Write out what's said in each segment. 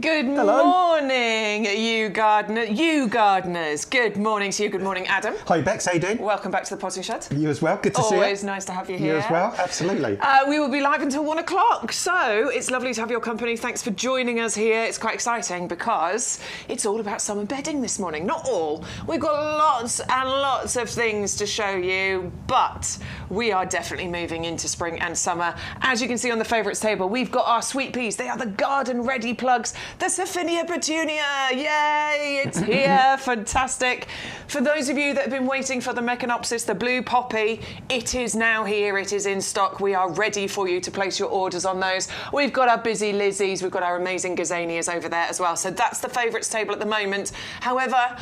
Good Hello. morning, you gardeners. Good morning to you. Good morning, Adam. Hi, Bex. How you doing? Welcome back to the potting shed. You as well. Good to see you. Always nice to have you here. You as well. Absolutely. We will be live until 1 o'clock, so it's lovely to have your company. Thanks for joining us here. It's quite exciting because it's all about summer bedding this morning. Not all. We've got lots and lots of things to show you, but we are definitely moving into spring and summer. As you can see on the favourites table, we've got our sweet peas. They are the garden-ready plugs. The Surfinia petunia. Yay! It's here. Fantastic. For those of you that have been waiting for the Mecanopsis, the blue poppy, it is now here. It is in stock. We are ready for you to place your orders on those. We've got our busy Lizzies. We've got our amazing Gazanias over there as well. So that's the favourites table at the moment. However,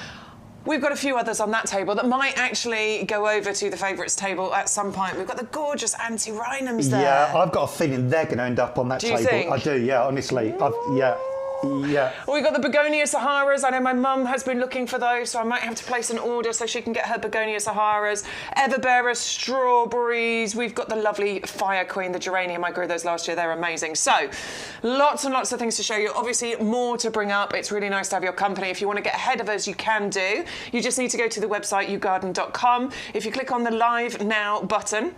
we've got a few others on that table that might actually go over to the favourites table at some point. We've got the gorgeous Antirrhinums there. Yeah, I've got a feeling they're going to end up on that table. Think? I do, yeah, honestly. Yeah. We've got the Begonia Saharas. I know my mum has been looking for those, so I might have to place an order so she can get her Begonia Saharas. Everbearing strawberries. We've got the lovely Fire Queen, the Geranium. I grew those last year. They're amazing. So, lots and lots of things to show you. Obviously, more to bring up. It's really nice to have your company. If you want to get ahead of us, you can do. You just need to go to the website, YouGarden.com. If you click on the Live Now button,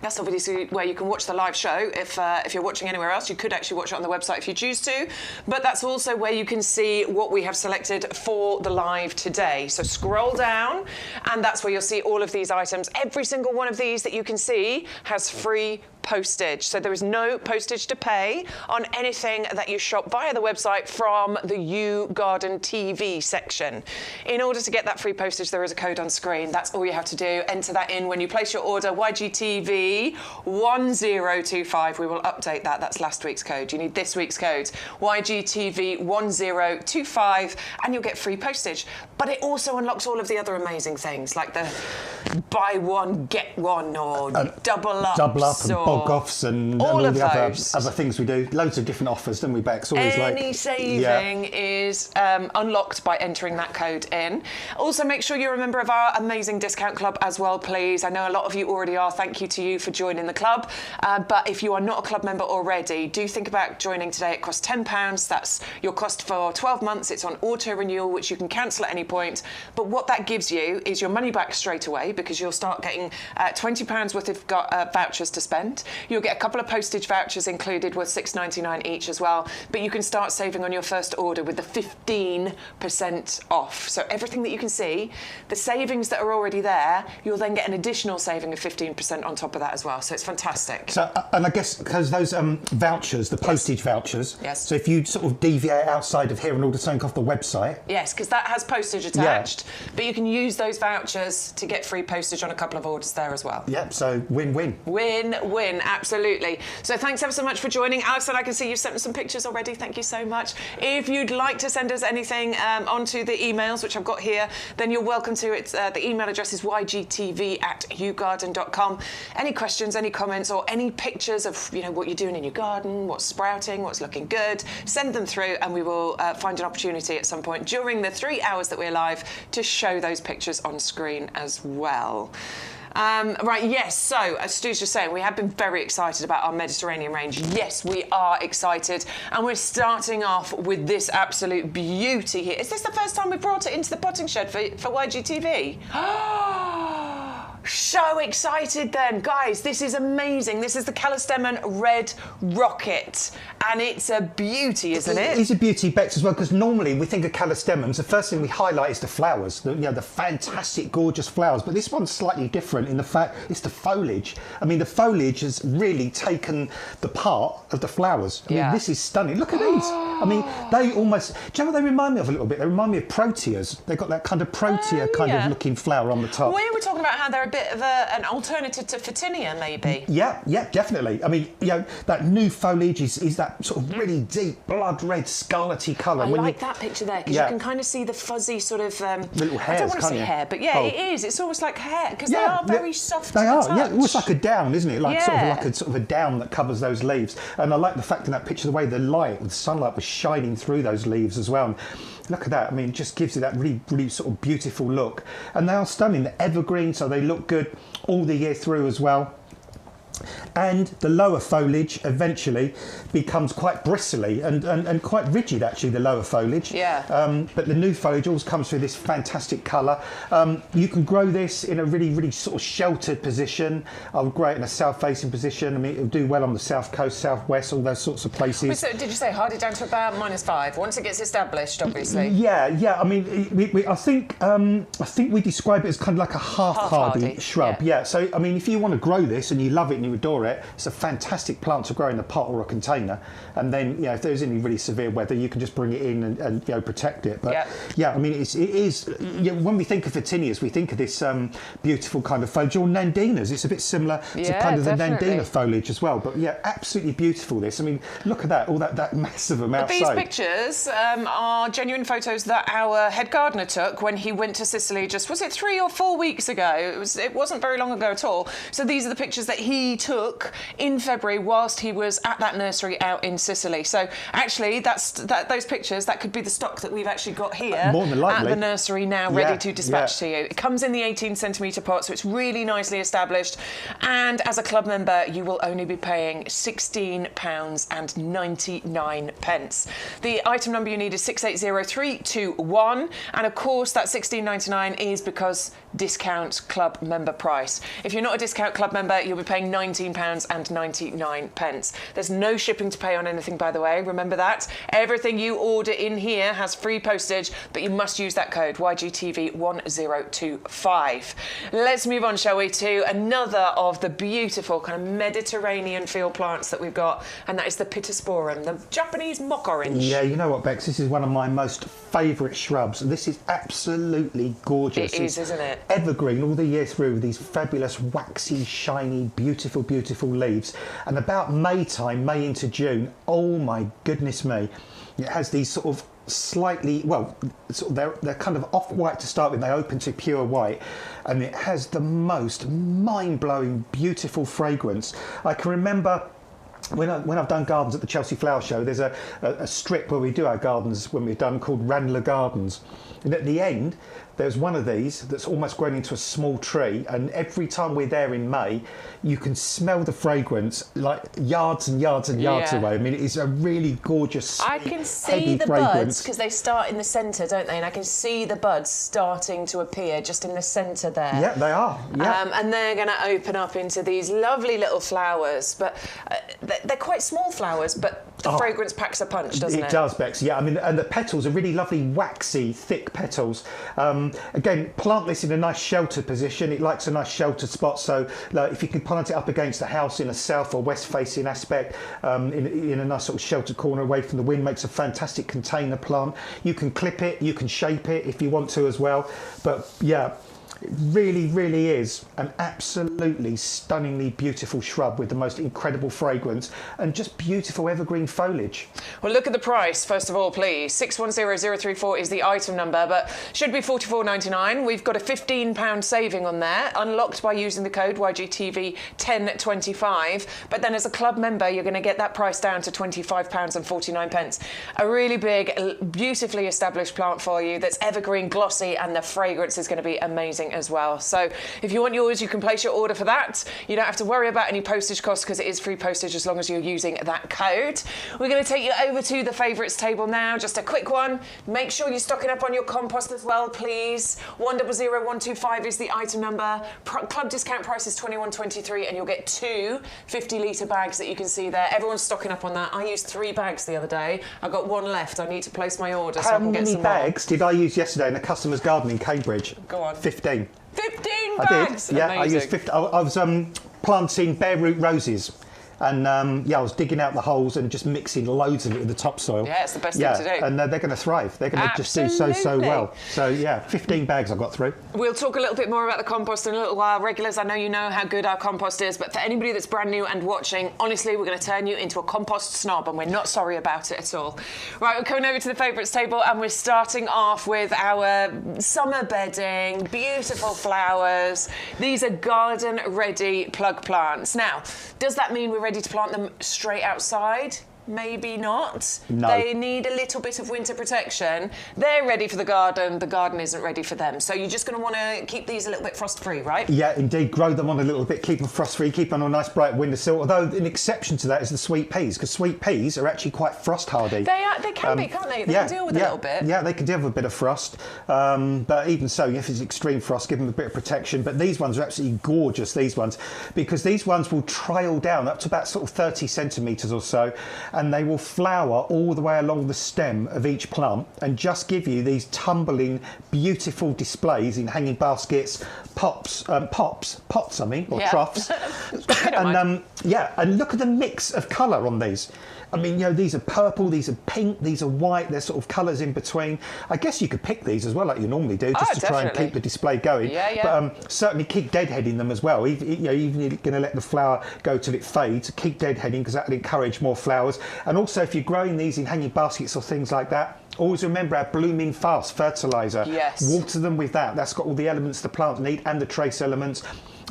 that's obviously where you can watch the live show. If you're watching anywhere else, you could actually watch it on the website if you choose to. But that's also where you can see what we have selected for the live today. So scroll down, and that's where you'll see all of these items. Every single one of these that you can see has free postage. So there is no postage to pay on anything that you shop via the website from the YouGarden TV section. In order to get that free postage, there is a code on screen. That's all you have to do. Enter that in when you place your order. YGTV 1025. We will update that. That's last week's code. You need this week's code. YGTV 1025, and you'll get free postage. But it also unlocks all of the other amazing things, like the buy one, get one, or double ups, or bog-offs and all the other things we do. Loads of different offers, don't we, Bex? Always Any saving is unlocked by entering that code in. Also, make sure you're a member of our amazing discount club as well, please. I know a lot of you already are. Thank you to you for joining the club. But if you are not a club member already, do think about joining today. It costs £10. That's your cost for 12 months. It's on auto-renewal, which you can cancel at any point. But what that gives you is your money back straight away, because you'll start getting £20 worth of vouchers to spend. You'll get a couple of postage vouchers included with $6.99 each as well. But you can start saving on your first order with the 15% off. So everything that you can see, the savings that are already there, you'll then get an additional saving of 15% on top of that as well. So it's fantastic. So, and I guess because those vouchers, the postage vouchers, yes. So if you sort of deviate outside of here and order something off the website. Yes, because that has postage attached, but you can use those vouchers to get free postage on a couple of orders there as well. Yep, so win-win. Win-win, absolutely. So thanks ever so much for joining. Alison, I can see you've sent us some pictures already. Thank you so much. If you'd like to send us anything onto the emails, which I've got here, then you're welcome to it. The email address is ygtv@yougarden.com. Any questions, any comments, or any pictures of what you're doing in your garden, what's sprouting, what's looking good, send them through, and we will find an opportunity at some point during the 3 hours that we're live to show those pictures on screen as well. Right, yes, so as Stu's just saying, we have been very excited about our Mediterranean range. Yes, we are excited, and we're starting off with this absolute beauty here. Is this the first time we brought it into the potting shed for YGTV? So excited then. Guys, this is amazing. This is the Callistemon Red Rocket, and it's a beauty, isn't it? It's a beauty, Bex, as well, because normally we think of Callistemons, the first thing we highlight is the flowers, the fantastic, gorgeous flowers, but this one's slightly different in the fact it's the foliage. I mean, the foliage has really taken the part of the flowers. I mean, this is stunning. Look at these. I mean, they almost, do you know what they remind me of a little bit? They remind me of proteas. They've got that kind of protea kind of looking flower on the top. We were talking about how they're a bit of an alternative to Fuchsia, maybe. Yeah, definitely. I mean, that new foliage is that sort of really deep blood red scarlety colour. I like that picture there, because you can kind of see the fuzzy sort of little hairs. I don't want to say hair, but it is. It's almost like hair, because they are very soft. They are. Touch. Yeah, almost like a down, isn't it? Like sort of a down that covers those leaves. And I like the fact in that picture the way the sunlight was shining through those leaves as well. And look at that. I mean, it just gives you that really, really sort of beautiful look. And they are stunning. They're evergreen, so they look good all the year through as well. And the lower foliage eventually becomes quite bristly and quite rigid, actually, the lower foliage. Yeah. But the new foliage always comes through this fantastic colour. You can grow this in a really, really sort of sheltered position. I would grow it in a south-facing position. I mean, it'll do well on the south coast, southwest, all those sorts of places. So did you say hardy down to about -5? Once it gets established, obviously. Yeah. I mean, I think we describe it as kind of like a half-hardy shrub. Yeah. So, I mean, if you want to grow this and you love it and you adore it, it's a fantastic plant to grow in a pot or a container. And then, if there's any really severe weather, you can just bring it in and protect it. But I mean, it is. When we think of petunias, we think of this beautiful kind of foliage, or nandinas. It's a bit similar to kind of definitely. The nandina foliage as well. But absolutely beautiful. This. I mean, look at that. All that massive amount. These pictures are genuine photos that our head gardener took when he went to Sicily. Was it 3 or 4 weeks ago? It wasn't very long ago at all. So these are the pictures that he took in February whilst he was at that nursery out in Sicily. So actually, those pictures, that could be the stock that we've actually got here more than likely. At the nursery now, ready to dispatch to you. It comes in the 18cm pot, so it's really nicely established. And as a club member, you will only be paying £16.99. The item number you need is 680321, and of course that £16.99 is because discount club member price. If you're not a discount club member, you'll be paying £19.99. There's no shipping to pay on anything, by the way. Remember that. Everything you order in here has free postage, but you must use that code YGTV1025. Let's move on, shall we, to another of the beautiful kind of Mediterranean field plants that we've got, and that is the Pittosporum, the Japanese mock orange. Yeah, you know what, Bex? This is one of my most favourite shrubs. This is absolutely gorgeous. It is, isn't it? Evergreen all the year through with these fabulous, waxy, shiny, beautiful, beautiful leaves. And about May time, May into June, oh my goodness me, it has these sort of slightly, they're kind of off-white to start with. They open to pure white, and it has the most mind-blowing, beautiful fragrance. I can remember when I've done gardens at the Chelsea Flower Show, there's a strip where we do our gardens when we're done called Ranelagh Gardens. And at the end, there's one of these that's almost grown into a small tree, and every time we're there in May, you can smell the fragrance like yards and yards and yards away. I mean, it is a really gorgeous, I can see the buds, because they start in the centre, don't they? And I can see the buds starting to appear just in the centre there. Yeah, they are. Yeah. And they're going to open up into these lovely little flowers, but they're quite small flowers, but the fragrance packs a punch, doesn't it? It does, Bex. Yeah, I mean, and the petals are really lovely, waxy, thick petals. Again, plant this in a nice sheltered position. It likes a nice sheltered spot. So if you can plant it up against the house in a south or west facing aspect, in a nice sort of sheltered corner away from the wind, makes a fantastic container plant. You can clip it, you can shape it if you want to as well. But yeah, it really, really is an absolutely stunningly beautiful shrub with the most incredible fragrance and just beautiful evergreen foliage. Well, look at the price, first of all, please. 610034 is the item number, but should be £44.99. We've got a £15 saving on there, unlocked by using the code YGTV1025. But then as a club member, you're going to get that price down to £25.49. A really big, beautifully established plant for you that's evergreen, glossy, and the fragrance is going to be amazing as well. So if you want yours, you can place your order for that. You don't have to worry about any postage costs because it is free postage as long as you're using that code. We're going to take you over to the favourites table now. Just a quick one. Make sure you're stocking up on your compost as well, please. 100125 is the item number. Club discount price is £21.23, and you'll get two 50-litre bags that you can see there. Everyone's stocking up on that. I used 3 bags the other day. I've got 1 left. I need to place my order so I can get some more. How many bags did I use yesterday in a customer's garden in Cambridge? Go on. 15. 15 I bags? did. Yeah, amazing. I used 50. I was planting bare root roses. And I was digging out the holes and just mixing loads of it with the topsoil. Yeah, it's the best thing to do. And they're going to thrive. They're going to just do so well. So yeah, 15 bags I got through. We'll talk a little bit more about the compost in a little while. Regulars, I know you know how good our compost is, but for anybody that's brand new and watching, honestly, we're going to turn you into a compost snob, and we're not sorry about it at all. Right, we're coming over to the favourites table, and we're starting off with our summer bedding, beautiful flowers. These are garden-ready plug plants. Now, does that mean we're ready to plant them straight outside? Maybe not. No. They need a little bit of winter protection. They're ready for the garden isn't ready for them. So you're just going to want to keep these a little bit frost-free, right? Yeah, indeed. Grow them on a little bit, keep them frost-free, keep them on a nice bright windowsill. Although an exception to that is the sweet peas, because sweet peas are actually quite frost-hardy. They can be, can't they? They can deal with a little bit. Yeah, they can deal with a bit of frost. But even so, if it's extreme frost, give them a bit of protection. But these ones are absolutely gorgeous, these ones, because these ones will trail down up to about sort of 30 centimetres or so, and they will flower all the way along the stem of each plant and just give you these tumbling, beautiful displays in hanging baskets, pots, or troughs. And look at the mix of colour on these. I mean, these are purple, these are pink, these are white, there's sort of colours in between. I guess you could pick these as well, like you normally do, just to try and keep the display going. But certainly keep deadheading them as well. Even if you're going to let the flower go till it fades, keep deadheading, because that will encourage more flowers. And also, if you're growing these in hanging baskets or things like that, always remember our blooming fast fertiliser. Yes. Water them with that. That's got all the elements the plants need and the trace elements.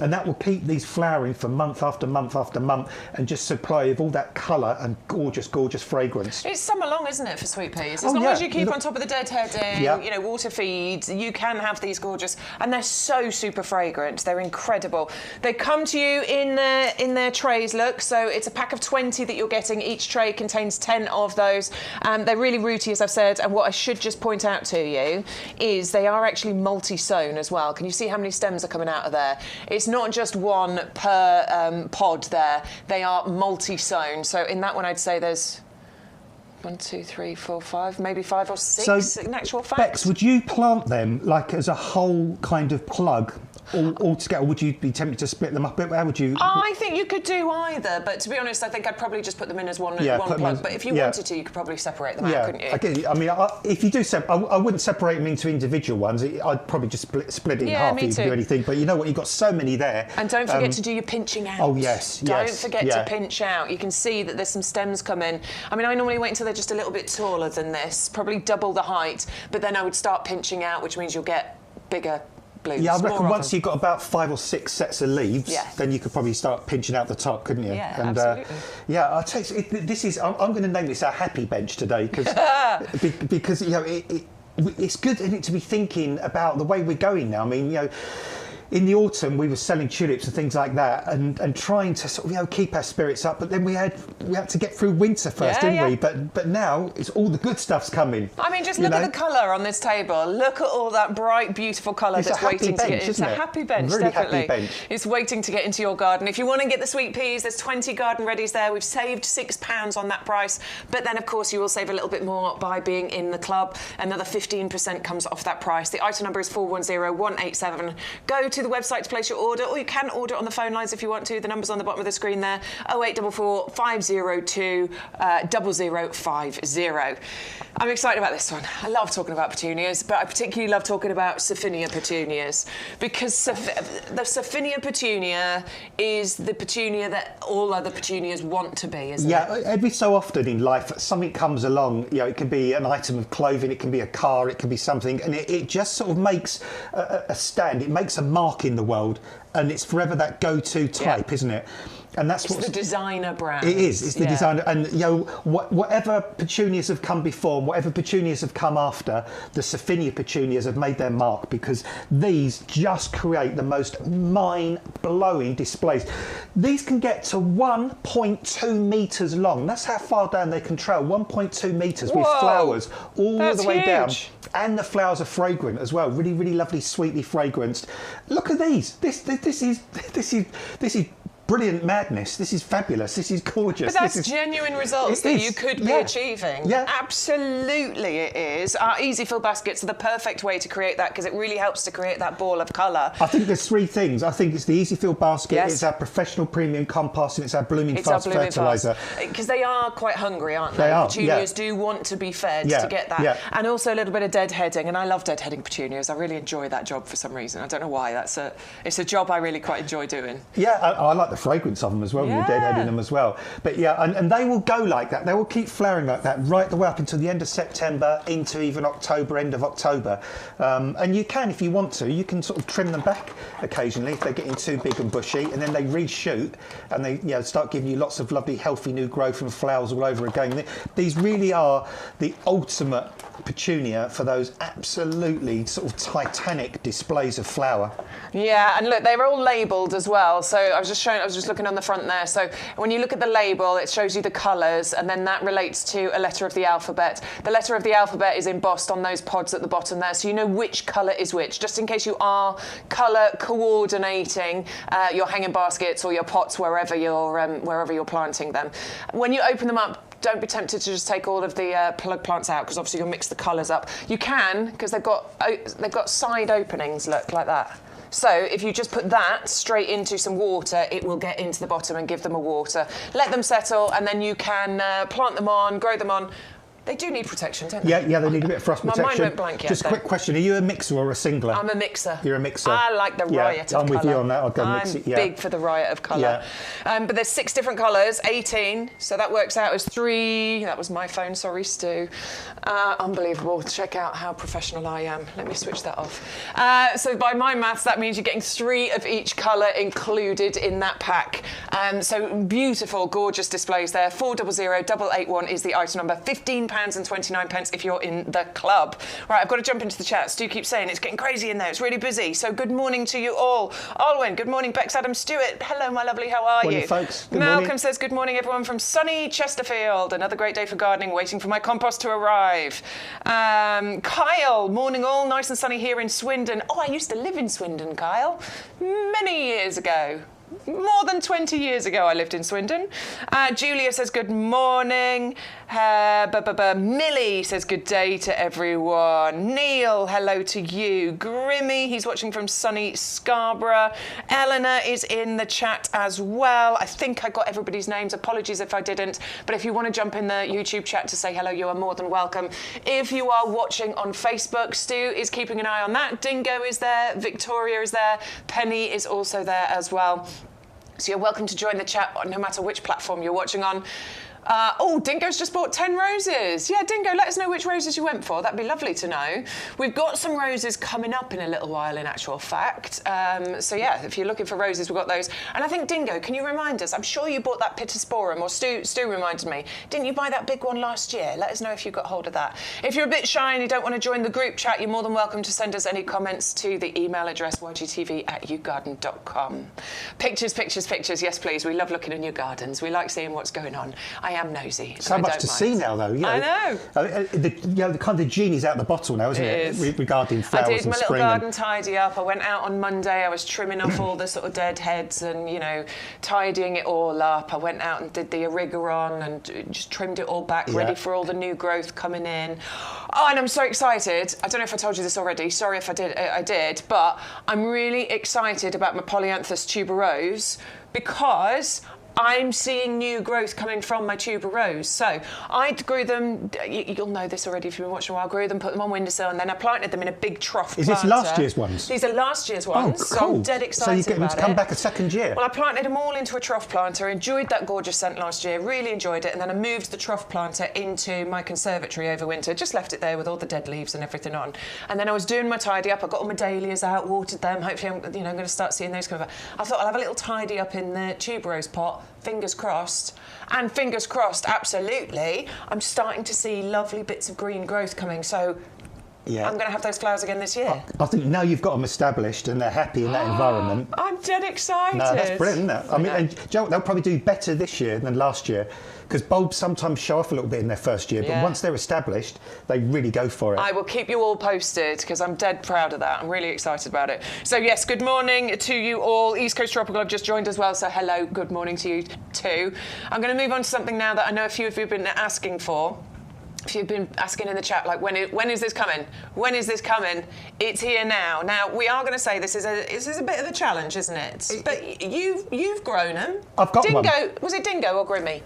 And that will keep these flowering for month after month after month and just supply with all that colour and gorgeous, gorgeous fragrance. It's summer long, isn't it, for sweet peas? As long as you keep on top of the deadheading, water feeds, you can have these gorgeous, and they're so super fragrant. They're incredible. They come to you in their trays, look, so it's a pack of 20 that you're getting. Each tray contains 10 of those. They're really rooty, as I've said, and what I should just point out to you is they are actually multi-sown as well. Can you see how many stems are coming out of there? It's not just one per pod there. They are multi-sown. So in that one, I'd say there's 1, 2, 3, 4, 5, maybe 5 or 6 in actual fact. Bex, would you plant them like as a whole kind of plug all together, or would you be tempted to split them up? How would you? I think you could do either, but to be honest, I think I'd probably just put them in as one plug. But if you wanted to, you could probably separate them out, couldn't you? I get you. I mean, if you do I wouldn't separate them into individual ones. I'd probably just split it in half if you do anything. But you know what? You've got so many there. And don't forget to do your pinching out. Oh, yes. Don't forget to pinch out. You can see that there's some stems coming. I mean, I normally wait until they're just a little bit taller than this, probably double the height, but then I would start pinching out, which means you'll get bigger blooms. Yeah, I reckon once you've got about 5 or 6 sets of leaves, then you could probably start pinching out the top, couldn't you? Yeah, absolutely. I'll tell you, this is. I'm going to name this our happy bench today because it's good, isn't it, to be thinking about the way we're going now. I mean, in the autumn we were selling tulips and things like that, and trying to sort of keep our spirits up. But then we had to get through winter first, didn't we? But now it's all the good stuff's coming. I mean, just look at the colour on this table. Look at all that bright, beautiful colour that's waiting to get. It's a happy bench, definitely. Happy bench. It's waiting to get into your garden. If you want to get the sweet peas, there's 20 garden readies there. We've saved £6 on that price, but then of course you will save a little bit more by being in the club. Another 15% comes off that price. The item number is 410187. Go to the website to place your order, or you can order on the phone lines if you want to. The number's on the bottom of the screen there, 0844 502 0050. I'm excited about this one. I love talking about petunias, but I particularly love talking about Surfinia petunias, because the Surfinia petunia is the petunia that all other petunias want to be, isn't it? Yeah, every so often in life something comes along, it can be an item of clothing, it can be a car, it can be something, and it just sort of makes a stand, it makes a mark in the world, and it's forever that go-to type, isn't it? And that's the designer brand. It is. It's the designer, and whatever petunias have come before, and whatever petunias have come after, the Surfinia petunias have made their mark, because these just create the most mind-blowing displays. These can get to 1.2 metres long. That's how far down they can trail. 1.2 metres with flowers all the way down, and the flowers are fragrant as well. Really, really lovely, sweetly fragranced. Look at these. This is brilliant madness. This is fabulous. This is gorgeous. But that's genuine results that you could be achieving. Yeah. Absolutely it is. Our easy fill baskets are the perfect way to create that, because it really helps to create that ball of colour. I think there's 3 things. I think it's the easy fill basket, it's our professional premium compost, and it's our blooming fast fertiliser. Because they are quite hungry, aren't they? They are, Petunias do want to be fed to get that. Yeah. And also a little bit of deadheading, and I love deadheading petunias. I really enjoy that job for some reason. I don't know why. It's a job I really quite enjoy doing. Yeah, I like the fragrance of them as well. Yeah. You're deadheading them as well. But yeah, and they will go like that. They will keep flowering like that right the way up until the end of September, into even October, end of October. And you can, if you want to, you can sort of trim them back occasionally if they're getting too big and bushy, and then they reshoot and they start giving you lots of lovely, healthy new growth and flowers all over again. These really are the ultimate petunia for those absolutely sort of titanic displays of flower. Yeah, and look, they're all labelled as well. So I was just looking on the front there. So when you look at the label, it shows you the colours, and then that relates to a letter of the alphabet. The letter of the alphabet is embossed on those pods at the bottom there, so you know which colour is which, just in case you are colour coordinating your hanging baskets or your pots wherever you're planting them. When you open them up, don't be tempted to just take all of the plug plants out, because obviously you'll mix the colours up. You can, because they've got side openings, look, like that. So if you just put that straight into some water, it will get into the bottom and give them a water. Let them settle, and then you can plant them on, grow them on. They do need protection, don't they? Yeah, they need a bit of frost protection. My mind went blank yet. Just a quick question, are you a mixer or a singler? I'm a mixer. You're a mixer. I like the riot of I'm colour. with you on that. I'll go mix it, yeah. I'm big for the riot of colour. Yeah. But there's 6 different colours, 18, so that works out as 3. That was my phone, sorry, Stu. Unbelievable. Check out how professional I am. Let me switch that off. So by my maths, that means you're getting 3 of each colour included in that pack. So beautiful, gorgeous displays there. 400-881 is the item number. £15.29 if you're in the club. Right, I've got to jump into the chat. Stu keeps saying it's getting crazy in there. It's really busy. So good morning to you all. Alwyn, good morning. Bex, Adam, Stewart. Hello, my lovely. How are Morning, you? folks. Good Malcolm morning. says good morning, everyone from sunny Chesterfield. Another great day for gardening, waiting for my compost to arrive. Kyle, morning all. Nice and sunny here in Swindon. Oh, I used to live in Swindon, Kyle. Many years ago. More than 20 years ago, I lived in Swindon. Julia says good morning. Millie says good day to everyone. Neil, hello to you. Grimmy, he's watching from sunny Scarborough. Eleanor is in the chat as well. I think I got everybody's names. Apologies if I didn't. But if you want to jump in the YouTube chat to say hello, you are more than welcome. If you are watching on Facebook, Stu is keeping an eye on that. Dingo is there. Victoria is there. Penny is also there as well. So you're welcome to join the chat no matter which platform you're watching on. Dingo's just bought 10 roses. Yeah, Dingo, let us know which roses you went for. That'd be lovely to know. We've got some roses coming up in a little while, in actual fact. So yeah, if you're looking for roses, we've got those. And I think, Dingo, can you remind us? I'm sure you bought that Pittosporum, or Stu reminded me. Didn't you buy that big one last year? Let us know if you got hold of that. If you're a bit shy and you don't want to join the group chat, you're more than welcome to send us any comments to the email address ygtv@yougarden.com. Pictures. Yes, please. We love looking in your gardens. We like seeing what's going on. I am nosy. So much to see now, though. I know. The kind of genie's out the bottle now, isn't it? Regarding flowers and spring. I did my little garden tidy up. I went out on Monday. I was trimming off all the sort of dead heads and, tidying it all up. I went out and did the Erigeron and just trimmed it all back, ready for all the new growth coming in. Oh, and I'm so excited. I don't know if I told you this already. Sorry if I did, but I'm really excited about my Polyanthus tuberose because I'm seeing new growth coming from my tuberose. So I grew them, you'll know this already if you've been watching a while, grew them, put them on windowsill, and then I planted them in a big trough Is planter. this last year's ones? These are last year's ones. Oh, cool. So I'm dead excited about it. So you get them to come back a second year? Well, I planted them all into a trough planter, enjoyed that gorgeous scent last year, really enjoyed it, and then I moved the trough planter into my conservatory over winter, just left it there with all the dead leaves and everything on. And then I was doing my tidy up, I got all my dahlias out, watered them, hopefully I'm going to start seeing those come back. I thought I'll have a little tidy up in the tuberose pot, fingers crossed. And fingers crossed, absolutely, I'm starting to see lovely bits of green growth coming. So I'm going to have those flowers again this year. I think now you've got them established and they're happy in that environment. I'm dead excited. No, that's brilliant, isn't it? I mean, and Joe, they'll probably do better this year than last year because bulbs sometimes show off a little bit in their first year, but once they're established, they really go for it. I will keep you all posted because I'm dead proud of that. I'm really excited about it. So yes, good morning to you all. East Coast Tropical have just joined as well, so hello, good morning to you too. I'm going to move on to something now that I know a few of you have been asking for. If you've been asking in the chat, like, when is this coming? When is this coming? It's here now. Now, we are going to say this is a bit of a challenge, isn't it? But you've grown them. I've got Dingo, one. was it Dingo or Grimmy?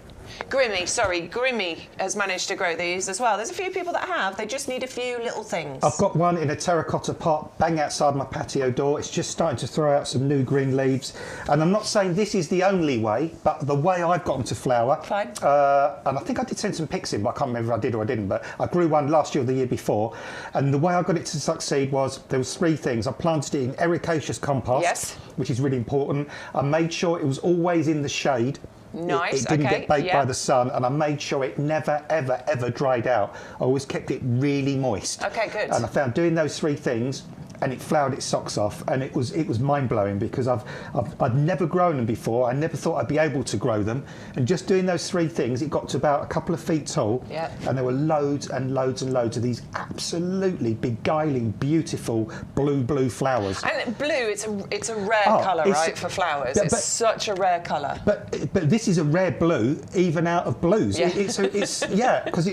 Grimmy has managed to grow these as well. There's a few people that have. They just need a few little things. I've got one in a terracotta pot, bang outside my patio door. It's just starting to throw out some new green leaves. And I'm not saying this is the only way, but the way I've got them to flower. Fine. And I think I did send some pics in, but I can't remember if I did or I didn't. But I grew one last year or the year before. And the way I got it to succeed was there was 3 things. I planted it in ericaceous compost, yes, which is really important. I made sure it was always in the shade. Nice. It didn't get baked by the sun, and I made sure it never, ever, ever dried out. I always kept it really moist. Okay, good. And I found doing those 3 things, and it flowered its socks off, and it was mind blowing because I'd never grown them before. I never thought I'd be able to grow them, and just doing those 3 things, it got to about a couple of feet tall. Yep. And there were loads and loads and loads of these absolutely beguiling, beautiful blue flowers. And blue, it's a rare colour, right, for flowers. It's such a rare colour. But this is a rare blue, even out of blues. Yeah. Because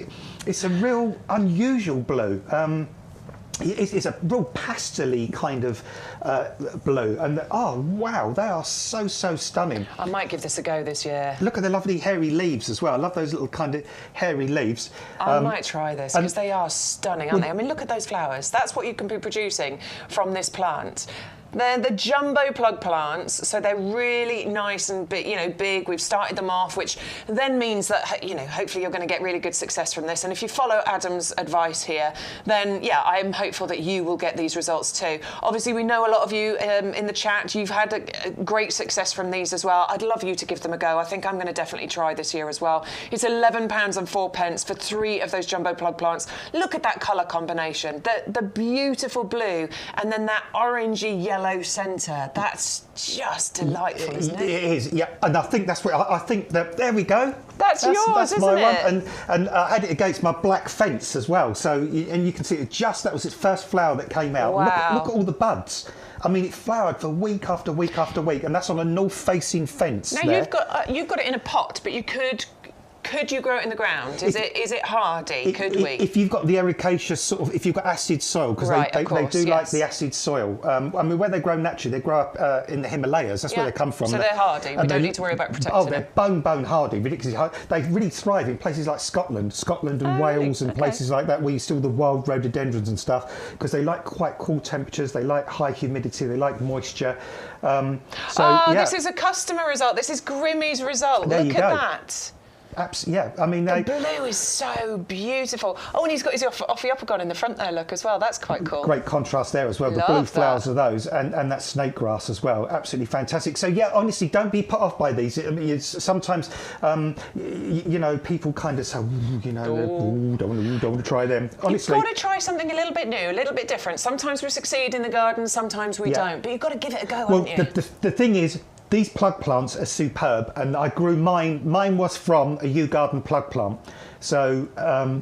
it's a real unusual blue. It's a real pastel-y kind of blue, and oh wow, they are so stunning. I might give this a go this year. Look at the lovely hairy leaves as well. I love those little kind of hairy leaves. I might try this because they are stunning, aren't they? I mean, look at those flowers. That's what you can be producing from this plant. They're the jumbo plug plants, so they're really nice and big. We've started them off, which then means that hopefully you're going to get really good success from this. And if you follow Adam's advice here, then yeah, I'm hopeful that you will get these results too. Obviously, we know a lot of you in the chat. You've had a great success from these as well. I'd love you to give them a go. I think I'm going to definitely try this year as well. It's £11.04 for 3 of those jumbo plug plants. Look at that colour combination, the beautiful blue, and then that orangey yellow centre. That's just delightful, isn't it? It is, yeah. And I think that's what I think that. There we go. That's yours, that's isn't my it? one. And I had it against my black fence as well. So and you can see that was its first flower that came out. Wow. Look at all the buds. I mean, it flowered for week after week after week, and that's on a north-facing fence. Now you've got it in a pot, but you could. Could you grow it in the ground? Is it hardy? Could we? If you've got the ericaceous sort of, if you've got acid soil, because they do like the acid soil. I mean, where they grow naturally, they grow up in the Himalayas. That's where they come from. So they're hardy. We don't need to worry about protecting them. Oh, they're bone hardy, ridiculously hard. They really thrive in places like Scotland and Wales and places like that where you see all the wild rhododendrons and stuff, because they like quite cool temperatures. They like high humidity. They like moisture. This is a customer result. This is Grimmy's result. Look at that. Yeah, I mean... The blue is so beautiful. Oh, and he's got his offy uppercut in the front there, look, as well. That's quite cool. Great contrast there as well. The blue flowers of those, and that snake grass as well. Absolutely fantastic. So, yeah, honestly, don't be put off by these. I mean, sometimes, people kind of say, don't want to try them. Honestly, you've got to try something a little bit new, a little bit different. Sometimes we succeed in the garden, sometimes we don't. But you've got to give it a go, haven't you? The thing is, these plug plants are superb, and I grew mine. Mine was from a YouGarden plug plant. So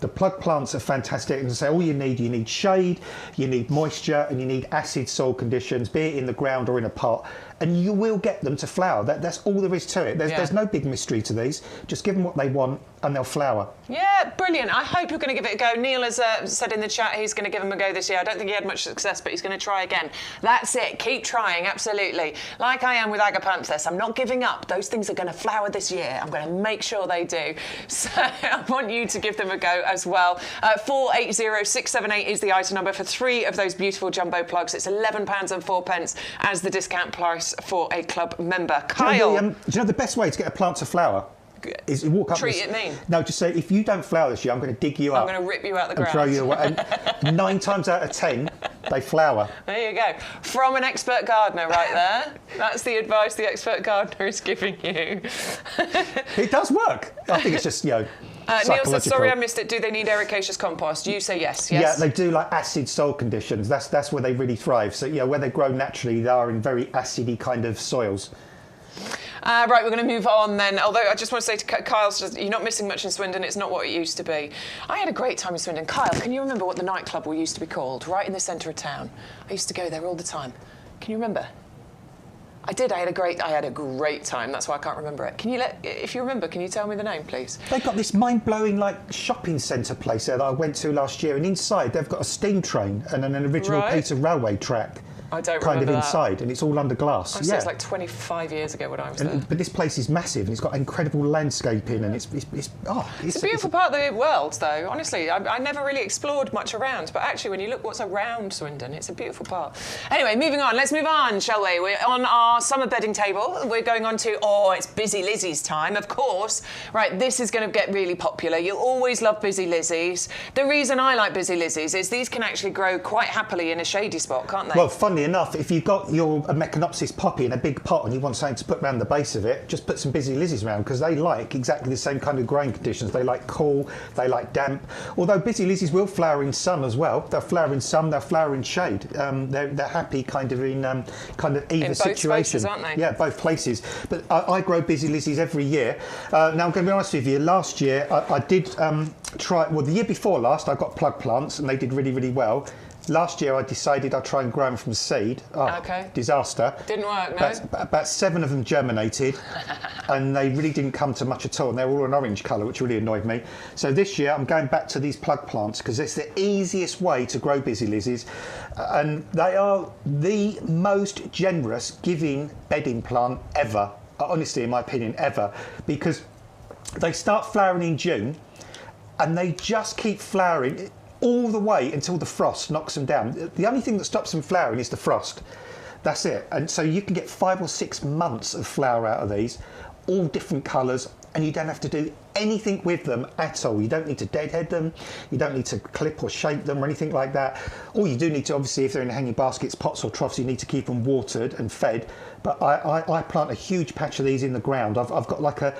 the plug plants are fantastic. And say all you need shade, you need moisture, and you need acid soil conditions, be it in the ground or in a pot, and you will get them to flower. That's all there is to it. There's no big mystery to these. Just give them what they want, and they'll flower. Yeah, brilliant. I hope you're going to give it a go. Neil has said in the chat he's going to give them a go this year. I don't think he had much success, but he's going to try again. That's it. Keep trying, absolutely. Like I am with agapanthus, I'm not giving up. Those things are going to flower this year. I'm going to make sure they do. So I want you to give them a go as well. 480678 is the item number for 3 of those beautiful jumbo plugs. It's £11.04 as the discount price for a club member. Kyle. Do you know the best way to get a plant to flower? Is you walk up. Treat it mean. No, just say, if you don't flower this year, I'm going to dig you up. I'm going to rip you out the ground. And throw you away. And 9 times out of 10, they flower. There you go. From an expert gardener right there. That's the advice the expert gardener is giving you. It does work. I think it's just, Neil says, sorry I missed it. Do they need ericaceous compost? You say yes. Yeah, they do like acid soil conditions. That's where they really thrive. So, where they grow naturally, they are in very acidy kind of soils. Right, we're going to move on then. Although I just want to say to Kyle, you're not missing much in Swindon. It's not what it used to be. I had a great time in Swindon. Kyle, can you remember what the nightclub used to be called? Right in the centre of town. I used to go there all the time. Can you remember? I did. I had a great time. That's why I can't remember it. If you remember, can you tell me the name, please? They've got this mind-blowing shopping centre place there that I went to last year, and inside they've got a steam train and an original piece of railway track. I don't kind of remember that. inside, and it's all under glass. So it's like 25 years ago when I was there. But this place is massive, and it's got incredible landscaping, and it's a beautiful part of the world, though. Honestly, I never really explored much around, but actually, when you look what's around Swindon, it's a beautiful part. Anyway, moving on. Let's move on, shall we? We're on our summer bedding table. We're going on to, it's Busy Lizzie's time, of course. Right, this is going to get really popular. You'll always love Busy Lizzies. The reason I like Busy Lizzies is these can actually grow quite happily in a shady spot, can't they? Well, funnily enough, if you've got your Echinopsis poppy in a big pot and you want something to put around the base of it, just put some Busy Lizzies around, because they like exactly the same kind of growing conditions. They like cool, they like damp. Although Busy Lizzies will flower in some as well. They'll flower in some, they'll flower in shade. They're happy kind of in either in situation. Places, aren't they? Yeah, both places. But I grow Busy Lizzies every year. Now, I'm going to be honest with you, last year I did try, well, the year before last, I got plug plants and they did really, really well. Last year, I decided I'd try and grow them from seed. Okay. Disaster. Didn't work, no? About 7 of them germinated, and they really didn't come to much at all, and they were all an orange colour, which really annoyed me. So this year, I'm going back to these plug plants, because it's the easiest way to grow Busy Lizzies, and they are the most generous giving bedding plant ever, honestly, in my opinion, ever, because they start flowering in June, and they just keep flowering all the way until the frost knocks them down. The only thing that stops them flowering is the frost. That's it. And so you can get 5 or 6 months of flower out of these, all different colours, and you don't have to do anything with them at all. You don't need to deadhead them, you don't need to clip or shape them or anything like that. All you do need to, obviously, if they're in hanging baskets, pots or troughs, you need to keep them watered and fed. But I plant a huge patch of these in the ground. I've got like a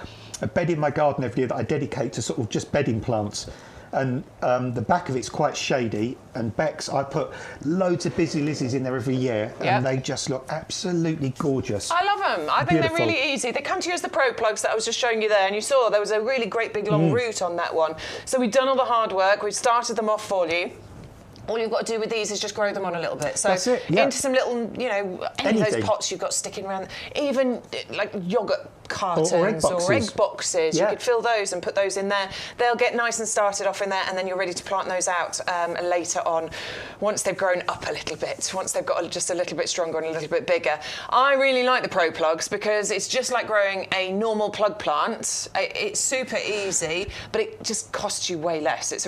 bed in my garden every year that I dedicate to sort of just bedding plants. And the back of it's quite shady. And Bex, I put loads of Busy Lizzies in there every year, and they just look absolutely gorgeous. I love them. I think they're really easy. They come to you as the Pro Plugs that I was just showing you there, and you saw there was a really great big long root on that one. So we've done all the hard work. We've started them off for you. All you've got to do with these is just grow them on a little bit. So that's it, yeah. Into some little, any of those pots you've got sticking around, even like yoghurt cartons or egg boxes. You could fill those and put those in there. They'll get nice and started off in there, and then you're ready to plant those out later on once they've grown up a little bit, once they've got just a little bit stronger and a little bit bigger. I really like the Pro Plugs because it's just like growing a normal plug plant. It's super easy, but it just costs you way less. It's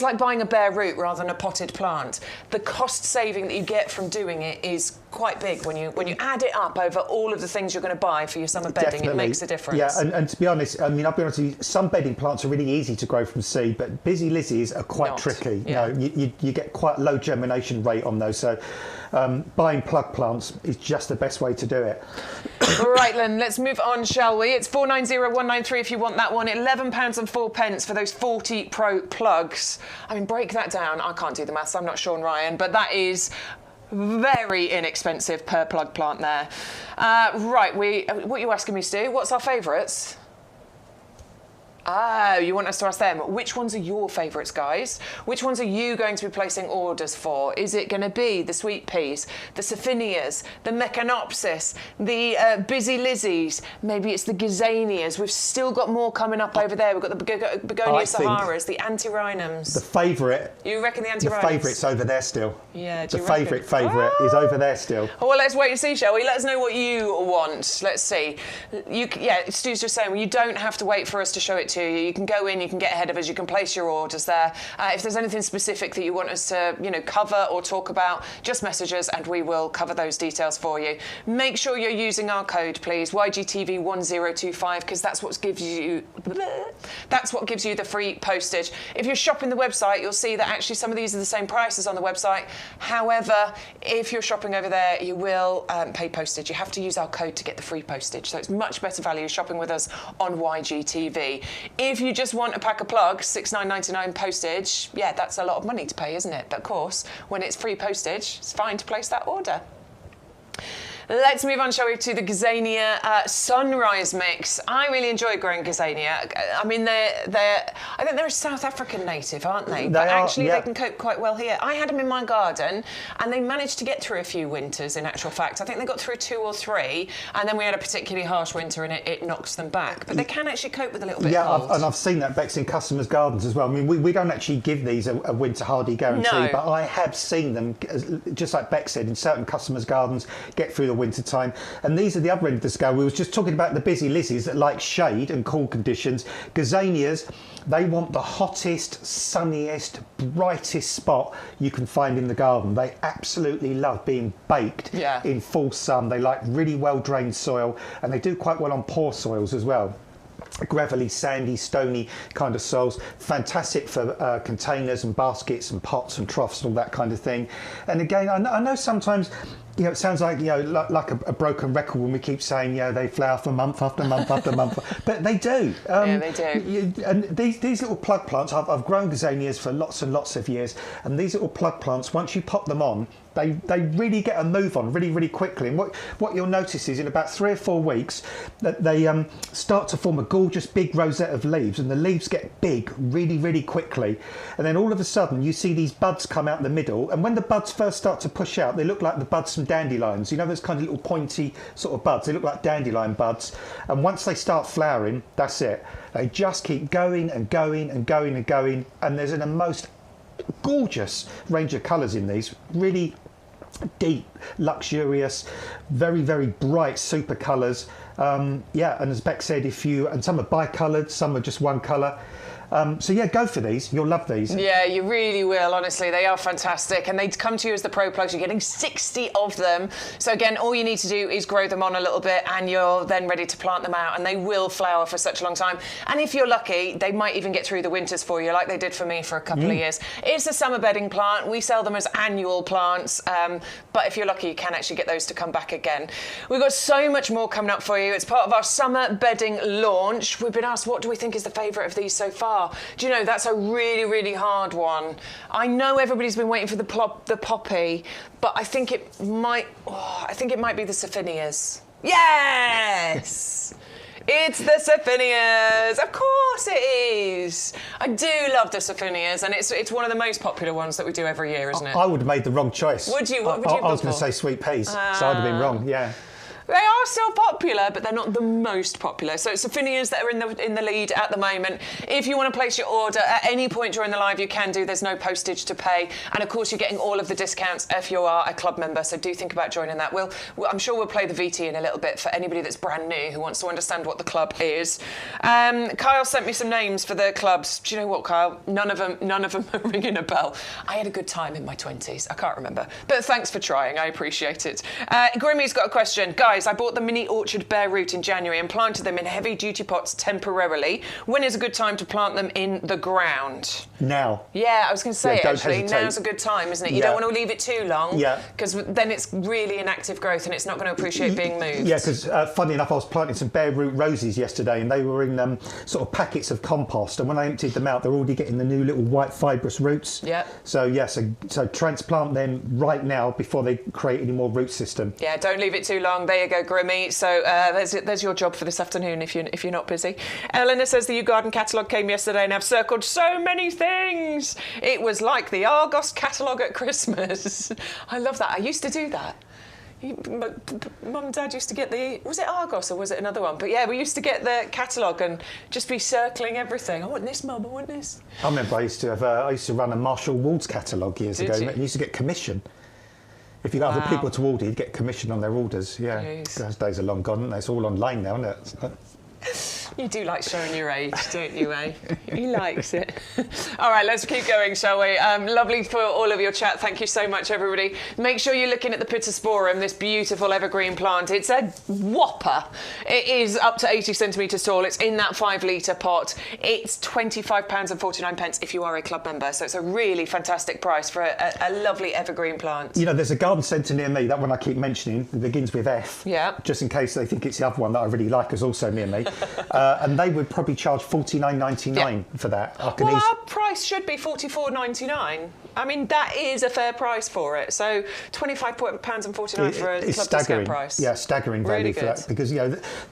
like buying a bare root rather than a potted plant. The cost saving that you get from doing it is quite big when you add it up over all of the things you're going to buy for your summer bedding. It makes a difference. Yeah, and to be honest, I mean, I'll be honest with you, some bedding plants are really easy to grow from seed, but Busy Lizzies are quite tricky. Yeah. You get quite low germination rate on those, so buying plug plants is just the best way to do it. Right then, let's move on, shall we? It's 490193 if you want that one. £11.04 for those 40 Pro Plugs. I mean, break that down. I can't do the maths. I'm not Sean Ryan, but that is very inexpensive per plug plant there. Right, what are you asking me to do? What's our favourites? Oh, you want us to ask them. Which ones are your favourites, guys? Which ones are you going to be placing orders for? Is it going to be the sweet peas, the Surfinias, the Echinopsis, the Busy Lizzies? Maybe it's the Gazanias. We've still got more coming up over there. We've got the Begonia Saharas, the Antirrhinums. The favourite. You reckon the Antirrhinums? The favourite's over there still. Yeah, the favourite is over there still. Well, let's wait and see, shall we? Let us know what you want. Let's see. Stu's just saying, well, you don't have to wait for us to show it to you. You can go in, you can get ahead of us, you can place your orders there. If there's anything specific that you want us to, cover or talk about, just message us and we will cover those details for you. Make sure you're using our code, please, YGTV1025, because that's what gives you the free postage. If you're shopping the website, you'll see that actually some of these are the same prices on the website. However, if you're shopping over there, you will pay postage. You have to use our code to get the free postage, so it's much better value shopping with us on YGTV. If you just want a pack of plugs, $69.99 postage, that's a lot of money to pay, isn't it? But of course, when it's free postage, it's fine to place that order. Let's move on, shall we, to the Gazania Sunrise Mix. I really enjoy growing Gazania. I mean, I think they're a South African native, aren't they? But actually, they can cope quite well here. I had them in my garden, and they managed to get through a few winters, in actual fact. I think they got through 2 or 3, and then we had a particularly harsh winter, and it knocks them back. But they can actually cope with a little bit of cold. And I've seen that, Bex, in customers' gardens as well. I mean, we don't actually give these a winter hardy guarantee, but I have seen them, just like Bex said, in certain customers' gardens, get through the winter time. And these are the other end of the scale. We was just talking about the busy Lizzies that like shade and cool conditions. Gazanias, they want the hottest, sunniest, brightest spot you can find in the garden. They absolutely love being baked in full sun. They like really well-drained soil, and they do quite well on poor soils as well. Gravelly, sandy, stony kind of soils. Fantastic for containers and baskets and pots and troughs and all that kind of thing. And again, I know sometimes, you know, it sounds like, you know, like a broken record when we keep saying, you know, they flower for month after month after month, but they do. Yeah, they do. And these little plug plants, I've grown Gazanias for lots and lots of years, and these little plug plants, once you pop them on, they really get a move on really, really quickly. And what you'll notice is in about 3 or 4 weeks that they start to form a gorgeous big rosette of leaves, and the leaves get big really, really quickly. And then all of a sudden you see these buds come out the middle, and when the buds first start to push out, they look like the buds from dandelions. You know, those kind of little pointy sort of buds. They look like dandelion buds. And once they start flowering, that's it. They just keep going and going and going and going. And there's a most gorgeous range of colours in these. Really deep, luxurious, very, very bright super colours. And as Beck said, and some are bicoloured, some are just one colour. So yeah, go for these. You'll love these. Yeah, you really will, honestly. They are fantastic. And they come to you as the Pro Plugs. You're getting 60 of them. So again, all you need to do is grow them on a little bit, and you're then ready to plant them out. And they will flower for such a long time. And if you're lucky, they might even get through the winters for you, like they did for me for a couple of years. It's a summer bedding plant. We sell them as annual plants. But if you're lucky, you can actually get those to come back again. We've got so much more coming up for you. It's part of our summer bedding launch. We've been asked, what do we think is the favourite of these so far? Do you know, that's a really, really hard one. I know everybody's been waiting for the poppy, but I think it might be the Surfinias. Yes! It's the Surfinias! Of course it is! I do love the Surfinias, and it's one of the most popular ones that we do every year, isn't it? I would have made the wrong choice. Would you? What would you I was going to say sweet peas, so I'd have been wrong, yeah. They are still popular, but they're not the most popular. So it's Surfinias that are in the lead at the moment. If you want to place your order at any point during the live, you can do. There's no postage to pay. And of course, you're getting all of the discounts if you are a club member. So do think about joining that. I'm sure we'll play the VT in a little bit for anybody that's brand new who wants to understand what the club is. Kyle sent me some names for the clubs. Do you know what, Kyle? None of them are ringing a bell. I had a good time in my 20s. I can't remember. But thanks for trying. I appreciate it. Grimmy's got a question. Guys, I bought the mini orchard bare root in January and planted them in heavy duty pots temporarily. When is a good time to plant them in the ground? Now. Yeah, I was going to say actually, hesitate. Now's a good time, isn't it? You don't want to leave it too long, because then it's really inactive growth and it's not going to appreciate being moved. Yeah, because funny enough, I was planting some bare root roses yesterday, and they were in sort of packets of compost, and when I emptied them out, they're already getting the new little white fibrous roots. Yeah. So so transplant them right now before they create any more root system. Yeah, don't leave it too long. There you go, Grimmy. So there's your job for this afternoon if you're not busy. Eleanor says the YouGarden catalogue came yesterday and I've circled so many things. It was like the Argos catalogue at Christmas. I love that. I used to do that. Mum and Dad used to get was it Argos or was it another one? But yeah, we used to get the catalogue and just be circling everything. I want this, Mum, I want this. I remember I used to run a Marshall Ward's catalogue years ago. You used to get commission. If you got other people to order, you'd get commission on their orders. Yeah, those days are long gone, aren't they? It's all online now, isn't it? You do like showing your age, don't you, eh? He likes it. All right, let's keep going, shall we? Lovely for all of your chat. Thank you so much, everybody. Make sure you're looking at the Pittosporum, this beautiful evergreen plant. It's a whopper. It is up to 80 centimetres tall. It's in that 5-litre pot. It's £25.49 if you are a club member. So it's a really fantastic price for a lovely evergreen plant. You know, there's a garden centre near me, that one I keep mentioning, it begins with F. Yeah. Just in case they think it's the other one that I really like is also near me. And they would probably charge $49.99 for that. Our price should be £44.99. I mean, that is a fair price for it. So £25.49 for a club discount price. Yeah, staggering value really for good. that, because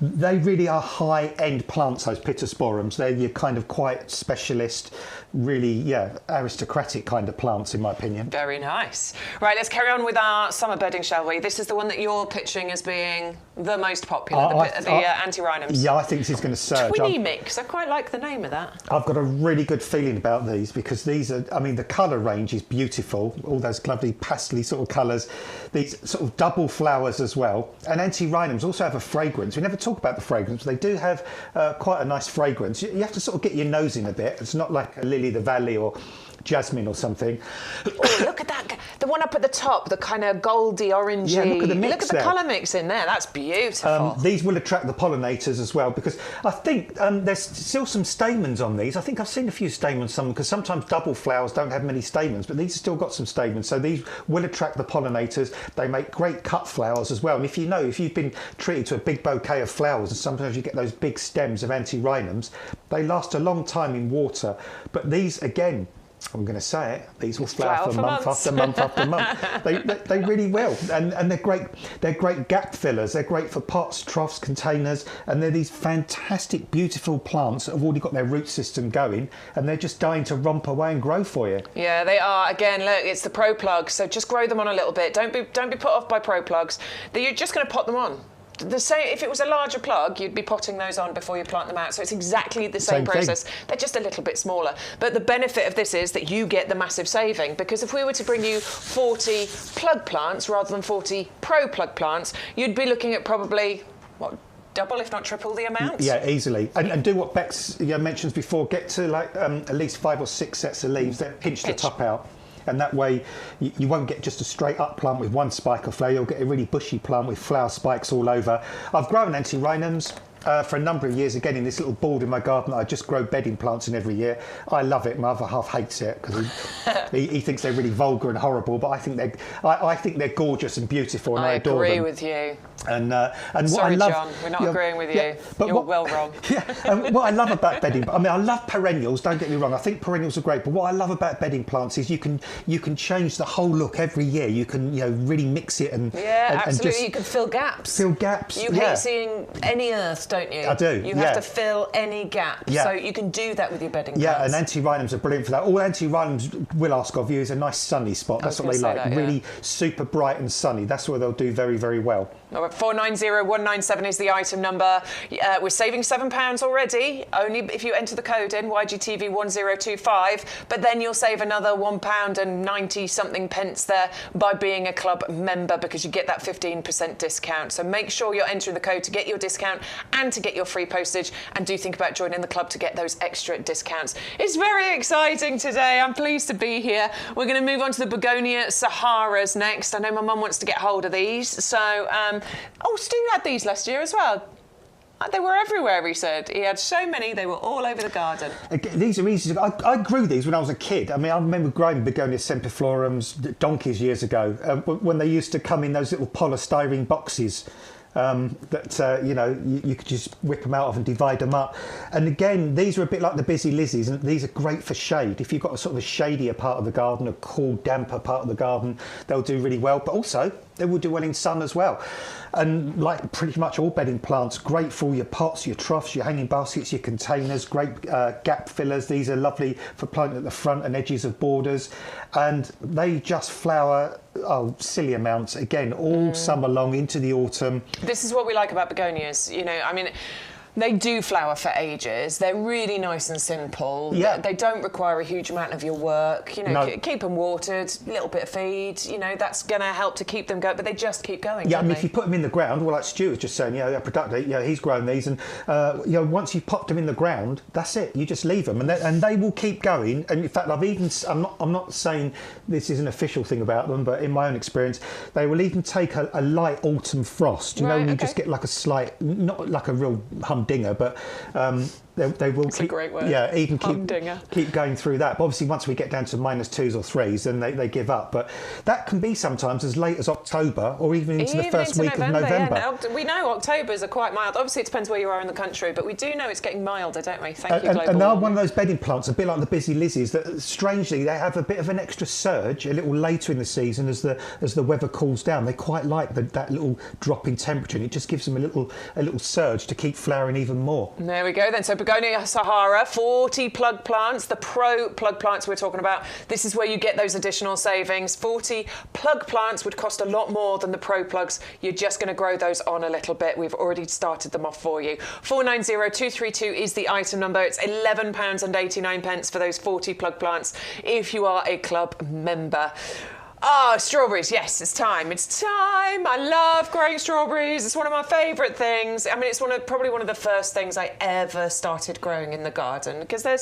they really are high-end plants. Those Pittosporums, they're your kind of quite specialist, really aristocratic kind of plants, in my opinion. Very nice. Right, let's carry on with our summer bedding, shall we? This is the one that you're pitching as being the most popular, the Antirrhinums. Yeah, I think this is going to surge. Twinny mix. I quite like the name of that. I've got a really good feeling about these, because these are, I mean, the colour range is beautiful, all those lovely pastely sort of colours, these sort of double flowers as well. And Antirrhinums also have a fragrance. We never talk about the fragrance, but they do have quite a nice fragrance. You have to sort of get your nose in a bit. It's not like a Lily of the Valley or jasmine or something. Oh, look at that. The one up at the top, the kind of goldy, orangey. Yeah, look at the mix. Look at the colour mix in there. That's beautiful. These will attract the pollinators as well, because I think there's still some stamens on these. I think I've seen a few stamens on them, because sometimes double flowers don't have many stamens, but these have still got some stamens. So these will attract the pollinators. They make great cut flowers as well. And if you've been treated to a big bouquet of flowers, and sometimes you get those big stems of Antirrhinums, they last a long time in water. But these, again, I'm going to say it, these will flower for month after month after month. They really will, and they're great. They're great gap fillers. They're great for pots, troughs, containers, and they're these fantastic, beautiful plants that have already got their root system going, and they're just dying to romp away and grow for you. Yeah, they are. Again, look, it's the pro plugs, so just grow them on a little bit. Don't be put off by pro plugs. You're just going to pot them on. The same, if it was a larger plug, you'd be potting those on before you plant them out. So it's exactly the same process. They're just a little bit smaller. But the benefit of this is that you get the massive saving, because if we were to bring you 40 plug plants rather than 40 pro plug plants, you'd be looking at probably, what, double if not triple the amount? Yeah, easily. And do what Bex mentions before, get to like at least 5 or 6 sets of leaves, then pinch the top out. And that way you won't get just a straight up plant with one spike of flower. You'll get a really bushy plant with flower spikes all over. I've grown Antirrhinums for a number of years, again in this little board in my garden that I just grow bedding plants in every year. I love it. My other half hates it because he thinks they're really vulgar and horrible, but I think they're gorgeous and beautiful, and I adore them. I agree with you. And Sorry, what I love, John, we're not agreeing with you. But You're well wrong. And what I love about bedding, I mean, I love perennials. Don't get me wrong. I think perennials are great. But what I love about bedding plants is you can change the whole look every year. You can really mix it and absolutely. Just you can fill gaps. Fill gaps. You hate seeing any earth, don't you? I do. You have to fill any gap. Yeah. So you can do that with your bedding plants. Yeah, and Antirrhinums are brilliant for that. All Antirrhinums will ask of you is a nice sunny spot. That's what they like. That, really super bright and sunny. That's where they'll do very, very well. 490197 is the item number. We're saving £7 already, only if you enter the code in YGTV1025, but then you'll save another £1 and 90 something pence there by being a club member, because you get that 15% discount. So make sure you're entering the code to get your discount and to get your free postage, and do think about joining the club to get those extra discounts. It's very exciting today. I'm pleased to be here. We're going to move on to the Begonia Saharas next. I know my mum wants to get hold of these, so Stu had these last year as well. They were everywhere, he said. He had so many, they were all over the garden. These are easy. I grew these when I was a kid. I mean, I remember growing Begonia semperflorums donkeys years ago, when they used to come in those little polystyrene boxes. You could just whip them out of and divide them up. And again, these are a bit like the busy Lizzies, and these are great for shade. If you've got a sort of a shadier part of the garden, a cool, damper part of the garden, they'll do really well. But also, they will do well in sun as well. And like pretty much all bedding plants, great for your pots, your troughs, your hanging baskets, your containers, great gap fillers. These are lovely for planting at the front and edges of borders. And they just flower, silly amounts, again, all summer long into the autumn. This is what we like about begonias. They do flower for ages. They're really nice and simple. Yeah. They don't require a huge amount of your work. Keep them watered, a little bit of feed. That's going to help to keep them going. But they just keep going. Yeah, if you put them in the ground, well, like Stu was just saying, productive. He's grown these, and once you've popped them in the ground, that's it. You just leave them, and they will keep going. And in fact, I'm not saying this is an official thing about them, but in my own experience, they will even take a light autumn frost. When you just get like a slight, not like a real humdinger humdinger, but they will It's a great word. Yeah, even Humdinger. keep going through that. But obviously, once we get down to -2s or 3s, then they give up. But that can be sometimes as late as October or even into the first week of November. Yeah. We know Octobers are quite mild. Obviously, it depends where you are in the country, but we do know it's getting milder, don't we? Thank you, global and they're warming. one of those bedding plants, a bit like the busy Lizzies, that strangely they have a bit of an extra surge a little later in the season as the weather cools down. They quite like that little drop in temperature, and it just gives them a little surge to keep flowering even more. There we go then. So Begonia Sahara, 40 plug plants, the pro plug plants we're talking about. This is where you get those additional savings. 40 plug plants would cost a lot more than the pro plugs. You're just going to grow those on a little bit. We've already started them off for you. 490232 is the item number. It's £11.89 for those 40 plug plants if you are a club member. Ah, strawberries. Yes, it's time. It's time. I love growing strawberries. It's one of my favourite things. I mean, it's probably one of the first things I ever started growing in the garden because they're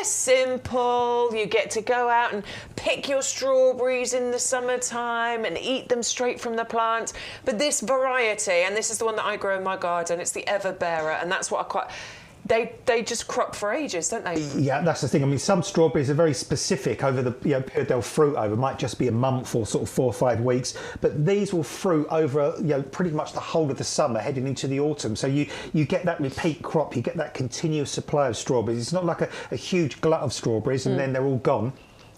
simple. You get to go out and pick your strawberries in the summertime and eat them straight from the plant. But this variety, and this is the one that I grow in my garden, it's the Everbearing, and that's what I quite... They just crop for ages, don't they? Yeah, that's the thing. I mean, some strawberries are very specific over the period they'll fruit over. It might just be a month or sort of 4 or 5 weeks, but these will fruit over pretty much the whole of the summer, heading into the autumn. So you get that repeat crop, you get that continuous supply of strawberries. It's not like a huge glut of strawberries and then they're all gone.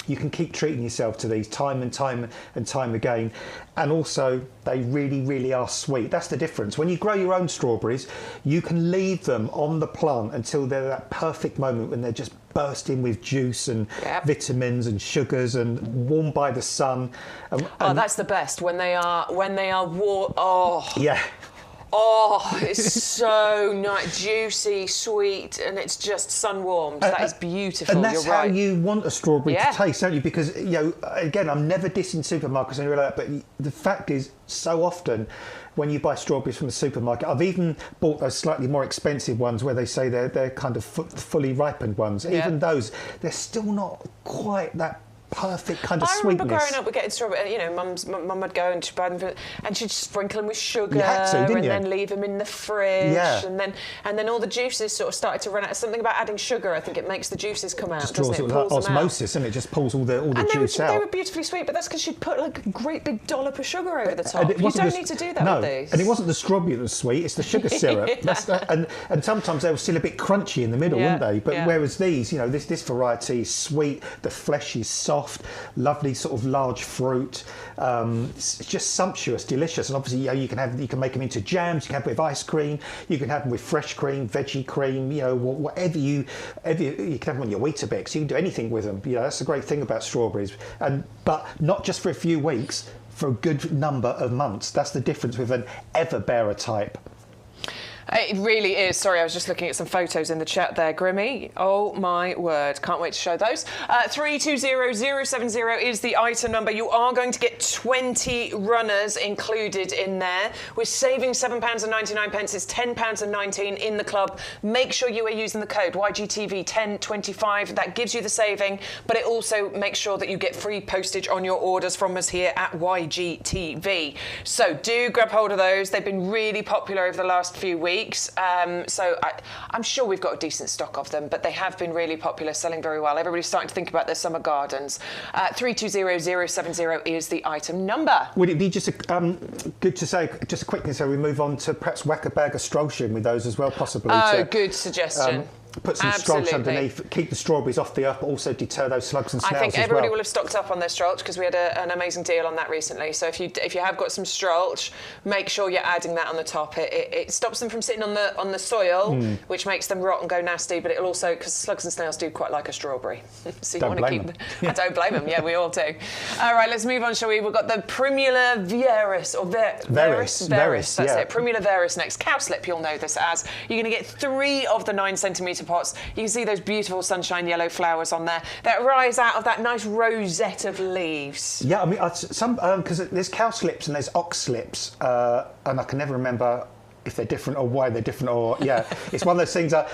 You can keep treating yourself to these time and time again. And also, they really, really are sweet. That's the difference. When you grow your own strawberries, you can leave them on the plant until they're that perfect moment when they're just bursting with juice and vitamins and sugars and warmed by the sun. Oh, that's the best. When they are warm. Oh. Yeah. Oh, it's so nice, juicy, sweet, and it's just sun-warmed. That is beautiful. And that's You're right. how you want a strawberry to taste, don't you? Because, again, I'm never dissing supermarkets and like that, but the fact is, so often when you buy strawberries from the supermarket, I've even bought those slightly more expensive ones where they say they're kind of fully ripened ones. Yeah. Even those, they're still not quite that perfect kind of sweetness. I remember growing up, we're getting strawberry. Mum would go and she'd buy them, and she'd sprinkle them with sugar, you had to, didn't you? Then leave them in the fridge, and then all the juices sort of started to run out. Something about adding sugar, I think it makes the juices come out. Just draws it with osmosis, and it just pulls all the juice out. They were beautifully sweet, but that's because she'd put like a great big dollop of sugar over the top. You don't need to do that with these. And it wasn't the strawberry that was sweet; it's the sugar syrup. And sometimes they were still a bit crunchy in the middle, weren't they? But whereas these, this variety is sweet, the flesh is soft, lovely sort of large fruit. It's just sumptuous, delicious, and obviously you can make them into jams. You can have them with ice cream. You can have them with fresh cream, veggie cream. Whatever you can have them on your Weetabix. You can do anything with them. That's the great thing about strawberries. But not just for a few weeks, for a good number of months. That's the difference with an Everbearing type. It really is. Sorry, I was just looking at some photos in the chat there, Grimmy. Oh my word. Can't wait to show those. 320070 is the item number. You are going to get 20 runners included in there. We're saving £7.99. It's £10.19 in the club. Make sure you are using the code YGTV1025. That gives you the saving, but it also makes sure that you get free postage on your orders from us here at YGTV. So do grab hold of those. They've been really popular over the last few weeks. So I'm sure we've got a decent stock of them, but they have been really popular, selling very well. Everybody's starting to think about their summer gardens. 320070 is the item number. Would it be just good to say, just quickly, so we move on to perhaps whack a bag of Strolchen with those as well, possibly? Oh, good suggestion. Put some Strolch underneath, keep the strawberries off the earth, but also deter those slugs and snails. I think everybody will have stocked up on their Strolch because we had an amazing deal on that recently. So if you have got some Strolch, make sure you're adding that on the top. It stops them from sitting on the soil, which makes them rot and go nasty. But it also, because slugs and snails do quite like a strawberry, so you want to keep them. I don't blame them. Yeah, we all do. All right, let's move on, shall we? We've got the Primula veris or veris. That's it. Primula veris next. Cowslip, you'll know this as. You're going to get 3 of the 9cm pots. You can see those beautiful sunshine yellow flowers on there that rise out of that nice rosette of leaves. Yeah, I mean, because there's cowslips and there's oxslips, and I can never remember if they're different or why they're different, or it's one of those things that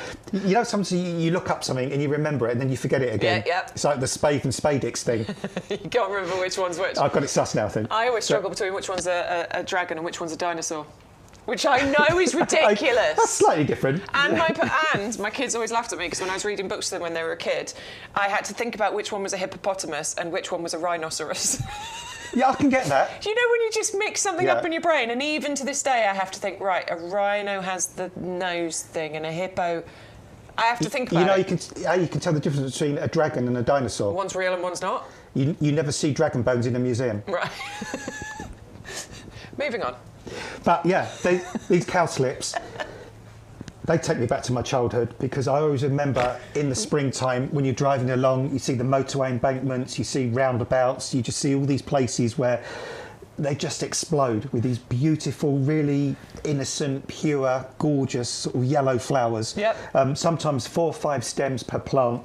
sometimes you look up something and you remember it and then you forget it again. Yeah. It's like the spade and spadix thing. You can't remember which one's which. I've got it sus now, I think. I always struggle between which one's a dragon and which one's a dinosaur. which I know is ridiculous. That's slightly different. And my kids always laughed at me because when I was reading books to them when they were a kid, I had to think about which one was a hippopotamus and which one was a rhinoceros. Yeah, I can get that. Do you know when you just mix something up in your brain? And even to this day, I have to think, right, a rhino has the nose thing and a hippo... I have to think about it. You can tell the difference between a dragon and a dinosaur. One's real and one's not. You never see dragon bones in a museum. Right. Moving on. But yeah, these cowslips, they take me back to my childhood because I always remember in the springtime when you're driving along, you see the motorway embankments, you see roundabouts, you just see all these places where they just explode with these beautiful, really innocent, pure, gorgeous sort of yellow flowers. Yep. Sometimes 4 or 5 stems per plant.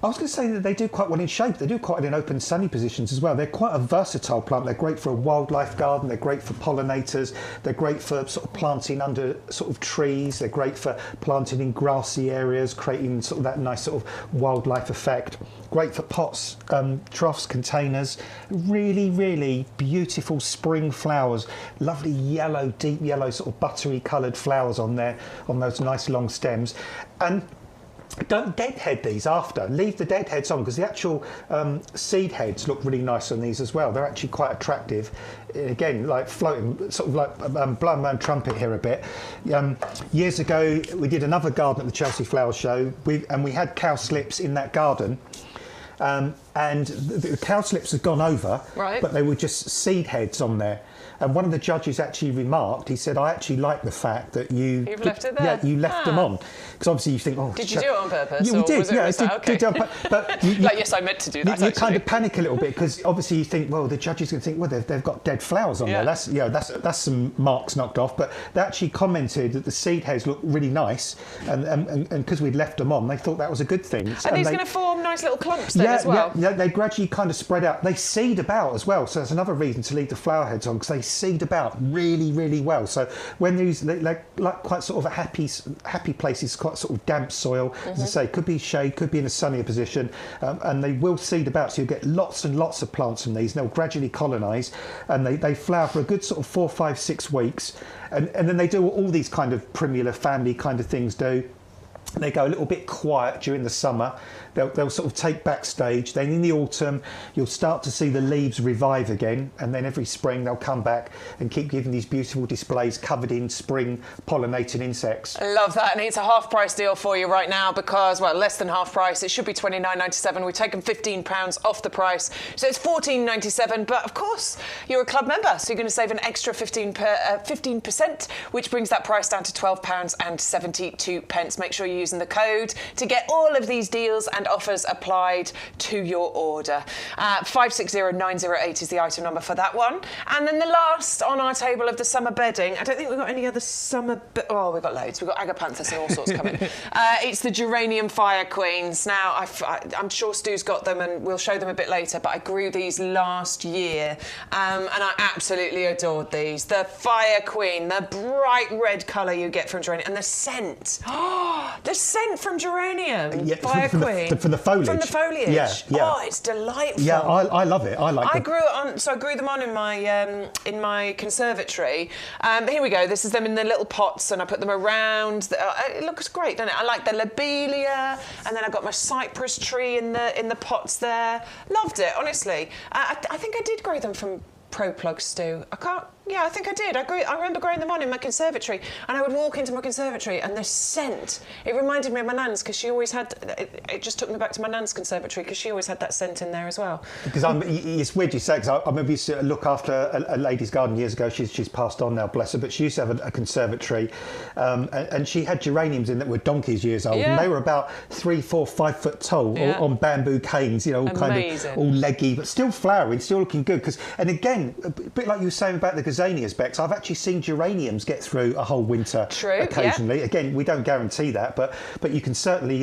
I was going to say that they do quite well in shape. They do quite well in open, sunny positions as well. They're quite a versatile plant. They're great for a wildlife garden. They're great for pollinators. They're great for sort of planting under sort of trees. They're great for planting in grassy areas, creating sort of that nice sort of wildlife effect. Great for pots, troughs, containers. Really, really beautiful spring flowers. Lovely yellow, deep yellow, sort of buttery coloured flowers on there, on those nice long stems. And don't deadhead these after. Leave the deadheads on because the actual seed heads look really nice on these as well. They're actually quite attractive. Again, like floating, sort of like blowing my own trumpet here a bit. Years ago, we did another garden at the Chelsea Flower Show, and we had cowslips in that garden. And the cowslips had gone over, right, but they were just seed heads on there. And one of the judges actually remarked, he said, I actually like the fact that you've left it there. Yeah, you left them on. Because obviously you think, oh... Did you do it on purpose? Yeah, we did, was it, yeah. was that, okay. But like, yes, I meant to do that, you kind of panic a little bit because obviously you think, well, the judges going to think, well, they've got dead flowers on there. That's some marks knocked off. But they actually commented that the seed heads look really nice. And because we'd left them on, they thought that was a good thing. Are these going to form nice little clumps then as well? Yeah, they gradually kind of spread out. They seed about as well. So that's another reason to leave the flower heads on because they seed about really, really well. So when these like quite sort of a happy places, quite sort of damp soil, as I say, could be shade, could be in a sunnier position, and they will seed about. So you get lots and lots of plants from these. And they'll gradually colonise, and they flower for a good sort of 4, 5, 6 weeks, and then they do all these kind of Primula family kind of things. They go a little bit quiet during the summer. They'll sort of take backstage. Then in the autumn, you'll start to see the leaves revive again. And then every spring, they'll come back and keep giving these beautiful displays covered in spring pollinating insects. I love that. And it's a half price deal for you right now because, well, less than half price. It should be $29.97. We've taken £15 off the price. So it's $14.97. But of course, you're a club member. So you're going to save an extra 15%, which brings that price down to £12.72. Make sure you're using the code to get all of these deals and offers applied to your order. 560908 is the item number for that one. And then the last on our table of the summer bedding, I don't think we've got any other summer... Oh, we've got loads. We've got agapanthus and all sorts coming. It's the Geranium Fire Queens. Now, I'm sure Stu's got them and we'll show them a bit later, but I grew these last year and I absolutely adored these. The Fire Queen, the bright red colour you get from Geranium, and the scent. Oh, the scent from Geranium. Yeah, Fire Queen. From the foliage. From the foliage. Yeah. Oh, it's delightful. Yeah, I love it. I grew it on, so I grew them on in my conservatory. Here we go. This is them in the little pots, and I put them around. It looks great, doesn't it? I like the lobelia, and then I got my cypress tree in the pots there. Loved it, honestly. I think I did grow them from Pro Plug, Stu. Yeah, I think I did. I remember growing them on in my conservatory, and I would walk into my conservatory, and the scent, it reminded me of my nan's, because she always had, it just took me back to my nan's conservatory, because she always had that scent in there as well. Because it's weird you say, because I remember used to look after a lady's garden years ago. She's passed on now, bless her, but she used to have a conservatory, and she had geraniums in that were donkey's years old, and they were about 3, 4, 5 foot tall, on bamboo canes, you know, all kind of all leggy, but still flowering, still looking good. And again, a bit like you were saying about the Gazanias, Bex, I've actually seen geraniums get through a whole winter occasionally. Yeah. Again, we don't guarantee that, but you can certainly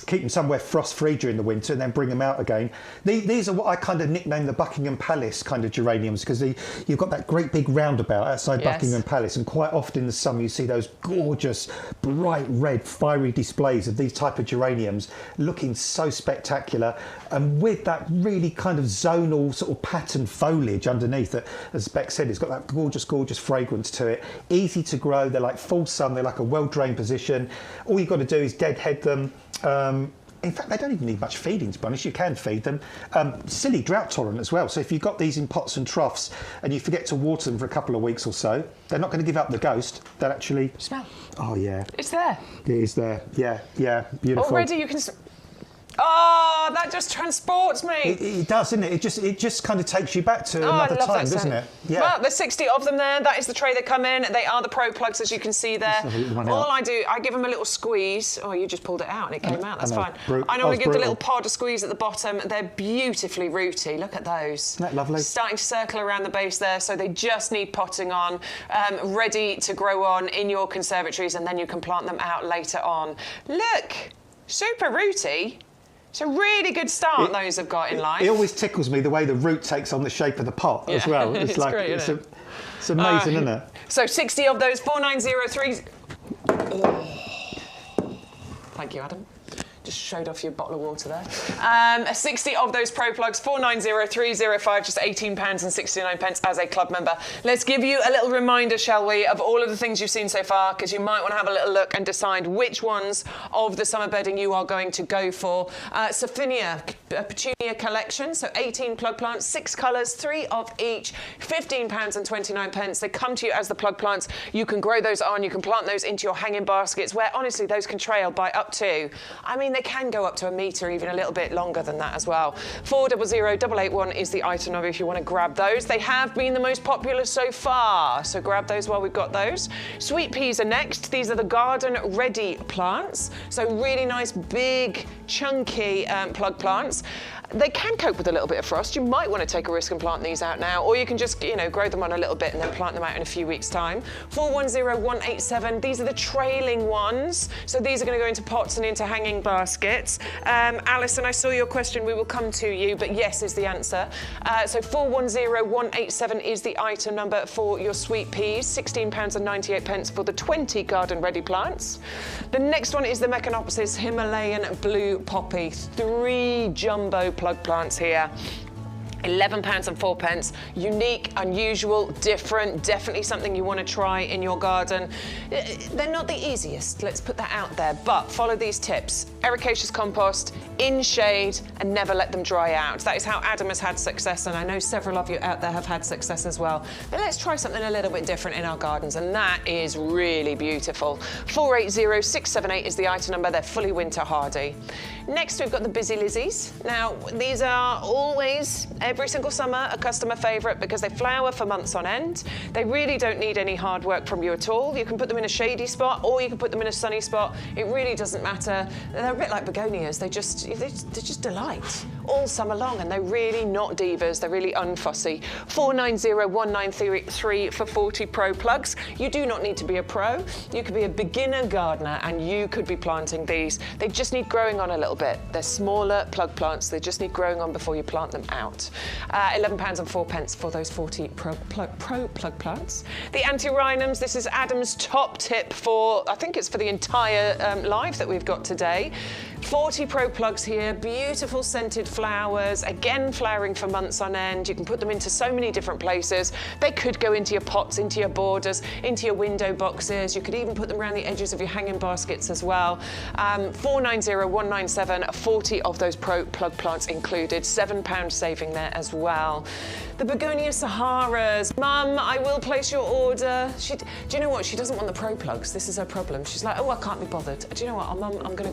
keep them somewhere frost-free during the winter and then bring them out again. These are what I kind of nickname the Buckingham Palace kind of geraniums, because you've got that great big roundabout outside Buckingham Palace, and quite often in the summer you see those gorgeous bright red, fiery displays of these type of geraniums, looking so spectacular, and with that really kind of zonal sort of pattern foliage underneath that, as Bex said, it's got that gorgeous, gorgeous fragrance to it. Easy to grow. They're like full sun. They're like a well-drained position. All you've got to do is deadhead them. In fact, they don't even need much feeding, to be honest. You can feed them. Silly drought tolerant as well. So if you've got these in pots and troughs and you forget to water them for a couple of weeks or so, they're not going to give up the ghost. They'll actually... Smell. Oh, yeah. It's there. It is there. Yeah, yeah. Beautiful. Already you can... Oh, that just transports me. It does, doesn't it? It just kind of takes you back to another time, doesn't it? Yeah. Well, there's 60 of them there. That is the tray they come in. They are the Pro Plugs, as you can see there. All I do, I give them a little squeeze. Oh, you just pulled it out and it came out. That's fine. I normally give the little pod a squeeze at the bottom. They're beautifully rooty. Look at those. Isn't that lovely? Starting to circle around the base there, so they just need potting on, ready to grow on in your conservatories, and then you can plant them out later on. Look, super rooty. It's a really good start those have got in life. It always tickles me the way the root takes on the shape of the pot as well. It's like great, it's amazing, isn't it? So 60 of those, 4903. Thank you, Adam. Just showed off your bottle of water there. 60 of those Pro Plugs, 490305, just £18.69 as a club member. Let's give you a little reminder, shall we, of all of the things you've seen so far, because you might want to have a little look and decide which ones of the summer bedding you are going to go for. Surfinia, a petunia collection, so 18 plug plants, 6 colours, 3 of each, £15.29. They come to you as the plug plants. You can grow those on, you can plant those into your hanging baskets, where honestly those can trail by up to, I mean, they can go up to a metre, even a little bit longer than that as well. 400881 is the item number if you want to grab those. They have been the most popular so far, so grab those while we've got those. Sweet peas are next. These are the garden ready plants, so really nice, big, chunky plug plants. They can cope with a little bit of frost. You might want to take a risk and plant these out now, or you can just, you know, grow them on a little bit and then plant them out in a few weeks' time. 410187, these are the trailing ones. So these are going to go into pots and into hanging baskets. Alison, I saw your question. We will come to you, but yes is the answer. So 410187 is the item number for your sweet peas. £16.98 for the 20 garden ready plants. The next one is the Mecanopsis Himalayan blue poppy. 3 jumbo plug plants here. £11.04. Unique, unusual, different, definitely something you want to try in your garden. They're not the easiest, let's put that out there, but follow these tips. Ericaceous compost, in shade, and never let them dry out. That is how Adam has had success, and I know several of you out there have had success as well. But let's try something a little bit different in our gardens, and that is really beautiful. 480678 is the item number. They're fully winter hardy. Next, we've got the busy Lizzies. Now, these are always, every single summer, a customer favourite because they flower for months on end. They really don't need any hard work from you at all. You can put them in a shady spot or you can put them in a sunny spot. It really doesn't matter. They're a bit like begonias. They're just delight all summer long, and they're really not divas. They're really unfussy. 490193 for 40 Pro plugs. You do not need to be a pro. You could be a beginner gardener and you could be planting these. They just need growing on a little bit. They're smaller plug plants. They just need growing on before you plant them out. £11.04 for those 40 Pro plug plants. The Antirrhinums, this is Adam's top tip for, I think it's for the entire live that we've got today. 40 Pro plugs here, beautiful scented flowers, again flowering for months on end. You can put them into so many different places. They could go into your pots, into your borders, into your window boxes. You could even put them around the edges of your hanging baskets as well. 490197, 40 of those Pro plug plants included, £7 saving there as well. The Begonia Saharas. Mum, I will place your order. Do you know what? She doesn't want the Pro plugs. This is her problem. She's like, oh, I can't be bothered. Do you know what? Mum, I'm going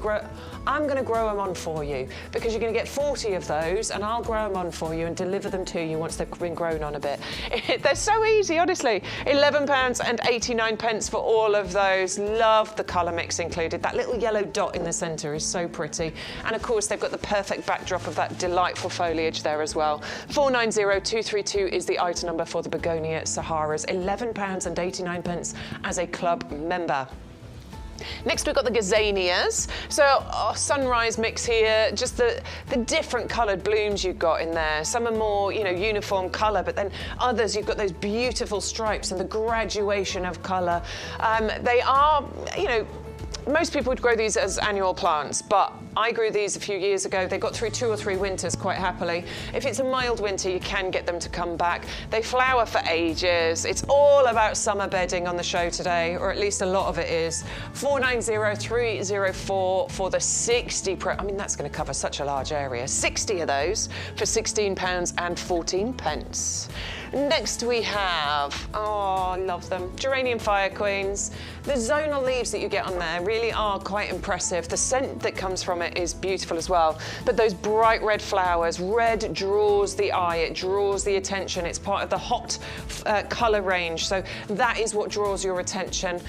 to grow them on for you because you're going to get 40 of those and I'll grow them on for you and deliver them to you once they've been grown on a bit. They're so easy, honestly. £11.89 for all of those. Love the colour mix included. That little yellow dot in the centre is so pretty. And of course, they've got the perfect backdrop of that delightful foliage there as well. 490232 is the item number for the Begonia Saharas. £11.89 as a club member. Next, we've got the Gazanias. So, sunrise mix here, just the different coloured blooms you've got in there. Some are more, uniform colour, but then others, you've got those beautiful stripes and the graduation of colour. They are, most people would grow these as annual plants, but I grew these a few years ago. They got through 2 or 3 winters quite happily. If it's a mild winter, you can get them to come back. They flower for ages. It's all about summer bedding on the show today, or at least a lot of it is. 490304 for the 60 I mean, that's going to cover such a large area. 60 of those for £16.14. Next we have, oh, I love them, Geranium Fire Queens. The zonal leaves that you get on there really are quite impressive. The scent that comes from it is beautiful as well. But those bright red flowers, red draws the eye, it draws the attention. It's part of the hot colour range, so that is what draws your attention.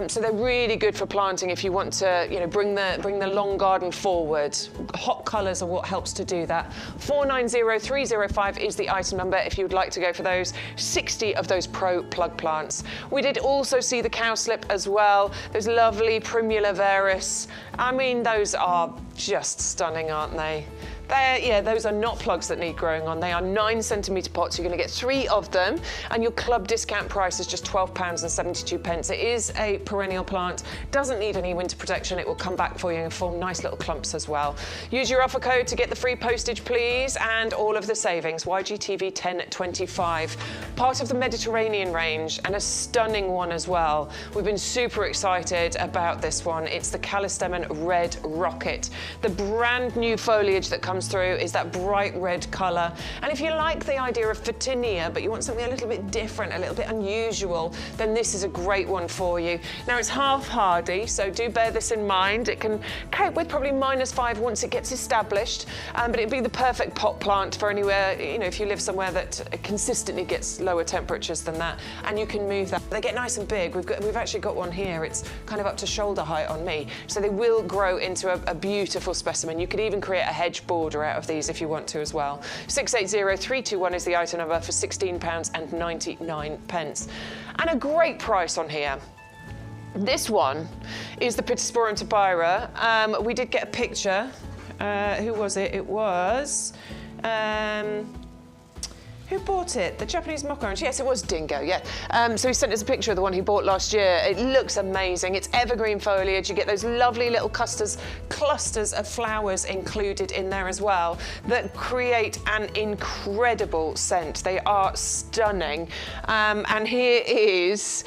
So they're really good for planting if you want to, you know, bring the long garden forward. Hot colours are what helps to do that. 490305 is the item number if you would like to go for those 60 of those Pro plug plants. We did also see the cowslip as well. Those lovely Primula veris. I mean, those are just stunning, aren't they? Yeah, those are not plugs that need growing on. They are 9cm pots. You're going to get 3 of them, and your club discount price is just £12.72. It is a perennial plant. Doesn't need any winter protection. It will come back for you and form nice little clumps as well. Use your offer code to get the free postage, please, and all of the savings. YGTV 1025. Part of the Mediterranean range, and a stunning one as well. We've been super excited about this one. It's the Callistemon Red Rocket. The brand new foliage that comes through is that bright red colour. And if you like the idea of Fuchsia, but you want something a little bit different, a little bit unusual, then this is a great one for you. Now, it's half hardy, so do bear this in mind. It can cope with probably -5 once it gets established, but it'd be the perfect pot plant for anywhere, you know, if you live somewhere that consistently gets lower temperatures than that, and you can move that. They get nice and big. We've actually got one here. It's kind of up to shoulder height on me, so they will grow into a beautiful specimen. You could even create a hedge border out of these if you want to as well. 680321 is the item number for £16.99. And a great price on here. This one is the Pittosporum tobira. We did get a picture. Who was it? It was... who bought it? The Japanese mock orange? Yes, it was Dingo, yeah. So he sent us a picture of the one he bought last year. It looks amazing. It's evergreen foliage. You get those lovely little clusters of flowers included in there as well that create an incredible scent. They are stunning. And here is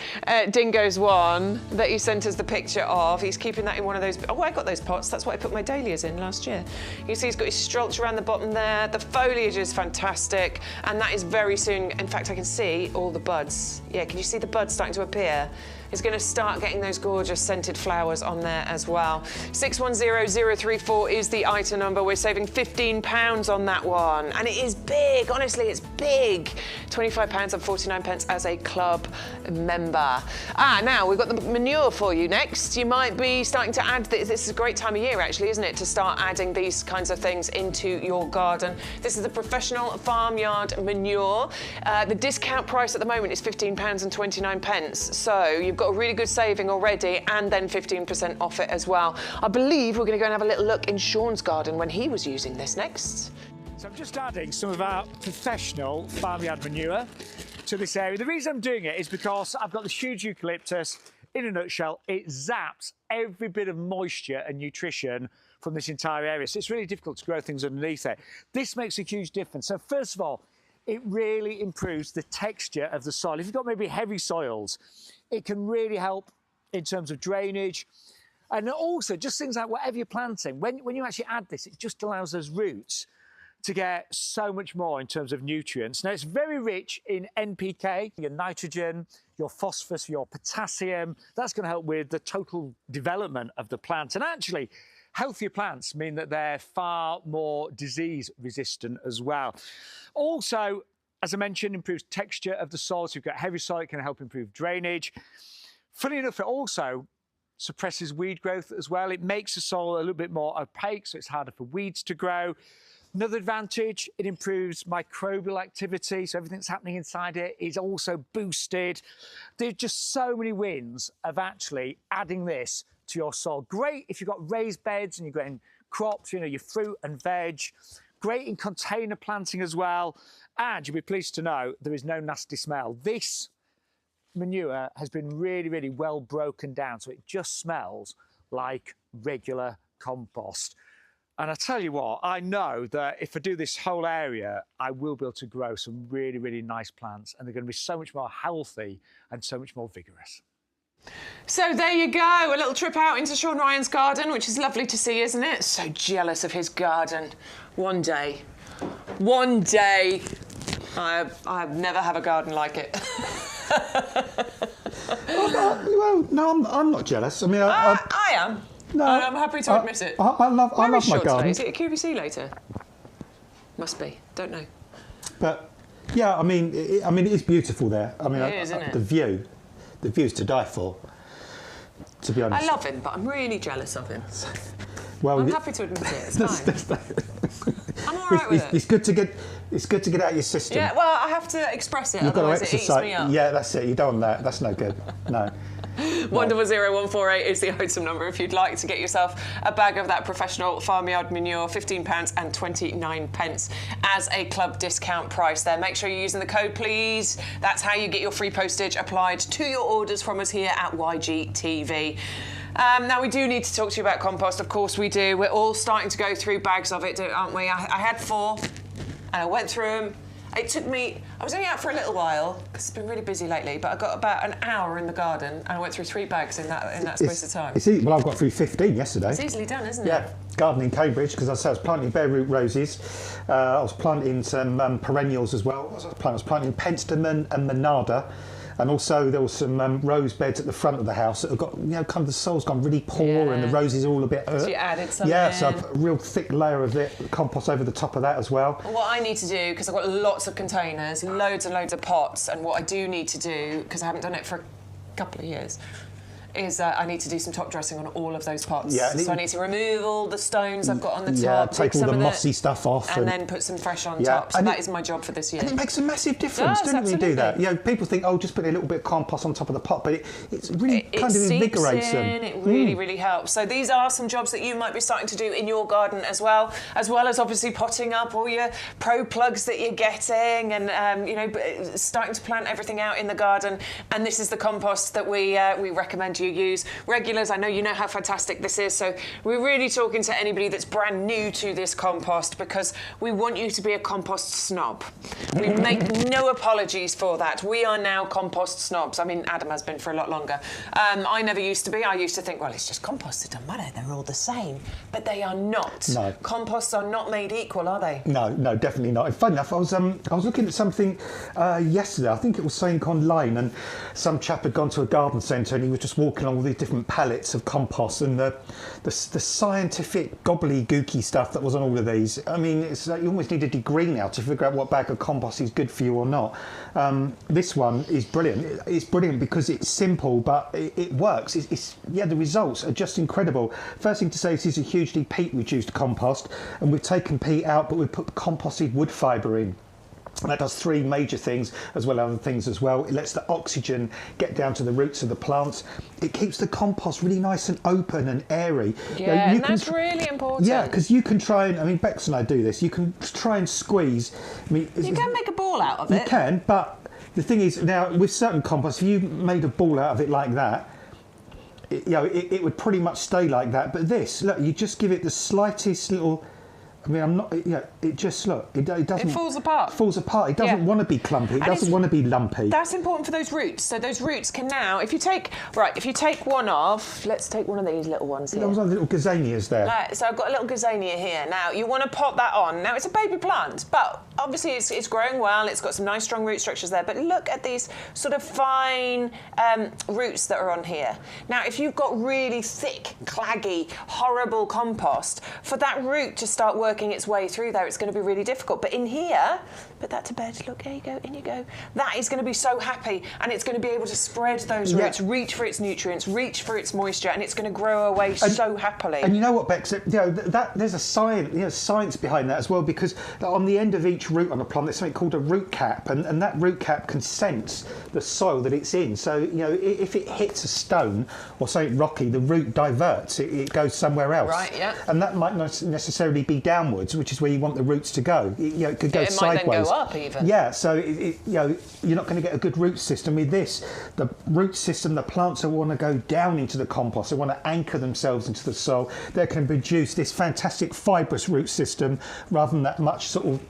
Dingo's one that he sent us the picture of. He's keeping that in one of those. Oh, I got those pots. That's what I put my dahlias in last year. You see he's got his strolch around the bottom there. The foliage is fantastic. And that is very soon. In fact, I can see all the buds. Yeah, can you see the buds starting to appear? It's going to start getting those gorgeous scented flowers on there as well. 610034 is the item number. We're saving £15 on that one. And it is big, honestly, it's big. £25.49 as a club member. Now we've got the manure for you next. You might be starting to add this. This is a great time of year, actually, isn't it, to start adding these kinds of things into your garden. This is the professional farmyard manure. The discount price at the moment is £15.29. So you've got a really good saving already, and then 15% off it as well. I believe we're going to go and have a little look in Sean's garden when he was using this next. So I'm just adding some of our professional farmyard manure to this area. The reason I'm doing it is because I've got this huge eucalyptus. In a nutshell, it zaps every bit of moisture and nutrition from this entire area. So it's really difficult to grow things underneath it. This makes a huge difference. So first of all, it really improves the texture of the soil. If you've got maybe heavy soils, it can really help in terms of drainage. And also just things like whatever you're planting, when you actually add this, it just allows those roots to get so much more in terms of nutrients. Now, it's very rich in NPK, your nitrogen, your phosphorus, your potassium. That's going to help with the total development of the plant. And actually, healthier plants mean that they're far more disease resistant as well. Also, as I mentioned, improves texture of the soil. So you've got heavy soil, it can help improve drainage. Funny enough, it also suppresses weed growth as well. It makes the soil a little bit more opaque, so it's harder for weeds to grow. Another advantage, it improves microbial activity, so everything that's happening inside it is also boosted. There's just so many wins of actually adding this to your soil. Great if you've got raised beds and you're growing crops, you know, your fruit and veg. Great in container planting as well. And you'll be pleased to know there is no nasty smell. This manure has been really, really well broken down, so it just smells like regular compost. And I tell you what, I know that if I do this whole area, I will be able to grow some really, really nice plants, and they're going to be so much more healthy and so much more vigorous. So there you go, a little trip out into Sean Ryan's garden, which is lovely to see, isn't it? So jealous of his garden. One day, I'll never have a garden like it. Well, no, I'm not jealous. I mean, I am. No, I'm happy to admit it. I love my garden. Is it a QVC later? Must be. Don't know. But yeah, I mean, it is beautiful there. I mean, It is, isn't it? The view's to die for. To be honest, I love him, but I'm really jealous of him. well, I'm happy to admit it. It's fine. I'm all right with it. It's good to get. It's good to get out of your system. Yeah, well, I have to express it, You've got to otherwise it eats exercise. me up. Yeah, that's it. You don't want that. That's no good. No. 100148 is the item number if you'd like to get yourself a bag of that professional farmyard manure, £15 and 29 pence as a club discount price there. Make sure you're using the code, please. That's how you get your free postage applied to your orders from us here at YGTV. Now, we do need to talk to you about compost. Of course we do. We're all starting to go through bags of it, aren't we? I had 4 and I went through them. It took me, I was only out for a little while because it's been really busy lately, but I got about an hour in the garden and I went through 3 bags in that space of time. Well, I've got through 15 yesterday. It's easily done, isn't it? Yeah, gardening Cambridge, because I was planting bare root roses. I was planting some perennials as well. I was planting Pittosporum and Monarda. And also there was some rose beds at the front of the house that have got, kind of the soil's gone really poor and the roses are all a bit... So you added some so I've put a real thick layer of compost over the top of that as well. What I need to do, because I've got lots of containers, loads and loads of pots, and what I do need to do, because I haven't done it for a couple of years, is I need to do some top dressing on all of those pots. Yeah, so I need to remove all the stones I've got on the top. Yeah, take all the mossy stuff off. And then put some fresh on top. So that is my job for this year. And it makes a massive difference, doesn't it, when you do that? People think, just put a little bit of compost on top of the pot, but it really kind of invigorates them. It really, really helps. So these are some jobs that you might be starting to do in your garden as well as obviously potting up all your pro plugs that you're getting and, starting to plant everything out in the garden. And this is the compost that we recommend you use. Regulars, I know you know how fantastic this is, so we're really talking to anybody that's brand new to this compost because we want you to be a compost snob. We make no apologies for that. We are now compost snobs. I mean, Adam has been for a lot longer. I never used to be. I used to think, well, it's just compost, it doesn't matter, they're all the same. But they are not. No. Composts are not made equal, are they? No, definitely not. Funny enough, I was looking at something yesterday. I think it was something online, and some chap had gone to a garden centre and he was just walking along all these different pallets of compost and the scientific gobbledygooky stuff that was on all of these. I mean, it's like you almost need a degree now to figure out what bag of compost is good for you or not. This one is brilliant. It's brilliant because it's simple, but it works. The results are just incredible. First thing to say, this is a hugely peat-reduced compost, and we've taken peat out, but we've put composted wood fibre in. That does 3 major things, as well as other things as well. It lets the oxygen get down to the roots of the plants. It keeps the compost really nice and open and airy. Yeah, and that's really important. Yeah, because you can try and, Bex and I do this, you can try and squeeze. You can make a ball out of it. You can, but the thing is, now, with certain compost, if you made a ball out of it like that, it would pretty much stay like that. But this, look, you just give it the slightest little... I mean, I'm not. It just it doesn't. It falls apart. Falls apart. It doesn't want to be clumpy. It doesn't want to be lumpy. That's important for those roots. So those roots can now, if you take one off, let's take one of these little ones here. Those are little Gazanias there. So I've got a little Gazania here. Now you want to pop that on. Now it's a baby plant, but obviously it's growing well. It's got some nice strong root structures there. But look at these sort of fine roots that are on here. Now if you've got really thick, claggy, horrible compost, for that root to start working its way through there, it's going to be really difficult. But in here, put that to bed. Look, there you go, in you go. That is going to be so happy, and it's going to be able to spread those roots, reach for its nutrients, reach for its moisture, and it's going to grow away so happily. And you know what, Bex? There's a science behind that as well, because on the end of each root on a plant, there's something called a root cap, and that root cap can sense the soil that it's in. So if it hits a stone or something rocky, the root diverts. It goes somewhere else. Right. Yeah. And that might not necessarily be down downwards, which is where you want the roots to go. It could go it sideways. might then go up even. Yeah, so you're not going to get a good root system with this. The root system, the plants will want to go down into the compost. They want to anchor themselves into the soil. They can produce this fantastic fibrous root system rather than that much sort of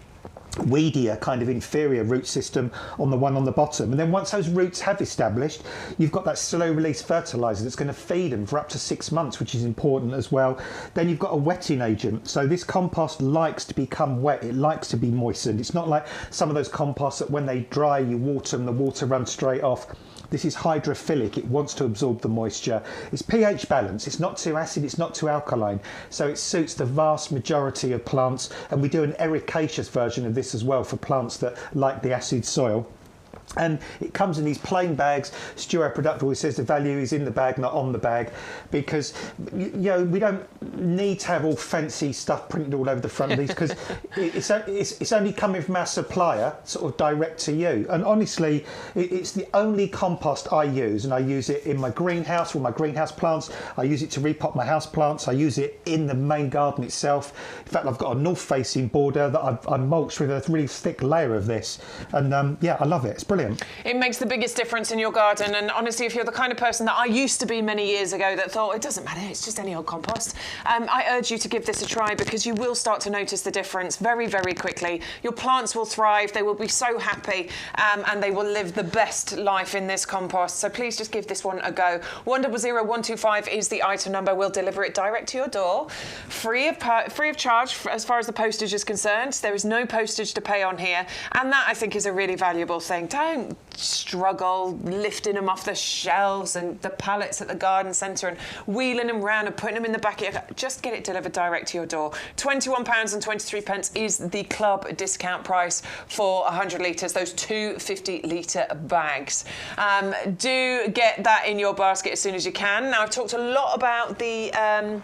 weedier kind of inferior root system on the one on the bottom. And then once those roots have established, you've got that slow release fertilizer that's going to feed them for up to 6 months, which is important as well. Then you've got a wetting agent. So this compost likes to become wet. It likes to be moistened. It's not like some of those composts that when they dry, you water them, the water runs straight off. This is hydrophilic. It wants to absorb the moisture. It's pH balanced. It's not too acid. It's not too alkaline. So it suits the vast majority of plants. And we do an ericaceous version of this as well for plants that like the acid soil. And it comes in these plain bags. Stu, our product, always says the value is in the bag, not on the bag, because we don't need to have all fancy stuff printed all over the front of these, because it's only coming from our supplier, sort of direct to you. And honestly, it's the only compost I use, and I use it in my greenhouse with my greenhouse plants. I use it to repot my house plants. I use it in the main garden itself. In fact, I've got a north-facing border that I mulch with a really thick layer of this, and yeah, I love it. It's brilliant. It makes the biggest difference in your garden, and honestly, if you're the kind of person that I used to be many years ago that thought, it doesn't matter, it's just any old compost, I urge you to give this a try, because you will start to notice the difference very, very quickly. Your plants will thrive, they will be so happy, and they will live the best life in this compost. So please just give this one a go. 100125 is the item number. We'll deliver it direct to your door, free of charge as far as the postage is concerned. There is no postage to pay on here, and that, I think, is a really valuable thing. Don't struggle lifting them off the shelves and the pallets at the garden centre and wheeling them round and putting them in the back of your... Just get it delivered direct to your door. £21.23 is the club discount price for 100 litres, those 2 50-litre bags. Do get that in your basket as soon as you can. Now, I've talked a lot about the...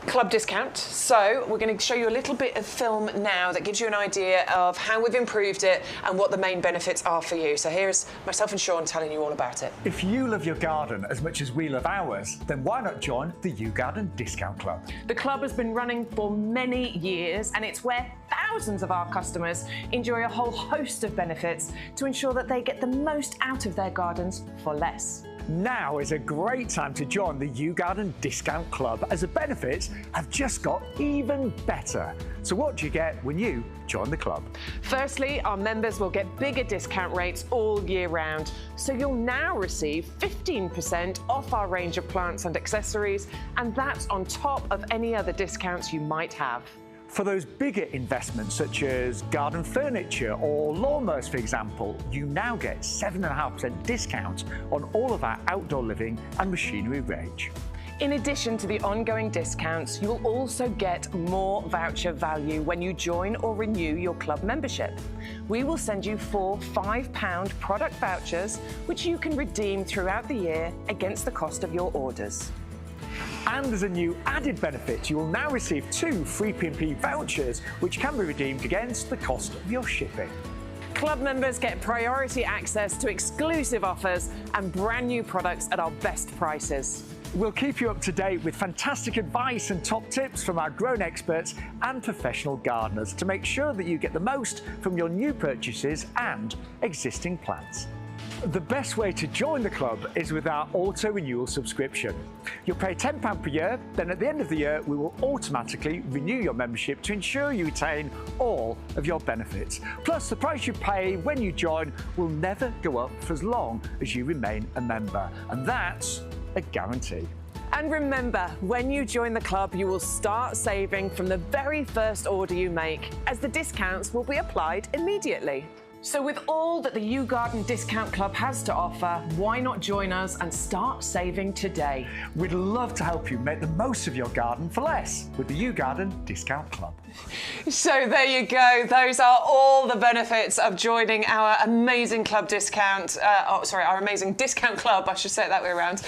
club discount, so we're going to show you a little bit of film now that gives you an idea of how we've improved it and what the main benefits are for you. So here's myself and Sean telling you all about it. If you love your garden as much as we love ours, then why not join the YouGarden Discount Club? The club has been running for many years, and it's where thousands of our customers enjoy a whole host of benefits to ensure that they get the most out of their gardens for less. Now is a great time to join the YouGarden Discount Club, as the benefits have just got even better. So what do you get when you join the club? Firstly, our members will get bigger discount rates all year round. So you'll now receive 15% off our range of plants and accessories, and that's on top of any other discounts you might have. For those bigger investments, such as garden furniture or lawnmowers, for example, you now get 7.5% discount on all of our outdoor living and machinery range. In addition to the ongoing discounts, you'll also get more voucher value when you join or renew your club membership. We will send you 4 £5 product vouchers, which you can redeem throughout the year against the cost of your orders. And as a new added benefit, you will now receive 2 free P&P vouchers, which can be redeemed against the cost of your shipping. Club members get priority access to exclusive offers and brand new products at our best prices. We'll keep you up to date with fantastic advice and top tips from our grown experts and professional gardeners to make sure that you get the most from your new purchases and existing plants. The best way to join the club is with our auto-renewal subscription. You'll pay £10 per year, then at the end of the year we will automatically renew your membership to ensure you retain all of your benefits. Plus, the price you pay when you join will never go up for as long as you remain a member, and that's a guarantee. And remember, when you join the club, you will start saving from the very first order you make, as the discounts will be applied immediately. So with all that the YouGarden Discount Club has to offer, why not join us and start saving today? We'd love to help you make the most of your garden for less with the YouGarden Discount Club. So there you go. Those are all the benefits of joining our amazing club discount. Our amazing discount club. I should say it that way around.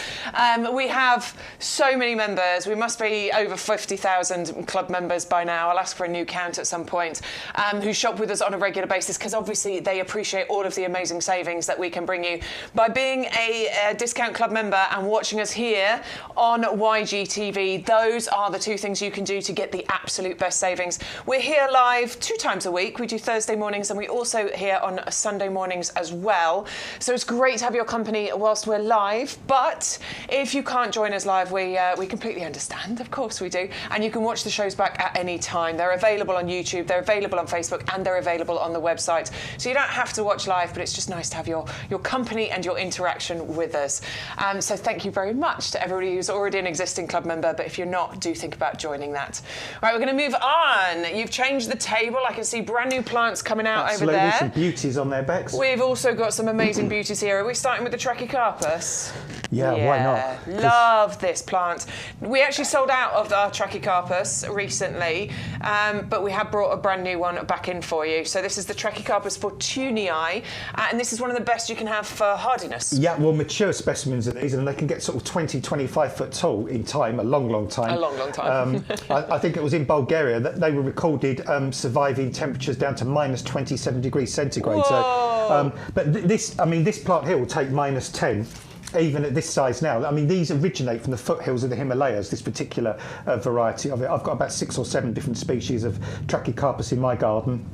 We have so many members. We must be over 50,000 club members by now. I'll ask for a new count at some point. Who shop with us on a regular basis, because obviously they appreciate all of the amazing savings that we can bring you by being a discount club member and watching us here on YGTV. Those are the two things you can do to get the absolute best savings. We're here live 2 times a week. We do Thursday mornings and we also here on Sunday mornings as well. So it's great to have your company whilst we're live. But if you can't join us live, we completely understand. Of course we do. And you can watch the shows back at any time. They're available on YouTube, they're available on Facebook, and they're available on the website. So you don't have to watch live, but it's just nice to have your company and your interaction with us. So thank you very much to everybody who's already an existing club member. But if you're not, do think about joining that. Right, we're going to move on. You've changed the table. I can see brand new plants coming out over there. Some beauties on there, Bex. We've also got some amazing beauties here. Are we starting with the Trachycarpus? Yeah, why not? Love this plant. We actually sold out of our Trachycarpus recently, but we have brought a brand new one back in for you. So this is the Trachycarpus fortunei, and this is one of the best you can have for hardiness. Yeah, well, mature specimens of these, and they can get sort of 20, 25 foot tall in time, a long, long time. A long, long time. I think it was in Bulgaria that they were recorded surviving temperatures down to minus 27 degrees centigrade. Whoa. So, but this plant here will take minus 10. Even at this size now. I mean, these originate from the foothills of the Himalayas, this particular variety of it. I've got about 6 or 7 different species of Trachycarpus in my garden,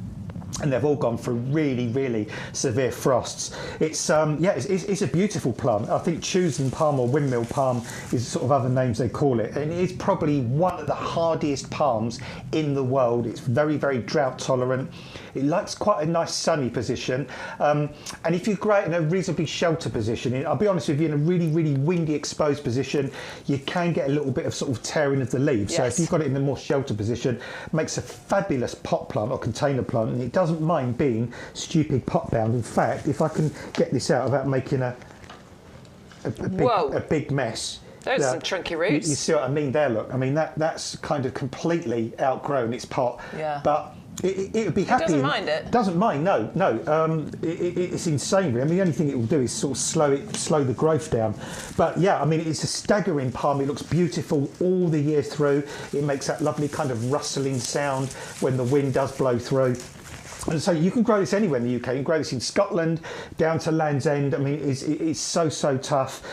and they've all gone through really, really severe frosts. It's it's a beautiful plant. I think Chosen palm or windmill palm is sort of other names they call it, and it is probably one of the hardiest palms in the world. It's very, very drought tolerant. It likes quite a nice sunny position, and if you grow it in a reasonably sheltered position, I'll be honest with you, in a really, really windy, exposed position, you can get a little bit of sort of tearing of the leaves. Yes. So if you've got it in a more sheltered position, it makes a fabulous pot plant or container plant, and it doesn't mind being stupid pot bound. In fact, if I can get this out without making a big mess. Those are some chunky roots. You see what I mean there, look. I mean, that's kind of completely outgrown its pot. Yeah. But it would be happy. It doesn't mind it? Doesn't mind, no. It's insane, really. I mean, the only thing it will do is sort of slow the growth down. But yeah, I mean, it's a staggering palm. It looks beautiful all the year through. It makes that lovely kind of rustling sound when the wind does blow through. And so you can grow this anywhere in the UK. You can grow this in Scotland, down to Land's End. I mean, it's so tough.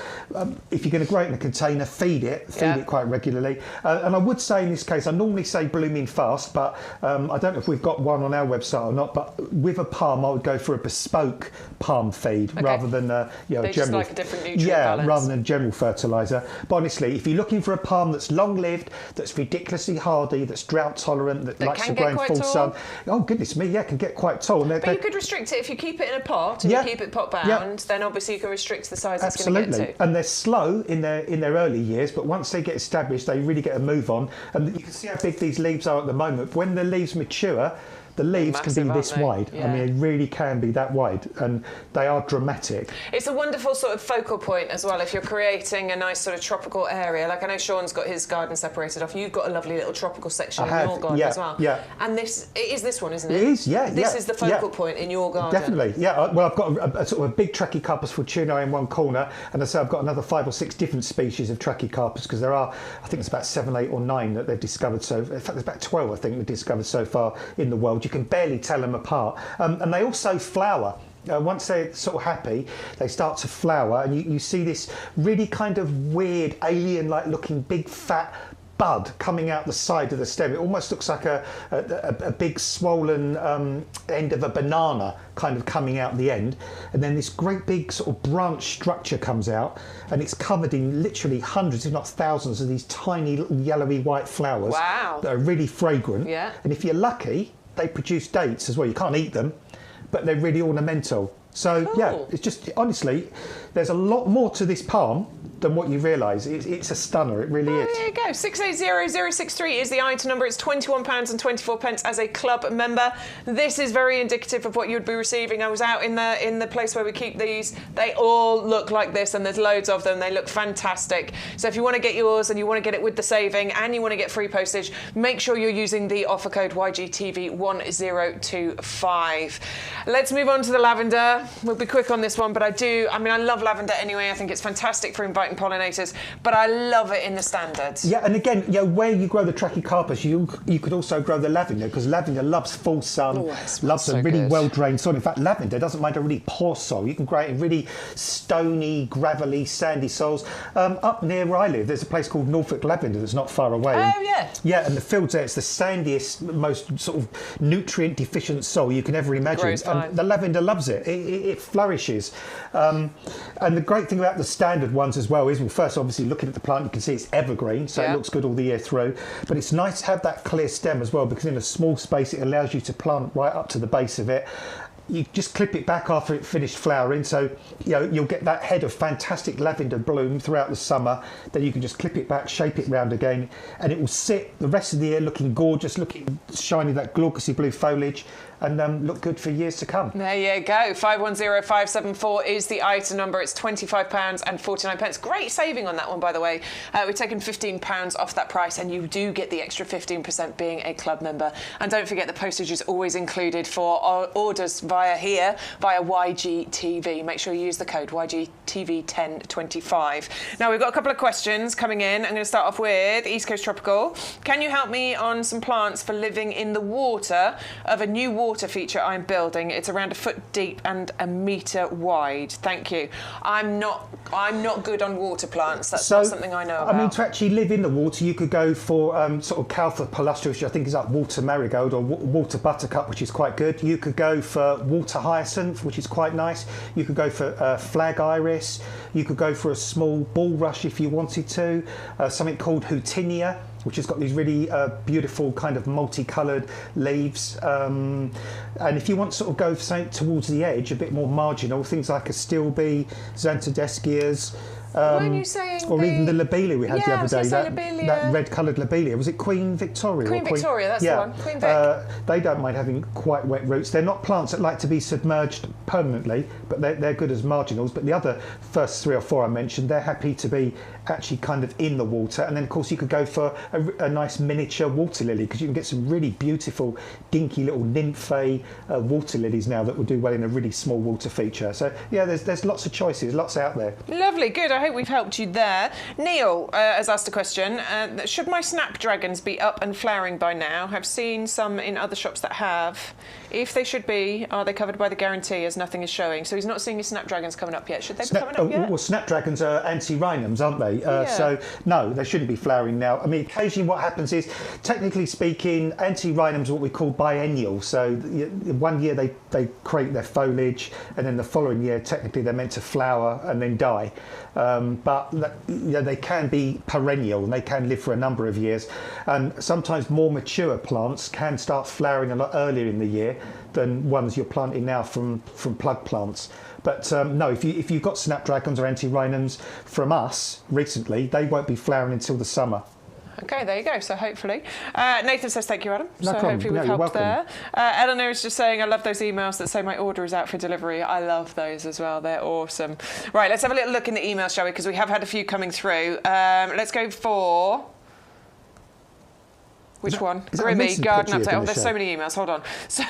If you're going to grow it in a container, feed it quite regularly. And I would say in this case, I normally say blooming fast, but I don't know if we've got one on our website or not. But with a palm, I would go for a bespoke palm feed rather than a general. Just like a different nutrient balance. Rather than general fertiliser. But honestly, if you're looking for a palm that's long-lived, that's ridiculously hardy, that's drought tolerant, that likes to grow in full sun. Oh goodness me, can get quite tall. But you could restrict it if you keep it in a pot and you keep it pot bound. Then obviously you can restrict the size it's going to get to. And they're slow in their early years, but once they get established, they really get a move on. And you can see how big these leaves are at the moment. When the leaves mature, the leaves can be this wide. Yeah. I mean, they really can be that wide, and they are dramatic. It's a wonderful sort of focal point as well if you're creating a nice sort of tropical area. Like I know Sean's got his garden separated off. You've got a lovely little tropical section in your garden as well. Yeah. And it is this one, isn't it? It is, yeah. This is the focal point in your garden. Definitely, yeah. Well, I've got a sort of a big Trachycarpus fortunei in one corner, and I say I've got another 5 or 6 different species of Trachycarpus, because there are, I think it's about 7, 8 or 9 that they've discovered. So, in fact, there's about 12, I think, they've discovered so far in the world. You can barely tell them apart, and they also flower. Once they're sort of happy, they start to flower, and you see this really kind of weird, alien-like looking big fat bud coming out the side of the stem. It almost looks like a big swollen end of a banana kind of coming out the end, and then this great big sort of branch structure comes out, and it's covered in literally hundreds if not thousands of these tiny little yellowy white flowers. Wow. That are really fragrant. Yeah. And if you're lucky, they produce dates as well. You can't eat them, but they're really ornamental. So yeah, it's just, honestly, there's a lot more to this palm than what you realise. It's a stunner, it really is. There you go, 680063 is the item number. It's £21.24 as a club member. This is very indicative of what you would be receiving. I was out in the place where we keep these. They all look like this, and there's loads of them. They look fantastic. So if you want to get yours and you want to get it with the saving and you want to get free postage, make sure you're using the offer code YGTV1025. Let's move on to the lavender. We'll be quick on this one, but I love lavender anyway. I think it's fantastic for inviting inviting pollinators, but I love it in the standard. Yeah, and again, where you grow the Trachycarpus, you could also grow the lavender, because lavender loves full sun, loves a really well-drained soil. In fact, lavender doesn't mind a really poor soil. You can grow it in really stony, gravelly, sandy soils. Up near where I live, there's a place called Norfolk Lavender that's not far away. Oh, yeah. Yeah, and the fields there, it's the sandiest, most sort of nutrient-deficient soil you can ever imagine. Grows fine. And the lavender loves it. It flourishes. And the great thing about the standard ones as well is, well, first, obviously, looking at the plant, you can see it's evergreen, so it looks good all the year through. But it's nice to have that clear stem as well, because in a small space, it allows you to plant right up to the base of it. You just clip it back after it finished flowering, so you'll get that head of fantastic lavender bloom throughout the summer. Then you can just clip it back, shape it round again, and it will sit the rest of the year looking gorgeous, looking shiny, that glaucousy blue foliage, and look good for years to come. There you go. 510574 is the item number. It's £25.49. Great saving on that one, by the way. We've taken £15 off that price, and you do get the extra 15% being a club member. And don't forget, the postage is always included for our orders via YGTV. Make sure you use the code YGTV1025. Now, we've got a couple of questions coming in. I'm going to start off with East Coast Tropical. Can you help me on some plants for living in the water of a new water feature I'm building? It's around a foot deep and a metre wide. Thank you. I'm not good on water plants. That's not something I know about. I mean, to actually live in the water, you could go for sort of Caltha palustre, which I think is like water marigold, or water buttercup, which is quite good. You could go for water hyacinth, which is quite nice. You could go for flag iris. You could go for a small bulrush if you wanted to. Something called Hutinia, which has got these really beautiful kind of multicoloured leaves. And if you want to sort of go for something towards the edge, a bit more marginal, things like a stilby, xanthodescias, Weren't you saying or even the lobelia we had the other day, lobelia. that red-coloured lobelia. Was it Queen Victoria? Queen Victoria, that's the one. Queen Vic. They don't mind having quite wet roots. They're not plants that like to be submerged permanently, but they're good as marginals. But the other first 3 or 4 I mentioned, they're happy to be actually kind of in the water. And then, of course, you could go for a nice miniature water lily, because you can get some really beautiful, dinky little nymphae water lilies now that will do well in a really small water feature. So, yeah, there's lots of choices, lots out there. Lovely, good. I hope we've helped you there. Neil has asked a question. Should my snapdragons be up and flowering by now? I've seen some in other shops that have. If they should be, are they covered by the guarantee as nothing is showing? So he's not seeing his snapdragons coming up yet. Should they be coming up yet? Well, snapdragons are Antirrhinums, aren't they? So, no, they shouldn't be flowering now. I mean, occasionally what happens is, technically speaking, Antirrhinums are what we call biennial. So, one year they create their foliage, and then the following year, technically, they're meant to flower and then die. But they can be perennial, and they can live for a number of years. And sometimes more mature plants can start flowering a lot earlier in the year than ones you're planting now from plug plants. But no, if you've got snapdragons or Antirrhinums from us recently, they won't be flowering until the summer. Okay, there you go. So hopefully. Nathan says, thank you, Adam. No problem. Hopefully we've helped there. Eleanor is just saying, I love those emails that say my order is out for delivery. I love those as well. They're awesome. Right, let's have a little look in the emails, shall we? Because we have had a few coming through. Let's go for... Which one? Grimmy, garden update. Oh, there's so many emails. Hold on. So,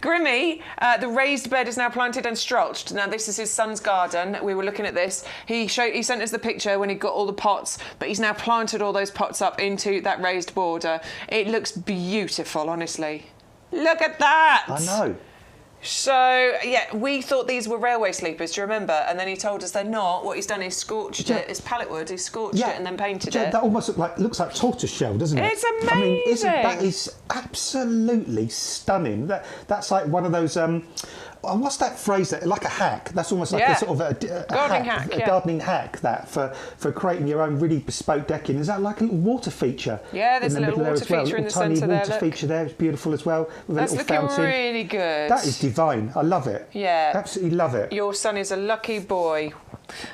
Grimmy, the raised bed is now planted and strolched. Now, this is his son's garden. We were looking at this. He sent us the picture when he got all the pots, but he's now planted all those pots up into that raised border. It looks beautiful, honestly. Look at that. I know. So, yeah, we thought these were railway sleepers, do you remember? And then he told us they're not. What he's done is scorched it. It's pallet wood. He's scorched it and then painted it. That almost looks like tortoise shell, doesn't it? It's amazing. I mean, that is absolutely stunning. That's like one of those... what's that phrase? Like a hack. That's almost like a sort of a gardening hack. Gardening hack. That for creating your own really bespoke decking. Is that like a little water feature? Yeah, there's a little water feature in the centre there. Tiny water feature there. It's beautiful as well. With That's a little looking fountain. really good. That is divine. I love it. Yeah, absolutely love it. Your son is a lucky boy.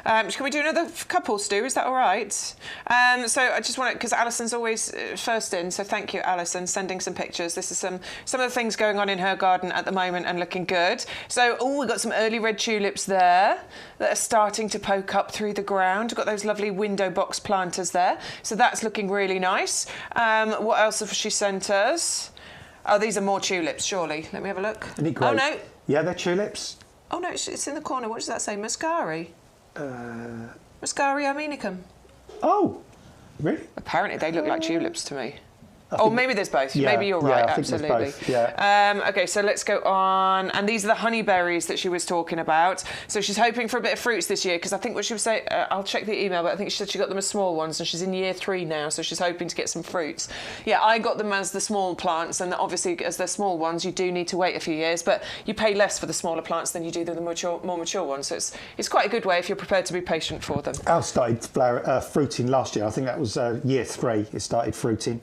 Can we do another couple, Stu? Is that all right? So I just want to, because Alison's always first in, so thank you, Alison, sending some pictures. This is some of the things going on in her garden at the moment and looking good. So, we've got some early red tulips there that are starting to poke up through the ground. We've got those lovely window box planters there. So that's looking really nice. What else has she sent us? Oh, these are more tulips, surely. Let me have a look. Oh, no. Yeah, they're tulips. Oh, no, it's in the corner. What does that say? Muscari? Muscaria armenicum. Oh, really? Apparently they look like tulips to me. Oh, maybe there's both. Yeah, Maybe you're right, I think absolutely. there's both, yeah. Okay, so let's go on. And these are the honeyberries that she was talking about. So she's hoping for a bit of fruits this year, because I think what she was saying, I'll check the email, but I think she said she got them as small ones, and she's in year 3 now, so she's hoping to get some fruits. Yeah, I got them as the small plants, and obviously as they're small ones, you do need to wait a few years, but you pay less for the smaller plants than you do the more mature ones. So it's quite a good way if you're prepared to be patient for them. Ours started fruiting last year. I think that was year 3 it started fruiting.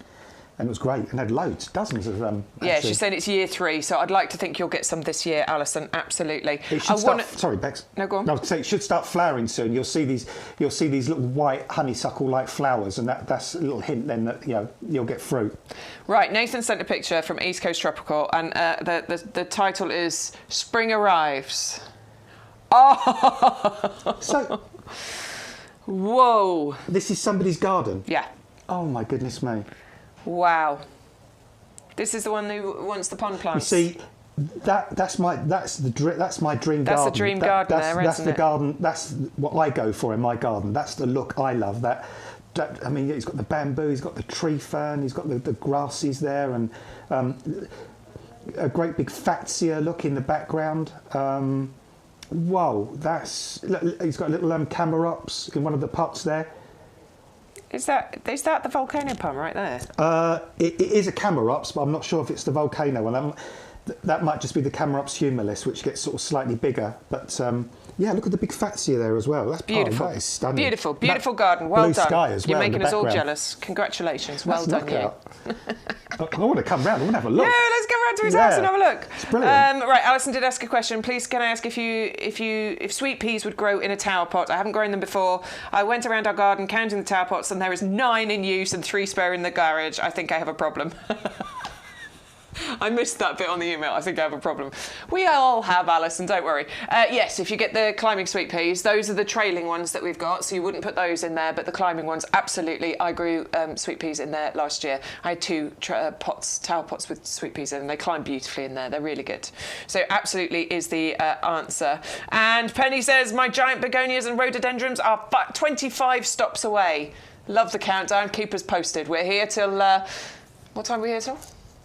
And it was great, and had loads, dozens of them. Yeah, she's saying it's year 3, so I'd like to think you'll get some this year, Alison. Absolutely. It should sorry, Bex. No, go on. No, it should start flowering soon. You'll see these little white honeysuckle-like flowers, and that's a little hint then that you'll get fruit. Right, Nathan sent a picture from East Coast Tropical, and the title is "Spring Arrives." Oh. So. Whoa. This is somebody's garden. Yeah. Oh my goodness me. Wow. This is the one who wants the pond plants. You see, that's my dream garden. That's the dream garden there, that's isn't the it? garden. That's what I go for in my garden. That's the look I love. I mean, he's got the bamboo, he's got the tree fern, he's got the grasses there, and a great big Fuchsia look in the background. Whoa, he's got a little Camarops in one of the pots there. Is that the volcano palm right there? It is a Camarops, but I'm not sure if it's the volcano one. That might just be the Camarops humilis, which gets sort of slightly bigger. But yeah, look at the big Fuchsia there as well. That's beautiful. That is stunning. Beautiful garden. Well blue done. Sky as well. You're making us all jealous. Congratulations. Well done, you. I want to come round. I want to have a look. Yeah, let's go round to his house and have a look. It's brilliant. Right, Alison did ask a question. Please, can I ask if sweet peas would grow in a tower pot? I haven't grown them before. I went around our garden counting the tower pots, and there is 9 in use and 3 spare in the garage. I think I have a problem. I missed that bit on the email. I think I have a problem. We all have, Alison, don't worry. Yes, if you get the climbing sweet peas, those are the trailing ones that we've got, so you wouldn't put those in there, but the climbing ones, absolutely. I grew sweet peas in there last year. I had 2 tower pots with sweet peas in, and they climb beautifully in there. They're really good. So absolutely is the answer. And Penny says, my giant begonias and rhododendrons are 25 stops away. Love the countdown. Keep us posted. We're here till... what time are we here till?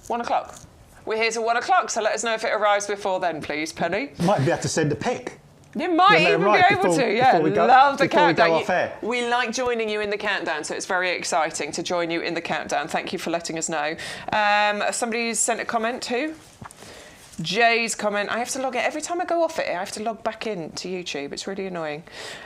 1 o'clock. We're here till 1 o'clock, so let us know if it arrives before then, please, Penny. Might be able to send a pic. You might even be able to, yeah. Love the countdown. We go off air. We like joining you in the countdown, so it's very exciting to join you in the countdown. Thank you for letting us know. Somebody's sent a comment too. Jay's comment, I have to log in. Every time I go off it, I have to log back in to YouTube. It's really annoying.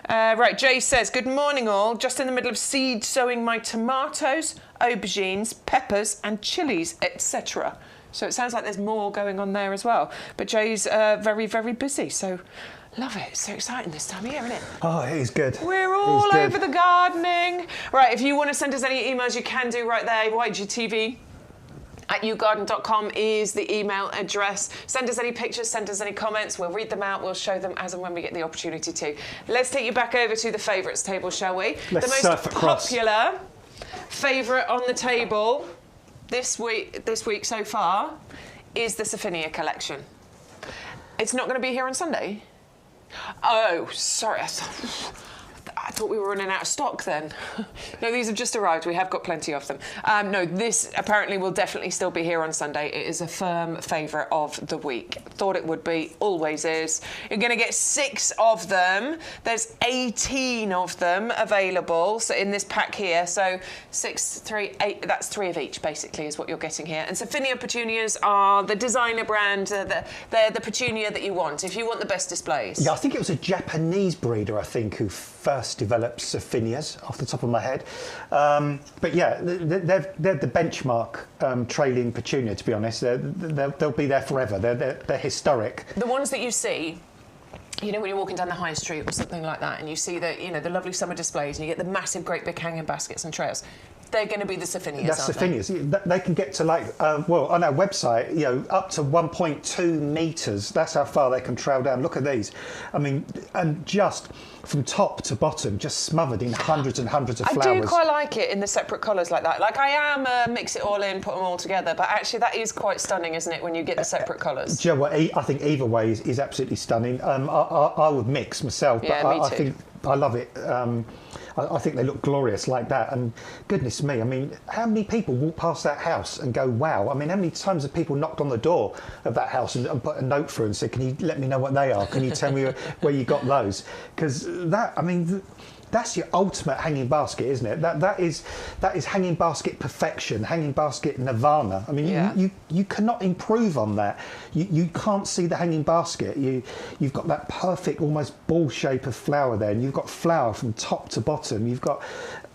Right, Jay says, good morning all. Just in the middle of seed sowing my tomatoes, aubergines, peppers and chilies, etc. So it sounds like there's more going on there as well. But Jay's very, very busy, so love it. It's so exciting this time of year, isn't it? Oh, it is good. We're all over the gardening. Right, if you want to send us any emails, you can do right there. YGTV@yougarden.com is the email address. Send us any pictures, send us any comments. We'll read them out. We'll show them as and when we get the opportunity to. Let's take you back over to the favourites table, shall we? Let's the most popular favourite on the table this week so far is the Surfinia collection. It's not going to be here on Sunday. Oh, sorry. I thought we were running out of stock then. No, these have just arrived. We have got plenty of them. No, this apparently will definitely still be here on Sunday. It is a firm favourite of the week. Thought it would be, always is. You're going to get 6 of them. There's 18 of them available so in this pack here. So 6, 3, 8, that's 3 of each basically is what you're getting here. And Surfinia petunias are the designer brand. They're the petunia that you want if you want the best displays. Yeah, I think it was a Japanese breeder, I think, who first developed Surfinias off the top of my head. But yeah, they're the benchmark trailing petunia, to be honest. They'll be there forever. They're historic. The ones that you see, you know, when you're walking down the high street or something like that, and you see the lovely summer displays, and you get the massive, great big hanging baskets and trails. They're going to be the Surfinias, That's aren't Surfinias. They can get to on our website, up to 1.2 metres. That's how far they can trail down. Look at these. I mean, and just from top to bottom, just smothered in hundreds and hundreds of flowers. I do quite like it in the separate colours like that. Like I am mix it all in, put them all together, but actually that is quite stunning, isn't it, when you get the separate colours? Do you know what? I think either way is absolutely stunning. I would mix myself, but yeah, I think I love it. I think they look glorious like that. And goodness me, I mean, how many people walk past that house and go, wow? I mean, how many times have people knocked on the door of that house and put a note through and said, can you let me know what they are? Can you tell me where you got those? Because that, I mean, that's your ultimate hanging basket, isn't it? That is hanging basket perfection, hanging basket nirvana. I mean, you cannot improve on that. You can't see the hanging basket. You've got that perfect, almost ball shape of flower there, and you've got flower from top to bottom. You've got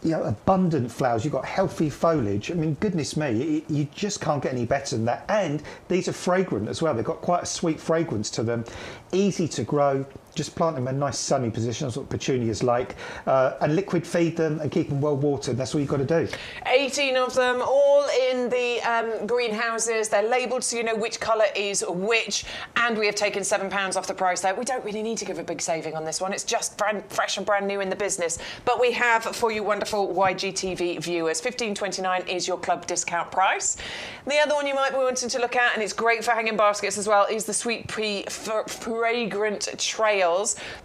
abundant flowers. You've got healthy foliage. I mean, goodness me, you just can't get any better than that. And these are fragrant as well. They've got quite a sweet fragrance to them. Easy to grow. Just plant them in a nice sunny position. That's what petunias like. And liquid feed them and keep them well watered. That's all you've got to do. 18 of them, all in the greenhouses. They're labelled so you know which colour is which. And we have taken £7 off the price there. We don't really need to give a big saving on this one. It's just fresh and brand new in the business. But we have for you wonderful YGTV viewers. £15.29 is your club discount price. The other one you might be wanting to look at, and it's great for hanging baskets as well, is the Sweet Pea Fragrant Trail.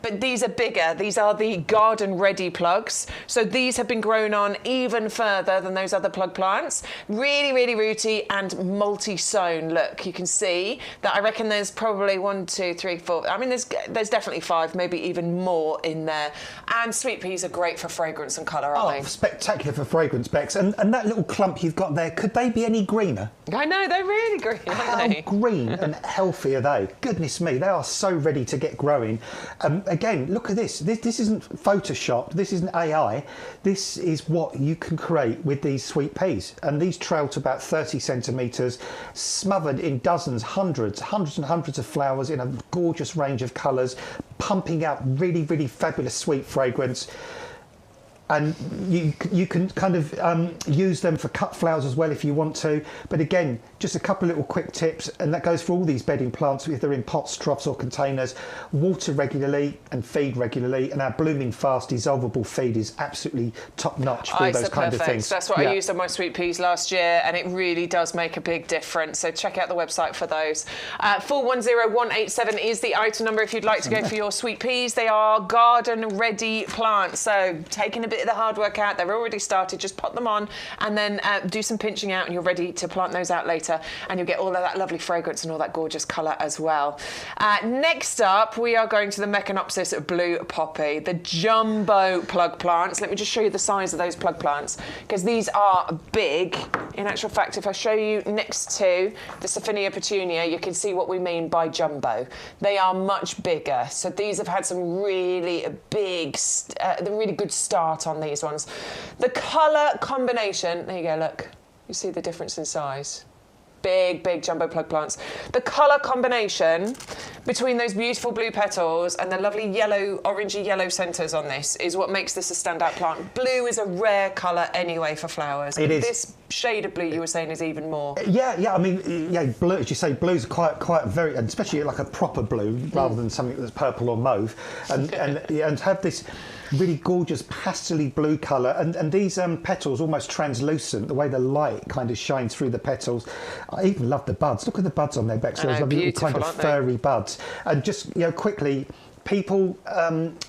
But these are bigger. These are the garden ready plugs. So these have been grown on even further than those other plug plants. Really, really rooty and multi-sown. Look, you can see that I reckon there's probably 1, 2, 3, 4. I mean, there's definitely 5, maybe even more in there. And sweet peas are great for fragrance and colour, aren't they? Spectacular for fragrance, Bex. And that little clump you've got there, could they be any greener? I know, they're really green, aren't they? How green and healthy are they? Goodness me, they are so ready to get growing. Again, look at this. This isn't photoshopped. This isn't AI. This is what you can create with these sweet peas. And these trail to about 30 centimetres, smothered in dozens, hundreds and hundreds of flowers in a gorgeous range of colours, pumping out really, really fabulous sweet fragrance. And you can kind of use them for cut flowers as well if you want to. But again, just a couple of little quick tips, and that goes for all these bedding plants, if they're in pots, troughs or containers. Water regularly and feed regularly, and our blooming fast dissolvable feed is absolutely top notch for those kind of things. That's what I used on my sweet peas last year, and it really does make a big difference. So check out the website for those. 410187 is the item number if you'd like to go for your sweet peas. They are garden ready plants, so taking a bit of the hard work out. They're already started. Just pop them on and then do some pinching out, and you're ready to plant those out later, and you'll get all of that lovely fragrance and all that gorgeous colour as well. Next up, we are going to the Meconopsis blue poppy, the jumbo plug plants. Let me just show you the size of those plug plants, because these are big. In actual fact, if I show you next to the Surfinia petunia, you can see what we mean by jumbo. They are much bigger. So these have had some really big, really good start on these ones. The colour combination, there you go, look. You see the difference in size. Big jumbo plug plants. The colour combination between those beautiful blue petals and the lovely yellow, orangey yellow centres on this is what makes this a standout plant. Blue is a rare colour anyway for flowers. It is. This shade of blue you were saying is even more. Yeah. I mean, blue, as you say, blue's quite very, and especially like a proper blue rather than something that's purple or mauve, and have this really gorgeous pastely blue colour, and these petals almost translucent, the way the light kind of shines through the petals. I even love the buds. Look at the buds on there, Bex. Those lovely little kind of furry buds. And just, quickly, people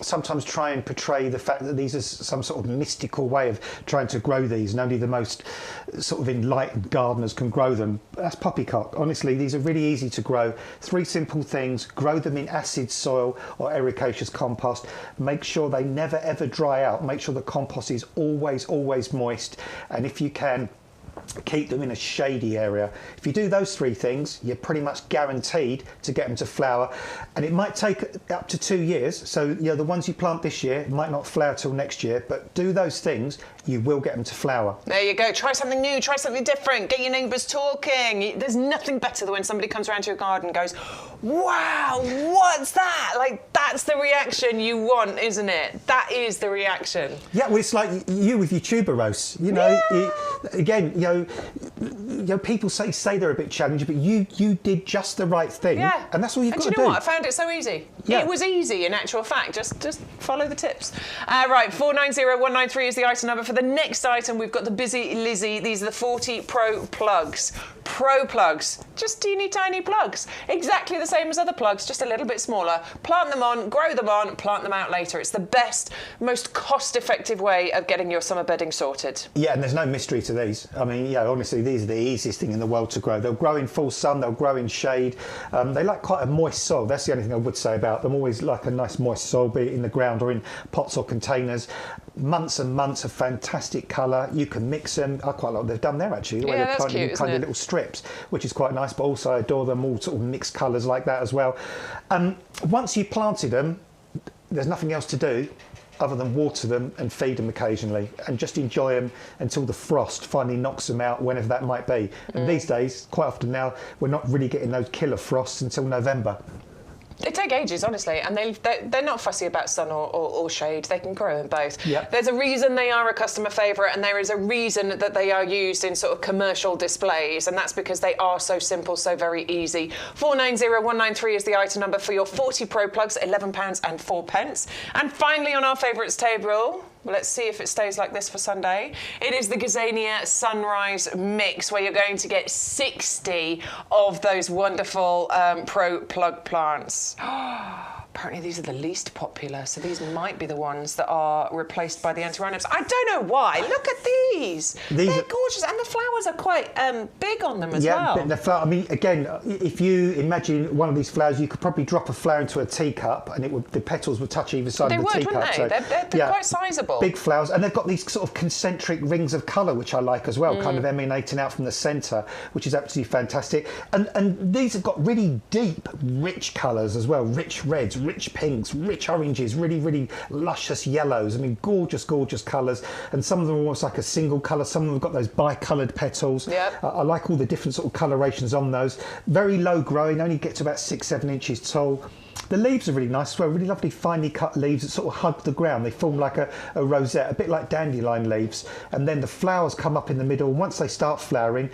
sometimes try and portray the fact that these are some sort of mystical way of trying to grow these, and only the most sort of enlightened gardeners can grow them. That's poppycock. Honestly, these are really easy to grow. 3 simple things: grow them in acid soil or ericaceous compost. Make sure they never ever dry out. Make sure the compost is always moist, and if you can, keep them in a shady area. If you do those 3 things, you're pretty much guaranteed to get them to flower, and it might take up to 2 years. So the ones you plant this year might not flower till next year, but do those things, you will get them to flower. There you go. Try something new, try something different, get your neighbours talking. There's nothing better than when somebody comes around to your garden and goes, wow, what's that? Like, that's the reaction you want, isn't it? That is the reaction. Yeah, well, it's like you with your tuberose. People say they're a bit challenging, but you did just the right thing. Yeah. And that's all you've got to do. And do you know what? I found it so easy. Yeah. It was easy, in actual fact. Just follow the tips. Right, 490193 is the item number. For the next item, we've got the Busy Lizzie. These are the 40 Pro plugs. Pro plugs, just teeny tiny plugs, exactly the same as other plugs, just a little bit smaller. Plant them on, grow them on, plant them out later. It's the best, most cost-effective way of getting your summer bedding sorted. Yeah, and there's no mystery to these. I mean, yeah, honestly, these are the easiest thing in the world to grow. They'll grow in full sun, they'll grow in shade. They like quite a moist soil. That's the only thing I would say about them. Always like a nice moist soil, be it in the ground or in pots or containers. Months and months of fantastic colour. You can mix them. I quite like what they've done there, actually. The way they've planted them in kind of little strips, which is quite nice, but also I adore them all sort of mixed colours like that as well. Once you've planted them, there's nothing else to do other than water them and feed them occasionally and just enjoy them until the frost finally knocks them out, whenever that might be. And these days, quite often now, we're not really getting those killer frosts until November. They take ages, honestly, and they're not fussy about sun or shade. They can grow in both. Yep. There's a reason they are a customer favourite, and there is a reason that they are used in sort of commercial displays, and that's because they are so simple, so very easy. 490193 is the item number for your 40 Pro plugs, £11.04. And finally, on our favourites table, let's see if it stays like this for Sunday. It is the Gazania Sunrise Mix, where you're going to get 60 of those wonderful Pro plug plants. Apparently these are the least popular, so these might be the ones that are replaced by the Antirrhinums. I don't know why. Look at these. They're gorgeous, and the flowers are quite big on them as well. Yeah, the flower. I mean, again, if you imagine one of these flowers, you could probably drop a flower into a teacup, and the petals would touch either side of the teacup. Wouldn't they? So, they're quite sizable. Big flowers, and they've got these sort of concentric rings of colour, which I like as well, kind of emanating out from the centre, which is absolutely fantastic. And these have got really deep, rich colours as well, rich reds, rich pinks, rich oranges, really, really luscious yellows. I mean, gorgeous, gorgeous colours. And some of them are almost like a single colour. Some of them have got those bicoloured petals. Yep. I like all the different sort of colorations on those. Very low growing, only get to about 6-7 inches tall. The leaves are really nice as well, really lovely finely cut leaves that sort of hug the ground. They form like a rosette, a bit like dandelion leaves. And then the flowers come up in the middle. Once they start flowering,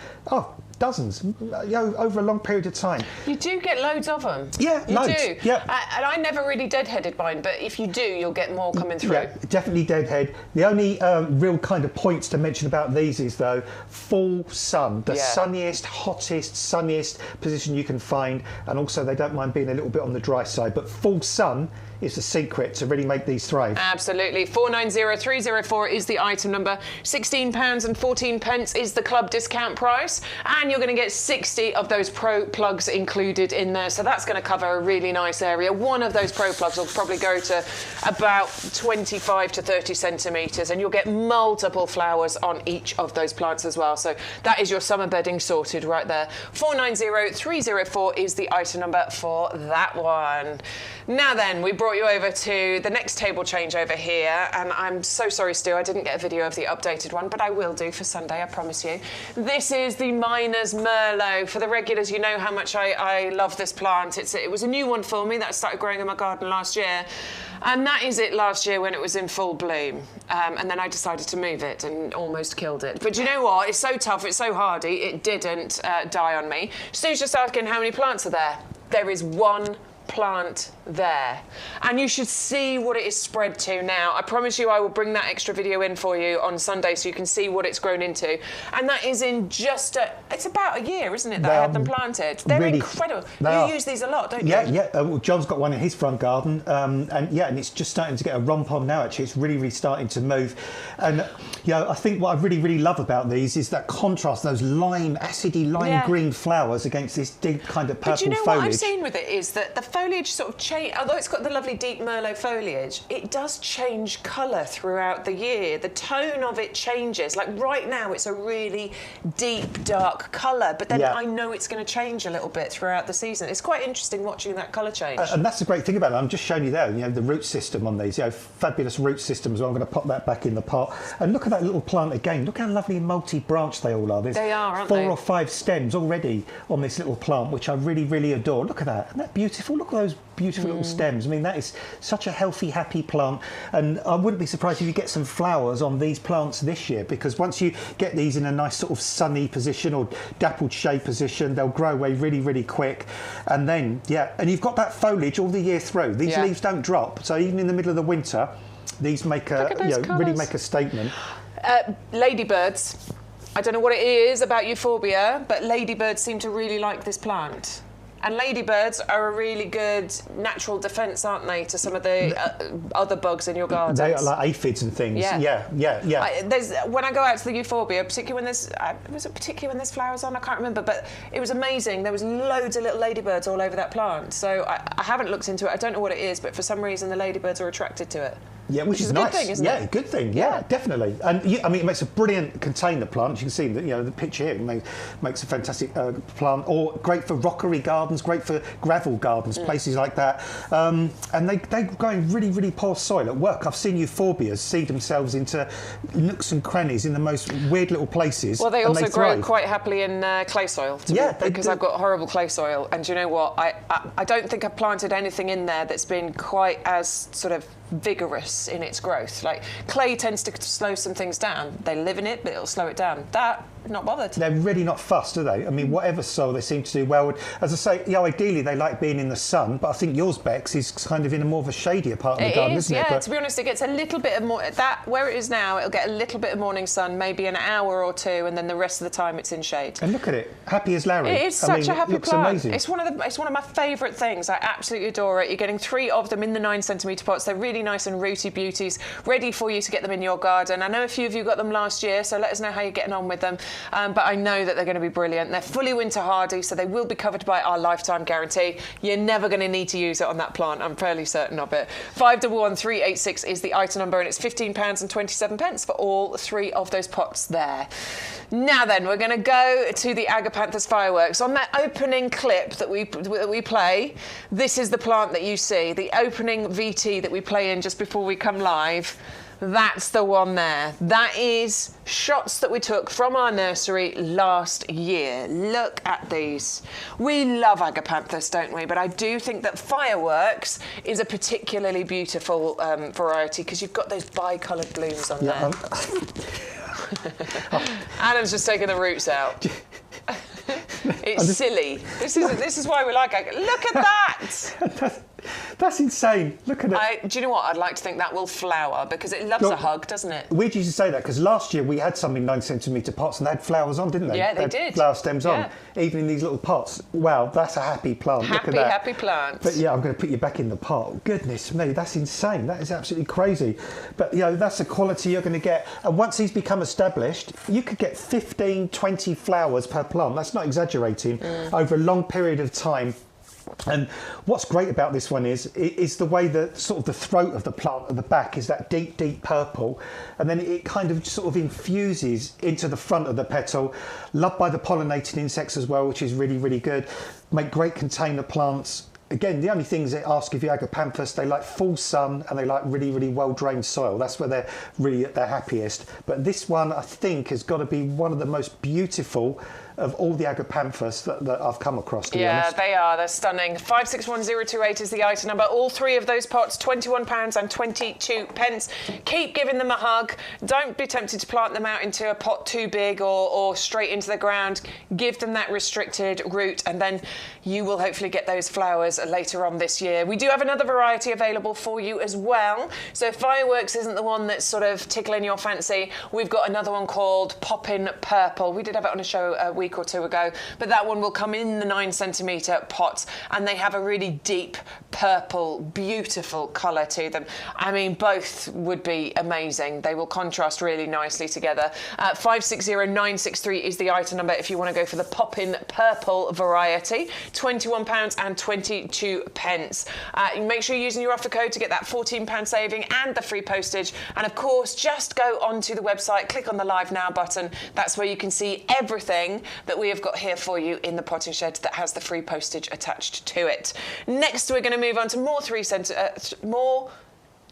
dozens, over a long period of time. You do get loads of them. Yeah, you loads. do. Yeah. And I never really deadheaded mine, but if you do, you'll get more coming through. Yeah, definitely deadhead. The only real kind of points to mention about these is, though, full sun, the sunniest, hottest, sunniest position you can find, and also they don't mind being a little bit on the dry side, but full sun is the secret to really make these thrive. Absolutely. 490304 is the item number. £16.14 is the club discount price, and you're going to get 60 of those Pro plugs included in there. So that's going to cover a really nice area. One of those Pro plugs will probably go to about 25 to 30 centimetres, and you'll get multiple flowers on each of those plants as well. So that is your summer bedding sorted right there. 490304 is the item number for that one. Now then, we brought you over to the next table change over here, and I'm so sorry, Stu, I didn't get a video of the updated one, but I will do for Sunday, I promise you. This is the Miner's Merlot. For the regulars, you know how much I love this plant. It was a new one for me that I started growing in my garden last year, and that is it last year when it was in full bloom. And then I decided to move it and almost killed it. But you know what? It's so tough, it's so hardy, it didn't die on me. Stu's just asking how many plants are there. There is one plant there, and you should see what it is spread to now. I promise you I will bring that extra video in for you on Sunday so you can see what it's grown into, and that is in just it's about a year, isn't it, that I had them planted. They're really incredible. You use these a lot, don't you? Yeah. Well, John's got one in his front garden, and it's just starting to get a romp on now. Actually, it's really starting to move, and I think what I really love about these is that contrast, those acidy lime green flowers against this deep kind of purple foliage. But you know what I've seen with it is that the foliage sort of change, although it's got the lovely deep Merlot foliage, it does change colour throughout the year. The tone of it changes. Like right now, it's a really deep, dark colour, but then I know it's going to change a little bit throughout the season. It's quite interesting watching that colour change. And that's the great thing about it. I'm just showing you there, the root system on these. Fabulous root system as well. I'm going to pop that back in the pot. And look at that little plant again. Look how lovely multi-branch they all are. There's they are, aren't they? 4 or 5 stems already on this little plant, which I really adore. Look at that. Isn't that beautiful? Look at those beautiful little stems. I mean, that is such a healthy, happy plant. And I wouldn't be surprised if you get some flowers on these plants this year, because once you get these in a nice sort of sunny position or dappled shade position, they'll grow away really quick. And then, and you've got that foliage all the year through. These leaves don't drop. So even in the middle of the winter, these make really make a statement. Ladybirds. I don't know what it is about euphorbia, but ladybirds seem to really like this plant. And ladybirds are a really good natural defence, aren't they, to some of the other bugs in your garden? They are like aphids and things. Yeah. When I go out to the euphorbia, particularly when there's flowers on, I can't remember, but it was amazing. There was loads of little ladybirds all over that plant. So I haven't looked into it. I don't know what it is, but for some reason the ladybirds are attracted to it. Yeah, which is a nice. Good thing, isn't it? Yeah, good thing. Yeah, definitely. And I mean, it makes a brilliant container plant. You can see that the picture here makes a fantastic plant. Or great for rockery gardens, great for gravel gardens, places like that. And they grow in really, really poor soil. At work, I've seen euphorbias seed themselves into nooks and crannies in the most weird little places. Well, they also grow quite happily in clay soil. Because I've got horrible clay soil. And do you know what? I don't think I've planted anything in there that's been quite as sort of vigorous in its growth. Like clay tends to slow some things down. They live in it, but it'll slow it down. That, not bothered. They're really not fussed, are they? I mean, whatever soil they seem to do well. As I say, ideally they like being in the sun, but I think yours, Bex, is kind of in a more of a shadier part of the garden, isn't it? Yeah, to be honest, it gets a little bit of more, where it is now, it'll get a little bit of morning sun, maybe an hour or two, and then the rest of the time it's in shade. And look at it, happy as Larry. It is such a happy plant. Amazing. It's one of my favourite things. I absolutely adore it. You're getting 3 of them in the 9cm pots. They're really nice and rooty beauties, ready for you to get them in your garden. I know a few of you got them last year, so let us know how you're getting on with them. But I know that they're going to be brilliant. They're fully winter hardy, so they will be covered by our lifetime guarantee. You're never going to need to use it on that plant. I'm fairly certain of it. 511386 is the item number, and it's £15.27 for all 3 of those pots there. Now then, we're going to go to the Agapanthus fireworks. On that opening clip that we play, this is the plant that you see, the opening VT that we play in just before we come live. That's the one there. That is shots that we took from our nursery last year. Look at these. We love Agapanthus, don't we? But I do think that fireworks is a particularly beautiful variety because you've got those bi-coloured blooms on there. Adam's just taking the roots out. It's silly. This is why we like it. Look at that! That's insane. Look at it. Do you know what? I'd like to think that will flower because it loves a hug, doesn't it? Weird you should say that because last year we had some in 9cm pots and they had flowers on, didn't they? Yeah, they did. Flower stems on, even in these little pots. Wow, that's a happy plant. Look at that. Happy plant. But yeah, I'm going to put you back in the pot. Goodness me, that's insane. That is absolutely crazy. But that's the quality you're going to get. And once these become established, you could get 15, 20 flowers per plant. That's not exaggerating. Over a long period of time. And what's great about this one is the way that sort of the throat of the plant at the back is that deep, deep purple, and then it kind of sort of infuses into the front of the petal. Loved by the pollinating insects as well, which is really, really good. Make great container plants. Again, the only things they ask of you, Agapanthus, they like full sun and they like really, really well-drained soil. That's where they're really at their happiest. But this one, I think, has got to be one of the most beautiful of all the Agapanthus that I've come across, to be honest. Yeah, they are. They're stunning. 561028 is the item number. All 3 of those pots, £21.22. Keep giving them a hug. Don't be tempted to plant them out into a pot too big or straight into the ground. Give them that restricted root, and then you will hopefully get those flowers later on this year. We do have another variety available for you as well. So if fireworks isn't the one that's sort of tickling your fancy, we've got another one called Poppin' Purple. We did have it on a show a week or 2 ago, but that one will come in the 9cm pots, and they have a really deep purple, beautiful colour to them. I mean, both would be amazing. They will contrast really nicely together. 560963 is the item number if you want to go for the Poppin' Purple variety. £21.22. You make sure you're using your offer code to get that £14 saving and the free postage. And of course, just go onto the website, click on the Live Now button. That's where you can see everything that we have got here for you in the potting shed that has the free postage attached to it. Next, we're going to move on to more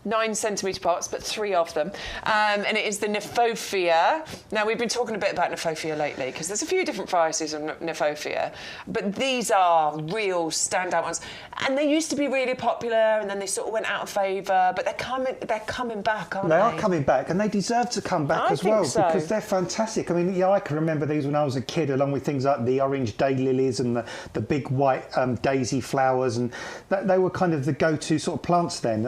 9cm pots, but 3 of them. And it is the Kniphofia. Now, we've been talking a bit about Kniphofia lately because there's a few different varieties of Kniphofia, but these are real standout ones. And they used to be really popular, and then they sort of went out of favour, but they're coming back, aren't they? They are coming back, and they deserve to come back as well, because they're fantastic. I mean, I can remember these when I was a kid, along with things like the orange daylilies and the big white daisy flowers, and they were kind of the go-to sort of plants then.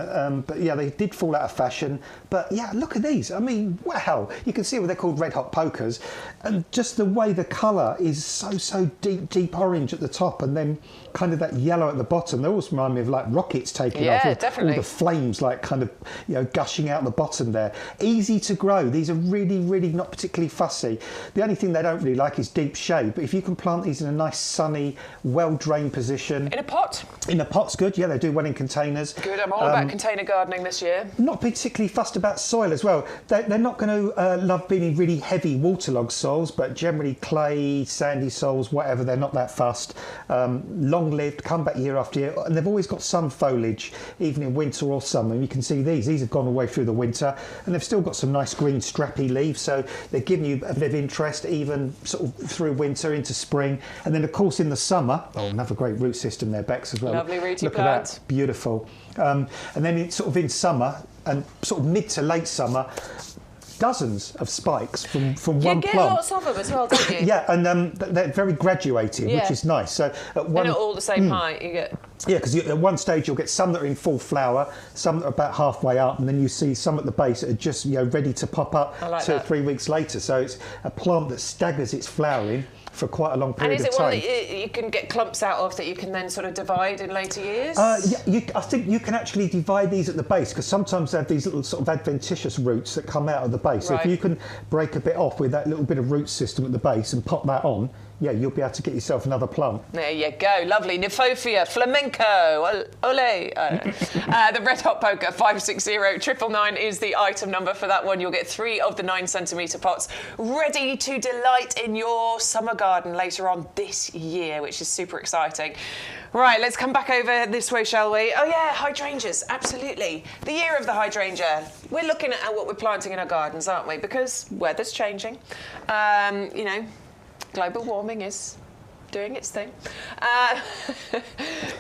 But yeah, they they did fall out of fashion. But yeah, look at these. I mean, wow. You can see what they're called red hot pokers. And just the way the colour is so deep orange at the top and then kind of that yellow at the bottom. They always remind me of like rockets taking off. Yeah, definitely. All the flames like kind of, you know, gushing out the bottom there. Easy to grow. These are really not particularly fussy. The only thing they don't really like is deep shade. But if you can plant these in a nice sunny, well-drained position. In a pot? In a pot's good. Yeah, they do well in containers. Good. I'm all about container gardening this year. Not particularly fussed about soil as well. They're not going to love being in really heavy waterlogged soils, but generally clay, sandy soils, whatever, they're not that fussed. Long-lived, come back year after year, and they've always got some foliage, even in winter or summer. You can see these have gone all the way through the winter, and they've still got some nice green strappy leaves, so they're giving you a bit of interest even sort of through winter into spring. And then, of course, in the summer, another great root system there, Bex, as well. Lovely rooty Look plants. at that, beautiful. And then in summer and sort of mid to late summer, dozens of spikes from one plant. You get lots of them as well, don't you? Yeah, and they're very graduated, which is nice. So at one, they're not all the same height. You get. Yeah, because at one stage you'll get some that are in full flower, some that are about halfway up, and then you see some at the base that are just ready to pop up 2 or 3 weeks later. So it's a plant that staggers its flowering for quite a long period of time. And is it one that you can get clumps out of that you can then sort of divide in later years? I think you can actually divide these at the base, because sometimes they have these little sort of adventitious roots that come out of the base. So if you can break a bit off with that little bit of root system at the base and pop that on, you'll be able to get yourself another plant. There you go, lovely. Nymphophia, flamenco, ole. The red hot poker, 560999 is the item number for that one. You'll get 3 of the 9 centimetre pots ready to delight in your summer garden later on this year, which is super exciting. Right, let's come back over this way, shall we? Oh yeah, hydrangeas, absolutely. The year of the hydrangea. We're looking at what we're planting in our gardens, aren't we? Because weather's changing. Global warming is doing its thing.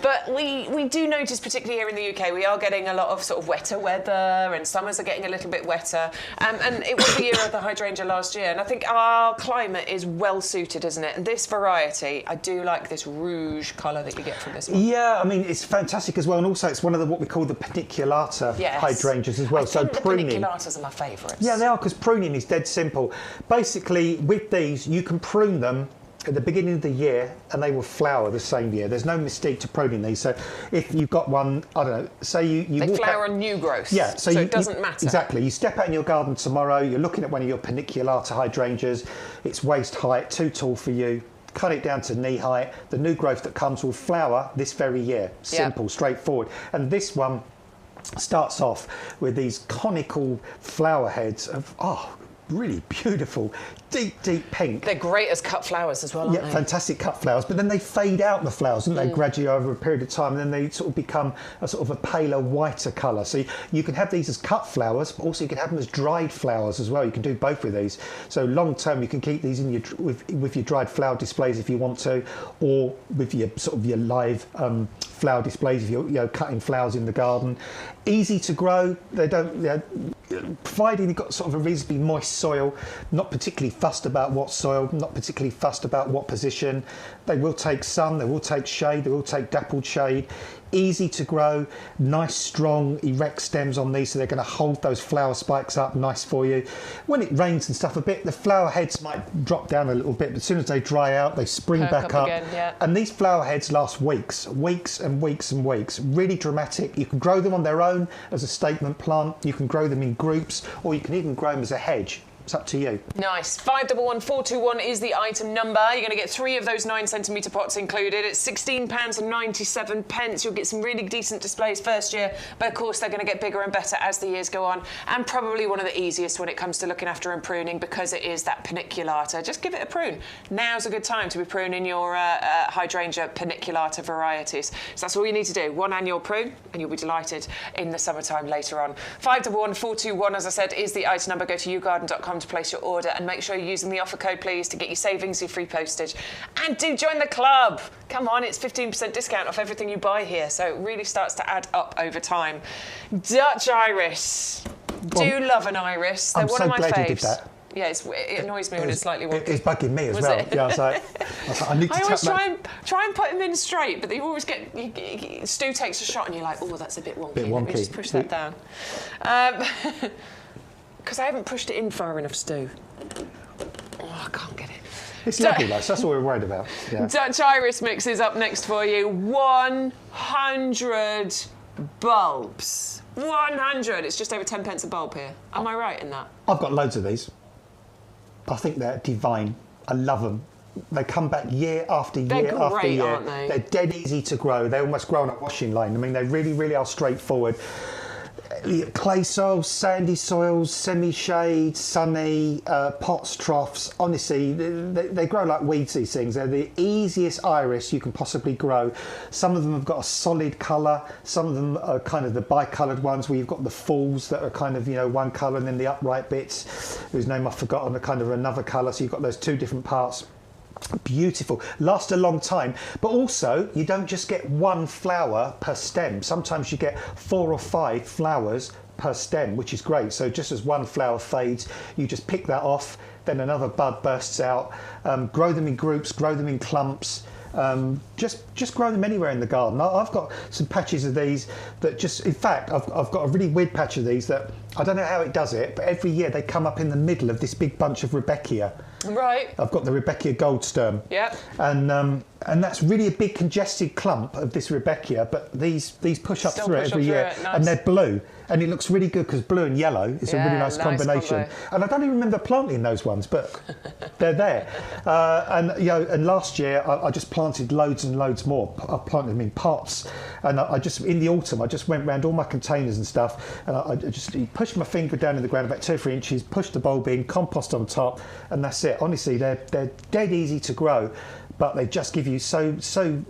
But we do notice, particularly here in the UK, we are getting a lot of sort of wetter weather, and summers are getting a little bit wetter. And it was the year of the hydrangea last year, and I think our climate is well suited, isn't it? And this variety, I do like this rouge colour that you get from this one. Yeah, I mean, it's fantastic as well, and also it's one of what we call the paniculata hydrangeas as well. I think the paniculatas are my favourites. Yeah, they are, because pruning is dead simple. Basically, with these, you can prune them at the beginning of the year and they will flower the same year. There's no mystique to pruning these. So if you've got one, I don't know, say you they walk flower out, on new growth. Yeah, so it doesn't matter. Exactly. You step out in your garden tomorrow, you're looking at one of your paniculata hydrangeas, it's waist height, too tall for you. Cut it down to knee height. The new growth that comes will flower this very year. Simple, straightforward. And this one starts off with these conical flower heads of, really beautiful, deep pink. They're great as cut flowers as well, aren't they? Fantastic cut flowers, but then they fade out the flowers, don't they, gradually over a period of time, and then they sort of become a sort of a paler, whiter colour. So you can have these as cut flowers, but also you can have them as dried flowers as well. You can do both with these. So long term, you can keep these in with your dried flower displays if you want to, or with your sort of your live flower displays if you're cutting flowers in the garden. Easy to grow. They don't. Providing you've got sort of a reasonably moist soil, not particularly fussed about what soil, not particularly fussed about what position. They will take sun, they will take shade, they will take dappled shade. Easy to grow, nice strong erect stems on these, so they're going to hold those flower spikes up nice for you. When it rains and stuff a bit, the flower heads might drop down a little bit, but as soon as they dry out, they spring back up. Again, yeah. And these flower heads last weeks and weeks and weeks. Really dramatic. You can grow them on their own as a statement plant, you can grow them in groups, or you can even grow them as a hedge. It's up to you. Nice. 511421 is the item number. You're going to get 3 of those 9 centimetre pots included. It's £16.97. You'll get some really decent displays first year, but of course they're going to get bigger and better as the years go on, and probably one of the easiest when it comes to looking after and pruning, because it is that paniculata. Just give it a prune. Now's a good time to be pruning your hydrangea paniculata varieties. So that's all you need to do. 1 annual prune, and you'll be delighted in the summertime later on. 511421, as I said, is the item number. Go to YouGarden.com to place your order, and make sure you're using the offer code, please, to get your savings, your free postage. And do join the club. Come on, it's 15% discount off everything you buy here, so it really starts to add up over time. Dutch iris. Do love an iris. They're one of my faves. I'm so glad you did that. Yeah, it annoys me when it's slightly wonky. It's bugging me as well. It? Yeah, I was like, I need to I always tap try and put them in straight, but they always get. Stu takes a shot, and you're like, oh, that's a bit wonky. Let me just push that down. Because I haven't pushed it in far enough, Stu. Oh, I can't get it. It's lovely, like, so that's what we're worried about. Yeah. Dutch Iris mix is up next for you. 100 bulbs. 100. It's just over 10 pence a bulb here. Am I right in that? I've got loads of these. I think they're divine. I love them. They come back year after year after year. Aren't they? They're dead easy to grow. They almost grow on a washing line. I mean, they really, really are straightforward. Clay soils, sandy soils, semi-shade, sunny, pots, troughs. Honestly, they grow like weeds, these things. They're the easiest iris you can possibly grow. Some of them have got a solid colour. Some of them are kind of the bicoloured ones where you've got the falls that are kind of, you know, one colour, and then the upright bits, whose name I've forgotten, are kind of another colour. So you've got those two different parts. Beautiful, last a long time, but also you don't just get one flower per stem. Sometimes you get 4 or 5 flowers per stem, which is great. So just as one flower fades, you just pick that off, then another bud bursts out. Grow them in groups, grow them in clumps. Just grow them anywhere in the garden. I've got some patches of these that just, in fact, I've got a really weird patch of these that I don't know how it does it, but every year they come up in the middle of this big bunch of Rebeckia. Right. I've got the Rebeckia Goldsturm. Yep. And that's really a big congested clump of this Rebeckia, but these push up through it every year, nice. And they're blue, and it looks really good because blue and yellow is a really nice combination. And I don't even remember planting those ones, but they're there. And you know, and last year I just planted loads and loads more. I planted them in pots, and I just in the autumn I just went round all my containers and stuff, and I just pushed my finger down in the ground about 2 or 3 inches, pushed the bulb in, compost on top, and that's it. Honestly, they're dead easy to grow, but they just give you so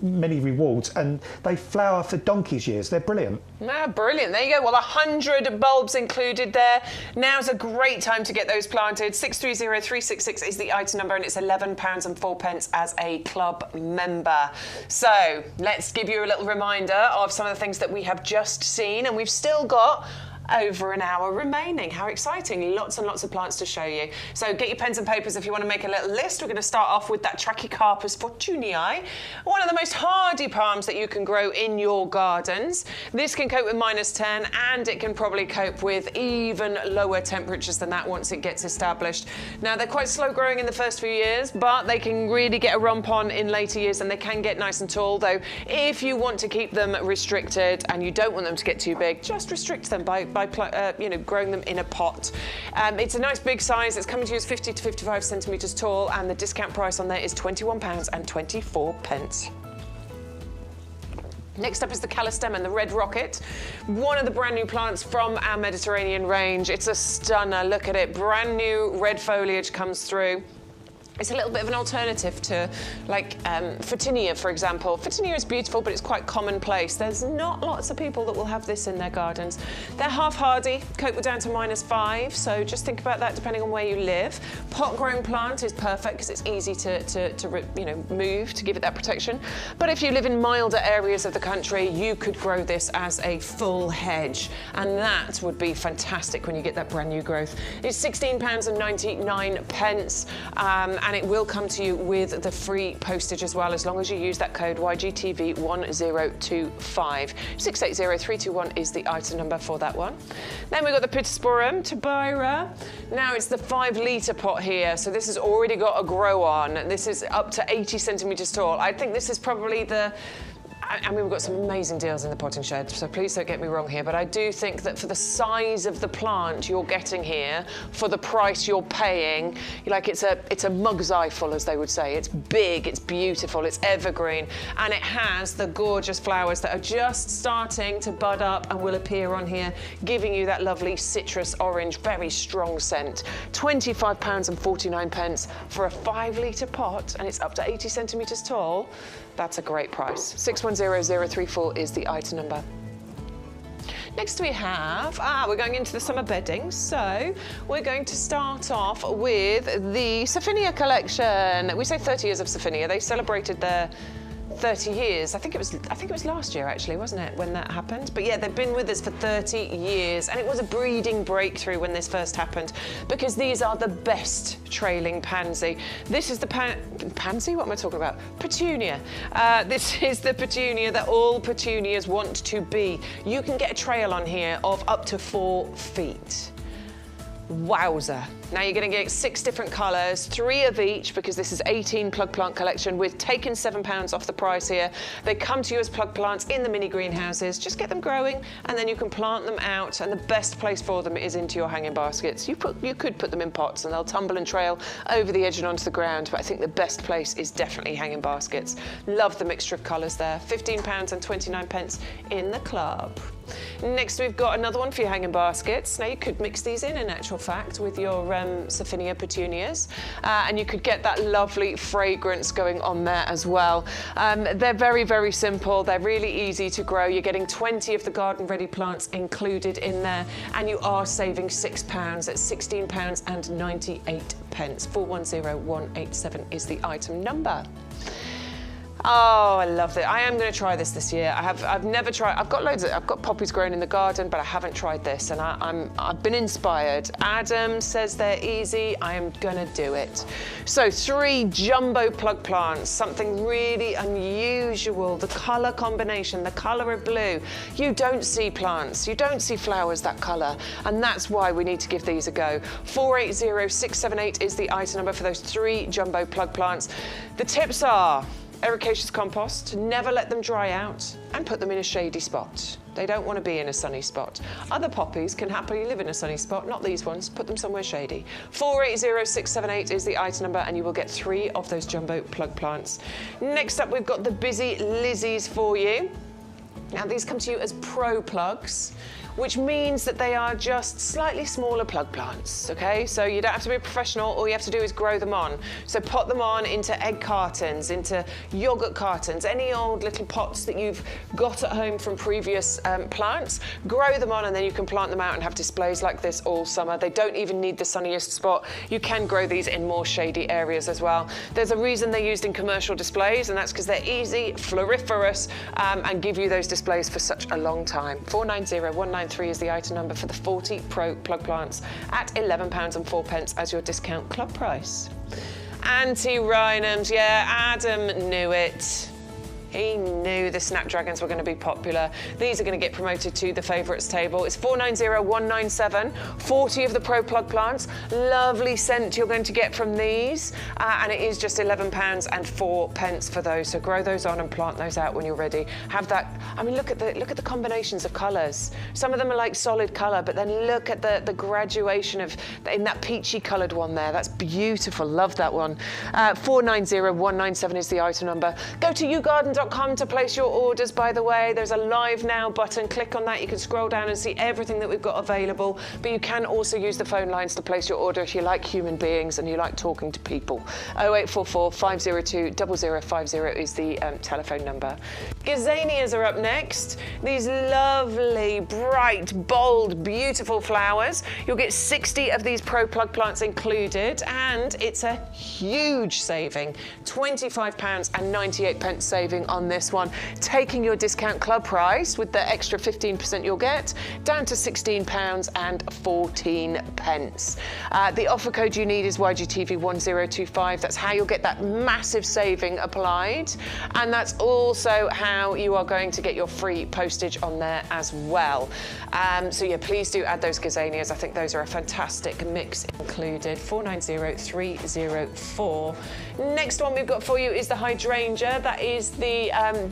many rewards, and they flower for donkey's years. They're brilliant. Ah, brilliant. There you go. Well, 100 bulbs included there. Now's a great time to get those planted. 630366 is the item number, and it's £11.04 as a club member. So let's give you a little reminder of some of the things that we have just seen, and we've still got over an hour remaining. How exciting. Lots and lots of plants to show you. So get your pens and papers if you want to make a little list. We're going to start off with that Trachycarpus fortunei, one of the most hardy palms that you can grow in your gardens. This can cope with -10, and it can probably cope with even lower temperatures than that once it gets established. Now, they're quite slow growing in the first few years, but they can really get a rump on in later years, and they can get nice and tall, though if you want to keep them restricted and you don't want them to get too big, just restrict them by growing them in a pot. It's a nice big size. It's coming to you as 50 to 55 centimetres tall, and the discount price on there is £21.24. Next up is the Callistemon, the red rocket, one of the brand new plants from our Mediterranean range. It's a stunner. Look at it. Brand new red foliage comes through. It's a little bit of an alternative to, like, Fuchsia, for example. Fuchsia is beautiful, but it's quite commonplace. There's not lots of people that will have this in their gardens. They're half hardy, cope with down to -5, so just think about that depending on where you live. Pot-grown plant is perfect because it's easy to move to give it that protection. But if you live in milder areas of the country, you could grow this as a full hedge, and that would be fantastic when you get that brand new growth. It's £16.99, and it will come to you with the free postage as well, as long as you use that code YGTV1025. 680321 is the item number for that one. Then we've got the Pittosporum, tobira. Now it's the 5-litre pot here, so this has already got a grow on. This is up to 80 centimetres tall. I think this is probably the... I mean, we've got some amazing deals in the potting shed, so please don't get me wrong here, but I do think that for the size of the plant you're getting here, for the price you're paying, like it's a mug's eye full, as they would say. It's big, it's beautiful, it's evergreen, and it has the gorgeous flowers that are just starting to bud up and will appear on here, giving you that lovely citrus orange, very strong scent. £25.49 for a 5-litre pot, and it's up to 80 centimetres tall. That's a great price. 610034 is the item number. Next we have, we're going into the summer bedding, so we're going to start off with the Surfinia collection. We say 30 years of Surfinia. They celebrated their 30 years. I think it was last year actually, wasn't it, when that happened? But yeah, they've been with us for 30 years, and it was a breeding breakthrough when this first happened, because these are the best trailing pansy. This is the pansy? What am I talking about? Petunia. This is the petunia that all petunias want to be. You can get a trail on here of up to 4 feet. Wowza. Now you're going to get 6 different colours, 3 of each, because this is 18 plug plant collection. We've taken £7 off the price here. They come to you as plug plants in the mini greenhouses. Just get them growing, and then you can plant them out, and the best place for them is into your hanging baskets. You could put them in pots and they'll tumble and trail over the edge and onto the ground, but I think the best place is definitely hanging baskets. Love the mixture of colours there. £15 and 29p in the club. Next, we've got another one for your hanging baskets. Now, you could mix these in actual fact, with your Surfinia petunias, and you could get that lovely fragrance going on there as well. They're very, very simple. They're really easy to grow. You're getting 20 of the garden-ready plants included in there, and you are saving £6 at £16 and 98 pence. 410187 is the item number. Oh, I love it. I am going to try this year. I've never tried. I've got poppies grown in the garden, but I haven't tried this, and I've been inspired. Adam says they're easy. I am going to do it. So 3 jumbo plug plants, something really unusual. The colour combination, the colour of blue. You don't see plants, you don't see flowers that colour, and that's why we need to give these a go. 480678 is the item number for those 3 jumbo plug plants. The tips are: ericaceous compost, never let them dry out, and put them in a shady spot. They don't want to be in a sunny spot. Other poppies can happily live in a sunny spot, not these ones. Put them somewhere shady. 480678 is the item number, and you will get 3 of those jumbo plug plants. Next up, we've got the busy Lizzies for you. Now, these come to you as pro plugs, which means that they are just slightly smaller plug plants, okay? So you don't have to be a professional, all you have to do is grow them on. So pot them on into egg cartons, into yogurt cartons, any old little pots that you've got at home from previous plants, grow them on, and then you can plant them out and have displays like this all summer. They don't even need the sunniest spot. You can grow these in more shady areas as well. There's a reason they're used in commercial displays, and that's because they're easy, floriferous, and give you those displays for such a long time. 490193 is the item number for the 40 Pro plug plants at £11 and 4p as your discount club price. Antirrhinums, yeah, Adam knew it. He knew the snapdragons were going to be popular. These are going to get promoted to the favourites table. It's 490197, 40 of the Pro plug plants. Lovely scent you're going to get from these, and it is just £11 and 4p for those. So grow those on and plant those out when you're ready. Have that. I mean, look at the combinations of colours. Some of them are like solid colour, but then look at the graduation of in that peachy coloured one there. That's beautiful. Love that one. 490197 is the item number. Go to YouGarden.com to place your orders, by the way. There's a live now button. Click on that. You can scroll down and see everything that we've got available, but you can also use the phone lines to place your order if you like human beings and you like talking to people. 0844 502 0050 is the telephone number. Gazanias are up next. These lovely, bright, bold, beautiful flowers. You'll get 60 of these Pro plug plants included, and it's a huge saving. £25 and 98p saving on this one, taking your discount club price with the extra 15% you'll get down to £16 and 14p. The offer code you need is YGTV1025. That's how you'll get that massive saving applied, and that's also how you are going to get your free postage on there as well. So yeah, please do add those Gazanias. I think those are a fantastic mix included. 490304. Next one we've got for you is the Hydrangea. That is the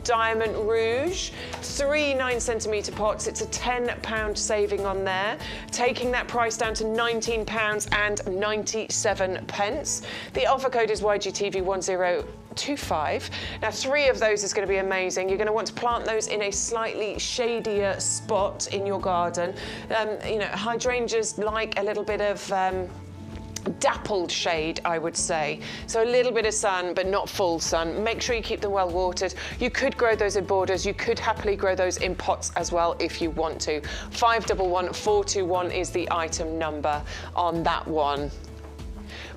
Diamant Rouge. 3 9cm pots. It's a £10 saving on there, taking that price down to £19 and 97p. The offer code is YGTV1025. Now, 3 of those is going to be amazing. You're going to want to plant those in a slightly shadier spot in your garden. You know, hydrangeas like a little bit of dappled shade, I would say. So a little bit of sun, but not full sun. Make sure you keep them well watered. You could grow those in borders. You could happily grow those in pots as well if you want to. 511421 is the item number on that one.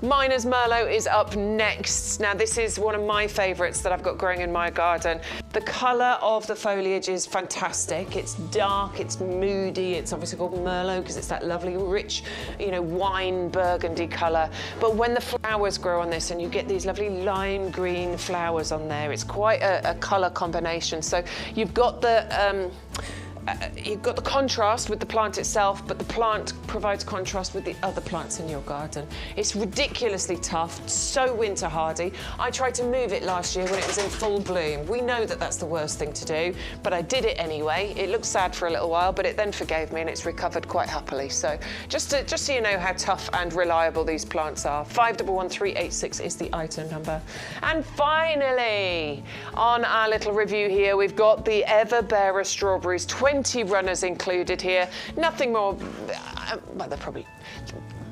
Miner's Merlot is up next. Now this is one of my favourites that I've got growing in my garden. The colour of the foliage is fantastic. It's dark, it's moody, it's obviously called Merlot because it's that lovely rich, you know, wine burgundy colour. But when the flowers grow on this and you get these lovely lime green flowers on there, it's quite a colour combination. So you've got the contrast with the plant itself, but the plant provides contrast with the other plants in your garden. It's ridiculously tough, so winter hardy. I tried to move it last year when it was in full bloom. We know that that's the worst thing to do, but I did it anyway. It looked sad for a little while, but it then forgave me and it's recovered quite happily. So just so you know how tough and reliable these plants are. 511386 is the item number. And finally, on our little review here, we've got the Everbearing strawberries, 20 runners included here. Nothing more, well,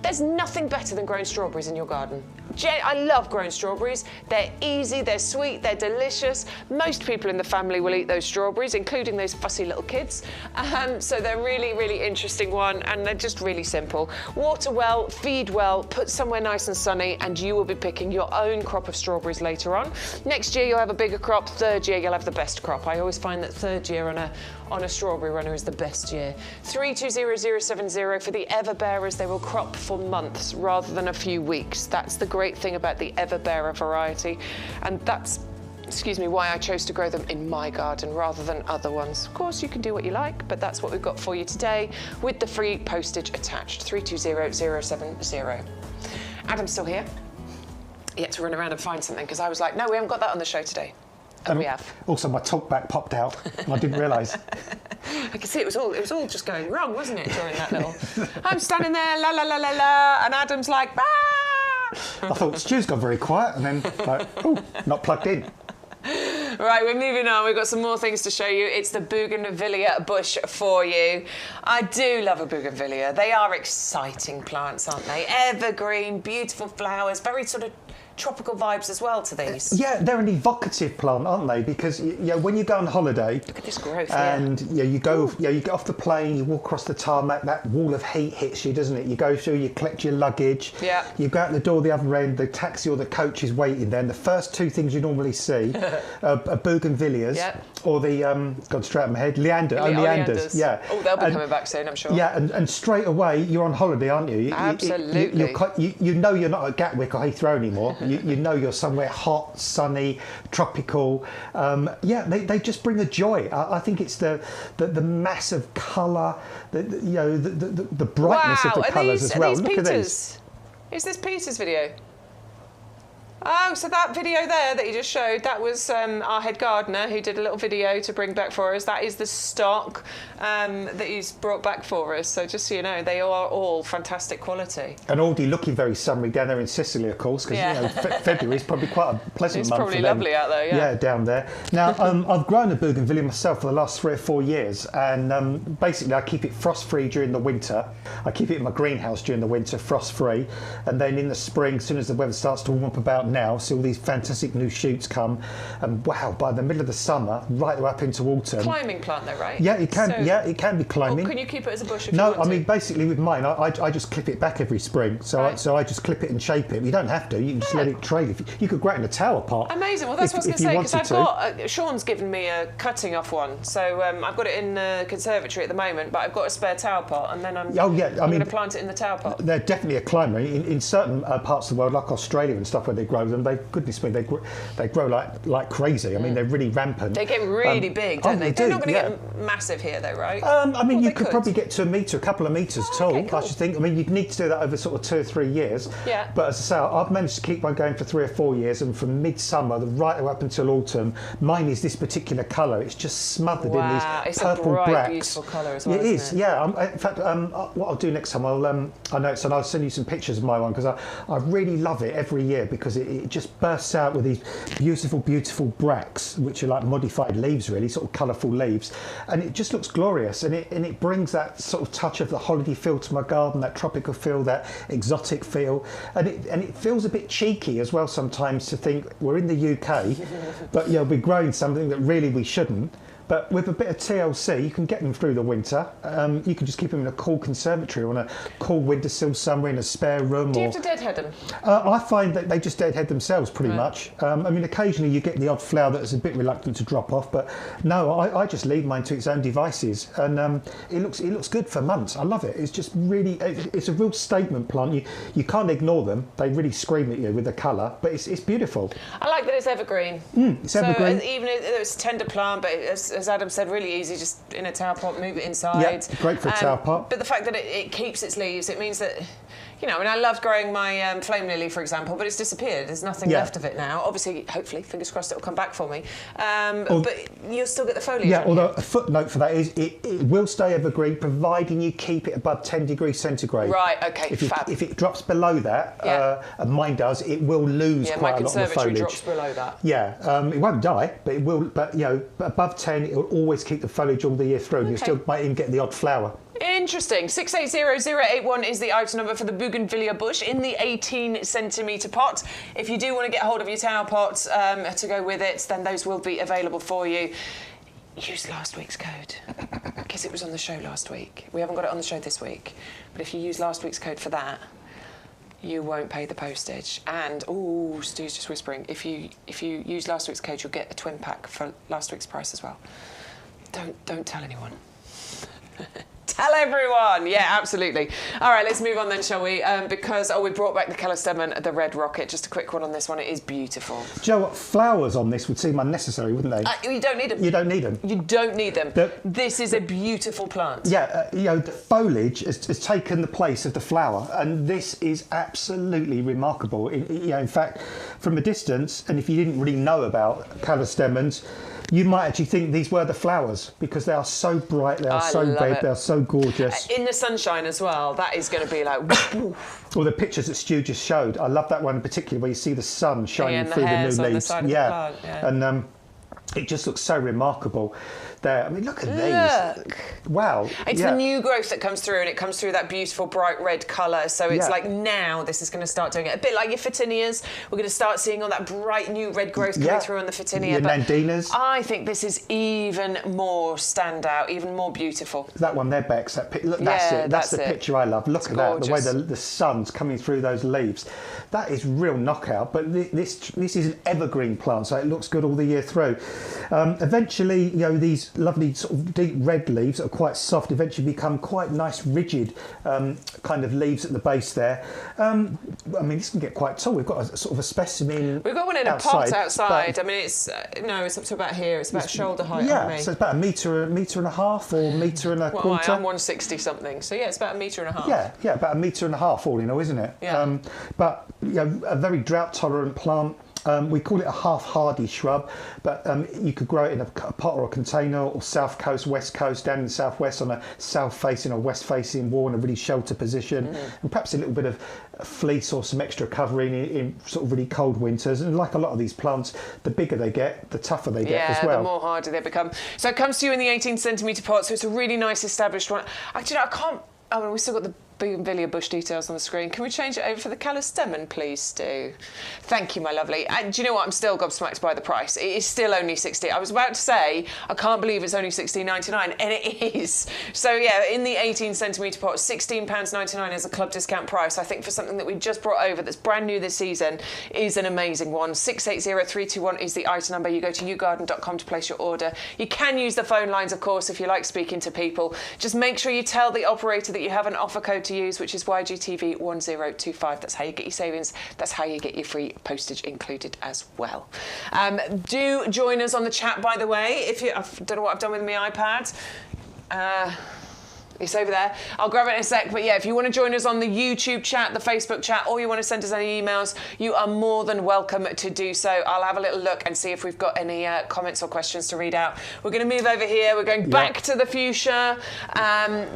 there's nothing better than growing strawberries in your garden. I love growing strawberries. They're easy, they're sweet, they're delicious. Most people in the family will eat those strawberries, including those fussy little kids. So they're really, really interesting one, and they're just really simple. Water well, feed well, put somewhere nice and sunny, and you will be picking your own crop of strawberries later on. Next year you'll have a bigger crop, third year you'll have the best crop. I always find that third year on a strawberry runner is the best year. 320070 for the Everbearers. They will crop for months rather than a few weeks. That's the great thing about the Everbearer variety, and that's, excuse me, why I chose to grow them in my garden rather than other ones. Of course, you can do what you like, but that's what we've got for you today with the free postage attached. 320070. Adam's still here. He had to run around and find something because I was like, no, we haven't got that on the show today. And we have. Also, my talk back popped out, and I didn't realise. I could see it was all just going wrong, wasn't it, during that little... I'm standing there, la la la la la, and Adam's like, ah! I thought Stu's got very quiet, and then like, oh, not plugged in. Right, we're moving on. We've got some more things to show you. It's the Bougainvillea bush for you. I do love a Bougainvillea. They are exciting plants, aren't they? Evergreen, beautiful flowers, very sort of tropical vibes as well to these. Yeah, they're an evocative plant, aren't they? Because when you go on holiday, look at this growth, and you get off the plane, you walk across the tarmac, that wall of heat hits you, doesn't it? You go through, you collect your luggage, you go out the door the other end, the taxi or the coach is waiting there, and the first two things you normally see are Bougainvilleas, or the gone straight out of my head, Leanders. Yeah. Oh, they'll be coming back soon, I'm sure. Yeah, and straight away you're on holiday, aren't you? Absolutely. You know you're not at Gatwick or Heathrow anymore. You know you're somewhere hot, sunny, tropical. They just bring a joy. I think it's the massive colour, the brightness of the colours as well. Look at these. Is this Peter's video? Oh, so that video there that you just showed, that was our head gardener who did a little video to bring back for us. That is the stock that he's brought back for us. So just so you know, they are all fantastic quality. And already looking very summery down there in Sicily, of course, because February is probably quite a pleasant month for them. It's probably lovely out there, yeah. Down there. Now, I've grown a Bougainvillea myself for the last 3 or 4 years, and basically I keep it frost-free during the winter. I keep it in my greenhouse during the winter, frost-free, and then in the spring, as soon as the weather starts to warm up about now, see all these fantastic new shoots come, and wow, by the middle of the summer, right up into autumn. Climbing plant though, right? Yeah, it can. So, yeah, it can be climbing. Can you keep it as a bush? If you want to? I mean, basically with mine, I just clip it back every spring. So I just clip it and shape it. You don't have to. You can just let it trail. You could grow it in a tower pot. Amazing. Well, that's what I was going to say, because I've got Sean's given me a cutting off one, so I've got it in the conservatory at the moment, but I've got a spare tower pot, and then I'm going to plant it in the tower pot. They're definitely a climber in certain parts of the world, like Australia and stuff, where they grow them. Goodness me, they grow like crazy. I mean, they're really rampant. They get really big, don't they? They're not going to get massive here, though, right? I mean, you could probably get to a metre, a couple of metres tall. Okay, cool. I should think. I mean, you'd need to do that over sort of 2 or 3 years. Yeah. But as I say, I've managed to keep one going for 3 or 4 years, and from midsummer right up until autumn, mine is this particular colour. It's just smothered in these purple bracts. It's a bright, beautiful colour as well. It is. Yeah. In fact, what I'll do next time, I'll send you some pictures of my one, because I really love it every year, because it just bursts out with these beautiful, beautiful bracts, which are like modified leaves, really, sort of colourful leaves, and it just looks glorious, and it brings that sort of touch of the holiday feel to my garden, that tropical feel, that exotic feel, and it feels a bit cheeky as well sometimes to think we're in the UK, but we're growing something that really we shouldn't. But with a bit of TLC, you can get them through the winter. You can just keep them in a cool conservatory or on a cool windowsill somewhere in a spare room. Do you have to deadhead them? I find that they just deadhead themselves pretty much. I mean, occasionally you get the odd flower that's a bit reluctant to drop off, but no, I just leave mine to its own devices, and it looks good for months. I love it. It's just really, it's a real statement plant. You can't ignore them. They really scream at you with the colour, but it's beautiful. I like that it's evergreen. It's evergreen. So even if it's a tender plant, but as Adam said, really easy, just in a tower pot, move it inside. Yeah, great for a tower pot. But the fact that it keeps its leaves, it means that, you know, and I loved growing my flame lily, for example, but it's disappeared. There's nothing left of it now. Obviously, hopefully, fingers crossed, it'll come back for me. But you'll still get the foliage. Yeah, although a footnote for that is it will stay evergreen, providing you keep it above 10 degrees centigrade. Right, okay, If it drops below that, and mine does, it will lose quite a lot of the foliage. my conservatory drops below that. Yeah, it won't die, but it will. But you know, above 10, it will always keep the foliage all the year through. And you still might even get the odd flower. Interesting. 680081 is the item number for the Bougainvillea bush in the 18 centimetre pot. If you do want to get hold of your tower pots to go with it, then those will be available for you. Use last week's code, because it was on the show last week. We haven't got it on the show this week, but if you use last week's code for that, you won't pay the postage. And Stu's just whispering, if you use last week's code, you'll get a twin pack for last week's price as well. Don't tell anyone. Tell everyone. Yeah, absolutely. All right, let's move on then, shall we? Because we brought back the Callistemon, the red rocket. Just a quick one on this one. It is beautiful. Do you know what? Flowers on this would seem unnecessary, wouldn't they? You don't need them. You don't need them. You don't need them. This is a beautiful plant. Yeah, you know, the foliage has taken the place of the flower, and this is absolutely remarkable. In fact, from a distance, and if you didn't really know about Callistemons, you might actually think these were the flowers, because they are so bright, they are so big, they are so gorgeous. In the sunshine as well, that is going to be like... Or the pictures that Stu just showed. I love that one in particular, where you see the sun shining through the new leaves. On the side of the plant, and it just looks so remarkable. There, I mean, look at these. Wow. It's the new growth that comes through, and it comes through that beautiful bright red colour. So it's like now this is going to start doing it. A bit like your petunias. We're going to start seeing all that bright new red growth coming through on the petunia. Your nandinas. I think this is even more standout, even more beautiful. That one there, Bex. Look, that's it. That's the picture I love. Look at that. The way the sun's coming through those leaves. That is real knockout. But this is an evergreen plant, so it looks good all the year through. Eventually, you know, these lovely sort of deep red leaves that are quite soft eventually become quite nice rigid kind of leaves at the base there. I mean, this can get quite tall. We've got a sort of a specimen. We've got one in a pot outside. I mean, it's it's up to about here. It's about shoulder height. Yeah, on me. So it's about a metre and a half, or metre and a quarter. I'm 160 something. So yeah, it's about a metre and a half. Yeah, about a metre and a half all in all, isn't it? Yeah. But you know, a very drought tolerant plant. We call it a half-hardy shrub, but you could grow it in a pot or a container, or south coast, west coast, down in the southwest on a south-facing or west-facing wall in a really sheltered position, and perhaps a little bit of fleece or some extra covering in sort of really cold winters. And like a lot of these plants, the bigger they get, the tougher they get as well. The more hardy they become. So it comes to you in the 18 centimetre pot, so it's a really nice established one. Actually, I can't... Oh, and we've still got the Bougainvillea bush details on the screen. Can we change it over for the Callistemon, please, Stu? Thank you, my lovely. And do you know what? I'm still gobsmacked by the price. It is still only $60. I was about to say, I can't believe it's only $16.99, and it is. So, yeah, in the 18 centimetre pot, £16.99 is a club discount price. I think for something that we've just brought over that's brand new this season is an amazing one. 680321 is the item number. You go to YouGarden.com to place your order. You can use the phone lines, of course, if you like speaking to people. Just make sure you tell the operator that you have an offer code to use, which is YGTV1025. That's how you get your savings. That's how you get your free postage included as well. Do join us on the chat, by the way. If you, I don't know what I've done with my iPad. It's over there. I'll grab it in a sec. But yeah, if you want to join us on the YouTube chat, the Facebook chat, or you want to send us any emails, you are more than welcome to do so. I'll have a little look and see if we've got any comments or questions to read out. We're going to move over here. We're going back to the fuchsia.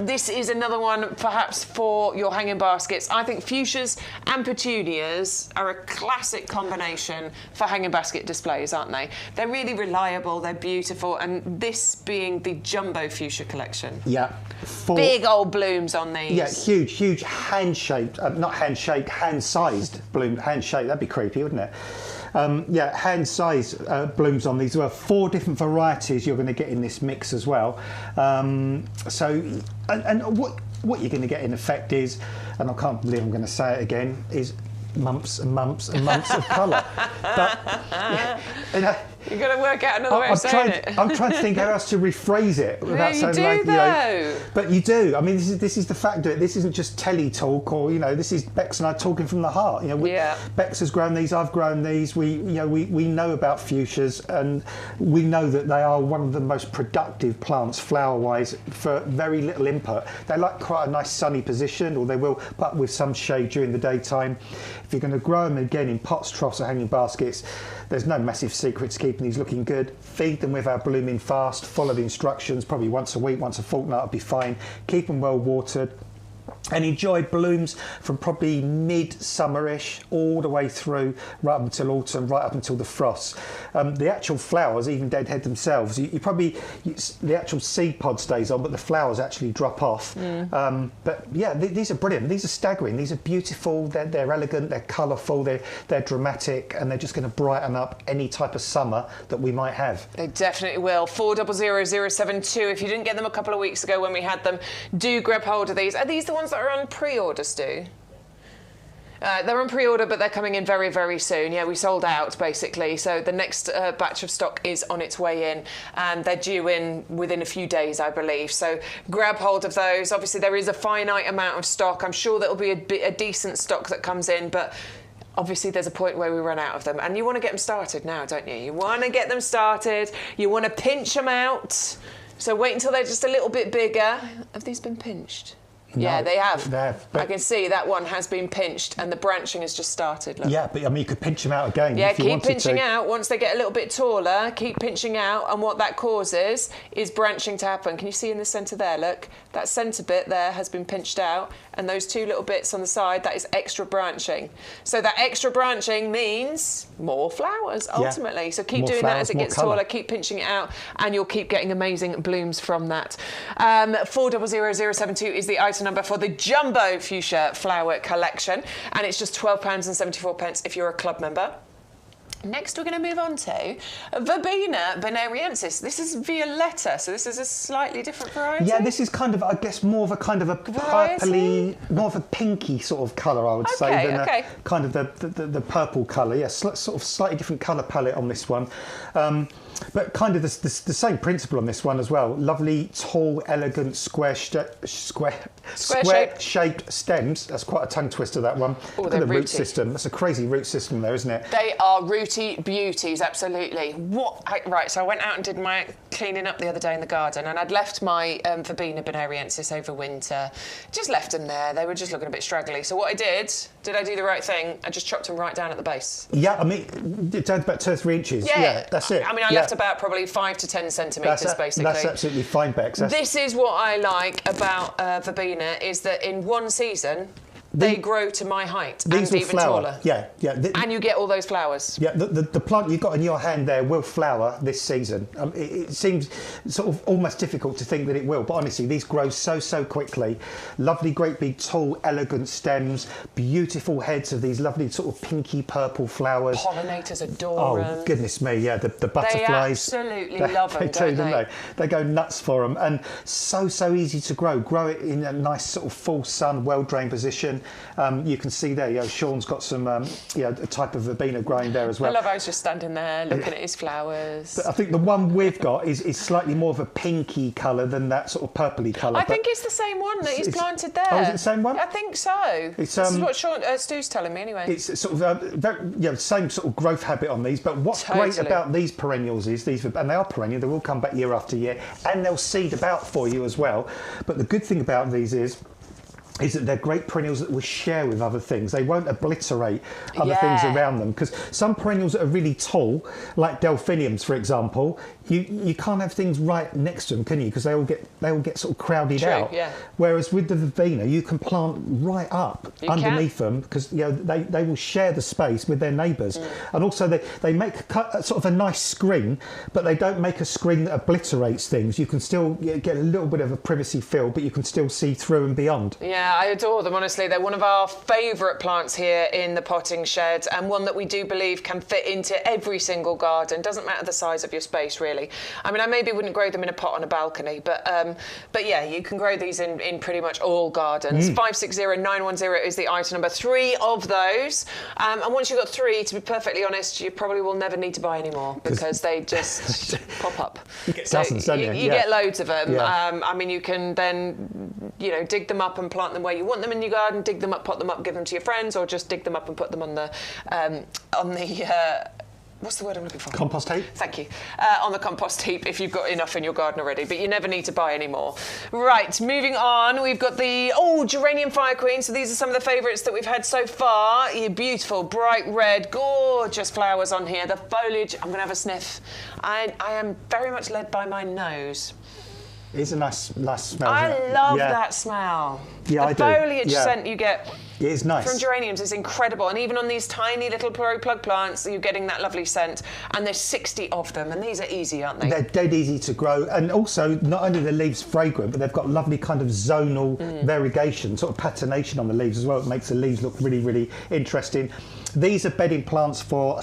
This is another one perhaps for your hanging baskets. I think fuchsias and petunias are a classic combination for hanging basket displays, aren't they? They're really reliable. They're beautiful. And this being the jumbo fuchsia collection. Yeah. Big old blooms on these. Yeah, huge hand-shaped, not hand-shaped, hand-sized bloom, hand-shaped. That'd be creepy, wouldn't it? Yeah, hand size blooms on these. Well, 4 different varieties you're going to get in this mix as well. So, and what you're going to get in effect is, and I can't believe I'm going to say it again, is months and months and months of colour. But you've got to work out another way of saying it. I'm trying to think how else to rephrase it without sounding like, you know. But you do. I mean, this is the fact of it. This isn't just telly talk, or this is Bex and I talking from the heart. Bex has grown these. I've grown these. We know about fuchsias, and we know that they are one of the most productive plants flower-wise for very little input. They like quite a nice sunny position, or they will put up with some shade during the daytime. If you're going to grow them again in pots, troughs, or hanging baskets, there's no massive secret to keeping these looking good. Feed them with our blooming fast. Follow the instructions, probably once a week, once a fortnight, will be fine. Keep them well watered. And enjoy blooms from probably mid-summerish all the way through, right up until autumn, right up until the frost. The actual flowers, even deadhead themselves, the actual seed pod stays on, but the flowers actually drop off. But yeah, these are brilliant. These are staggering. These are beautiful. They're elegant. They're colourful. They're dramatic, and they're just going to brighten up any type of summer that we might have. They definitely will. 400072. If you didn't get them a couple of weeks ago when we had them, do grab hold of these. Are these the ones that are on pre-order, Stu? They're on pre-order, but they're coming in very, very soon. Yeah, we sold out, basically. So the next batch of stock is on its way in, and they're due in within a few days, I believe. So grab hold of those. Obviously, there is a finite amount of stock. I'm sure there'll be a decent stock that comes in, but obviously there's a point where we run out of them, and you want to get them started now, don't you? You want to get them started. You want to pinch them out. So wait until they're just a little bit bigger. Have these been pinched? No, yeah, they have. I can see that one has been pinched and the branching has just started. Look. Yeah, but I mean, you could pinch them out again. Yeah, if you keep wanted pinching to. out. Once they get a little bit taller, keep pinching out. And what that causes is branching to happen. Can you see in the centre there? Look, that centre bit there has been pinched out. And those 2 little bits on the side, that is extra branching. So that extra branching means more flowers, ultimately. Yeah. So keep doing that as it gets taller. Keep pinching it out, and you'll keep getting amazing blooms from that. 400072 is the item number for the Jumbo Fuchsia Flower Collection. And it's just £12.74 if you're a club member. Next, we're going to move on to Verbena bonariensis. This is violetta, so this is a slightly different variety. Yeah, this is kind of, I guess, more of a purpley, more of a pinky sort of colour, I would say, than kind of the purple colour. Yeah, sort of slightly different colour palette on this one. But kind of the same principle on this one as well. Lovely, tall, elegant, square-shaped stems. That's quite a tongue twister, that one. Oh, look at the root system. That's a crazy root system there, isn't it? They are rooty beauties, absolutely. Right, so I went out and did my cleaning up the other day in the garden, and I'd left my Verbena bonariensis over winter. Just left them there. They were just looking a bit straggly. So what I did I do the right thing? I just chopped them right down at the base. Yeah, I mean, down to about 2 or 3 inches. Yeah, that's it. I mean, I left about probably 5 to 10 centimetres, basically. That's absolutely fine, Bex. This is what I like about Verbena, is that in one season, they grow to my height and even taller. Yeah. And you get all those flowers. Yeah, the plant you've got in your hand there will flower this season. It seems sort of almost difficult to think that it will, but honestly, these grow so quickly. Lovely, great big, tall, elegant stems, beautiful heads of these lovely sort of pinky purple flowers. Pollinators adore them. Oh, goodness me, yeah, the butterflies. They absolutely love them, don't they? They go nuts for them, and so easy to grow. Grow it in a nice sort of full sun, well-drained position. You can see there, Sean's got some, a type of verbena growing there as well. I love how he's just standing there looking at his flowers. But I think the one we've got is slightly more of a pinky colour than that sort of purpley colour. I think it's the same one that he's planted there. Oh, is it the same one? I think so. This is what Stu's telling me anyway. It's sort of same sort of growth habit on these. But what's great about these perennials is and they are perennial. They will come back year after year, and they'll seed about for you as well. But the good thing about these is that they're great perennials that will share with other things. They won't obliterate other things around them, because some perennials that are really tall, like delphiniums, for example, you can't have things right next to them, can you? Because they all get sort of crowded out. Yeah. Whereas with the verbena, you can plant right up underneath them, because they will share the space with their neighbours. And also they make sort of a nice screen, but they don't make a screen that obliterates things. You can still get a little bit of a privacy feel, but you can still see through and beyond. Yeah. Yeah, I adore them, honestly. They're one of our favourite plants here in the potting shed, and one that we do believe can fit into every single garden. Doesn't matter the size of your space, really. I mean, I maybe wouldn't grow them in a pot on a balcony, but yeah, you can grow these in pretty much all gardens. 560910 is the item number. 3 of those. And once you've got 3, to be perfectly honest, you probably will never need to buy any more because they just pop up. You get dozens, don't you? You get loads of them. Yeah. I mean, you can then, dig them up and plant them where you want them in your garden, dig them up, pot them up, give them to your friends, or just dig them up and put them on the what's the word I'm looking for? Compost heap? Thank you. On the compost heap if you've got enough in your garden already, but you never need to buy any more. Right, moving on, we've got the, Geranium Fire Queen. So these are some of the favourites that we've had so far. Your beautiful, bright red, gorgeous flowers on here. The foliage, I'm going to have a sniff. I am very much led by my nose. It's a nice smell. I love that smell. Yeah, the foliage scent you get it is nice. from geraniums is incredible, and even on these tiny little plug plants, you're getting that lovely scent. And there's 60 of them, and these are easy, aren't they? They're dead easy to grow, and also not only are the leaves fragrant, but they've got lovely kind of zonal variegation, sort of patination on the leaves as well. It makes the leaves look really, really interesting. These are bedding plants for a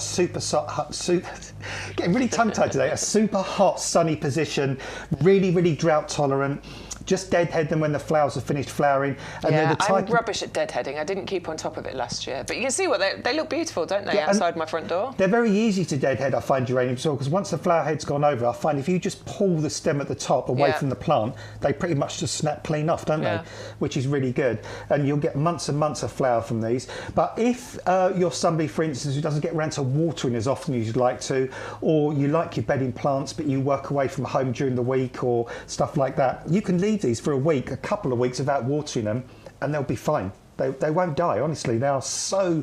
getting really tongue-tied today. A super hot, sunny position, really, really drought tolerant. Just deadhead them when the flowers are finished flowering. And I'm rubbish at deadheading. I didn't keep on top of it last year. But you can see what they look beautiful, don't they, outside my front door? They're very easy to deadhead, I find, geraniums, because once the flower head's gone over, I find if you just pull the stem at the top away from the plant, they pretty much just snap clean off, don't they? Which is really good. And you'll get months and months of flower from these. But if you're somebody, for instance, who doesn't get around to watering as often as you'd like to, or you like your bedding plants, but you work away from home during the week or stuff like that, you can leave these for a couple of weeks without watering them, and they'll be fine. They won't die, honestly. They are so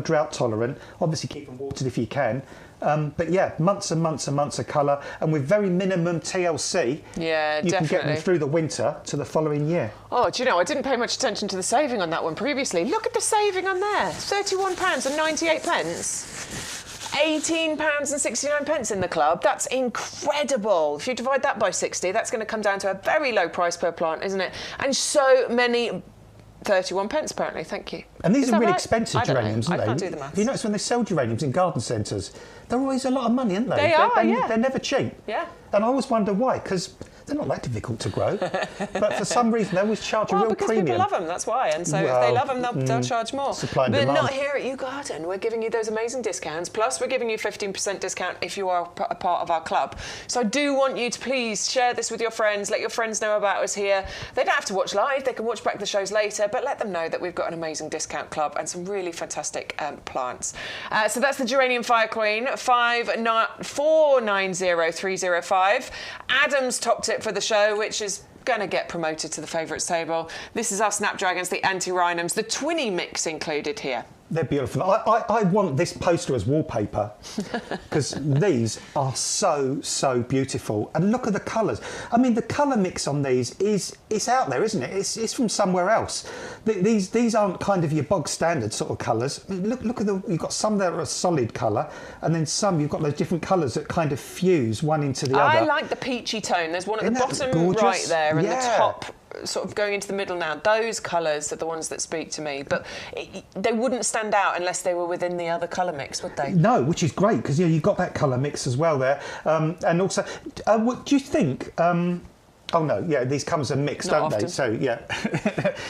drought tolerant. Obviously keep them watered if you can. But yeah, months and months and months of colour, and with very minimum TLC, you can get them through the winter to the following year. Oh, do you know, I didn't pay much attention to the saving on that one previously. Look at the saving on there, £31.98. £18.69 in the club. That's incredible. If you divide that by 60, that's going to come down to a very low price per plant, isn't it? And so many 31p apparently, thank you. And these are really expensive geraniums, aren't they? I can't do the maths. You notice when they sell geraniums in garden centres, they're always a lot of money, aren't they? They're never cheap. Yeah. And I always wonder why, because they're not that difficult to grow. But for some reason, they always charge a real because premium. people love them, that's why. And so if they love them, they'll charge more. Supply and but demand. not here at YouGarden. We're giving you those amazing discounts. Plus, we're giving you 15% discount if you are a part of our club. So I do want you to please share this with your friends. Let your friends know about us here. They don't have to watch live. They can watch back the shows later. But let them know that we've got an amazing discount club and some really fantastic plants. So that's the Geranium Fire Queen, 490305. Adam's topped it for the show, which is going to get promoted to the favourites table. This is our Snapdragons, the Antirrhinums, the twinny mix included here. They're beautiful. I want this poster as wallpaper because these are so beautiful. And look at the colours. I mean, the colour mix on these it's out there, isn't it? It's from somewhere else. These aren't kind of your bog standard sort of colours. Look at you've got some that are a solid colour, and then some you've got those different colours that kind of fuse one into the other. I like the peachy tone. There's one at the bottom right there, and the top sort of going into the middle now. Those colours are the ones that speak to me, but they wouldn't stand out unless they were within the other colour mix, would they? No, which is great because you've got that colour mix as well there. And also, what do you think? Oh no, yeah, these come as a mix, don't they? So yeah,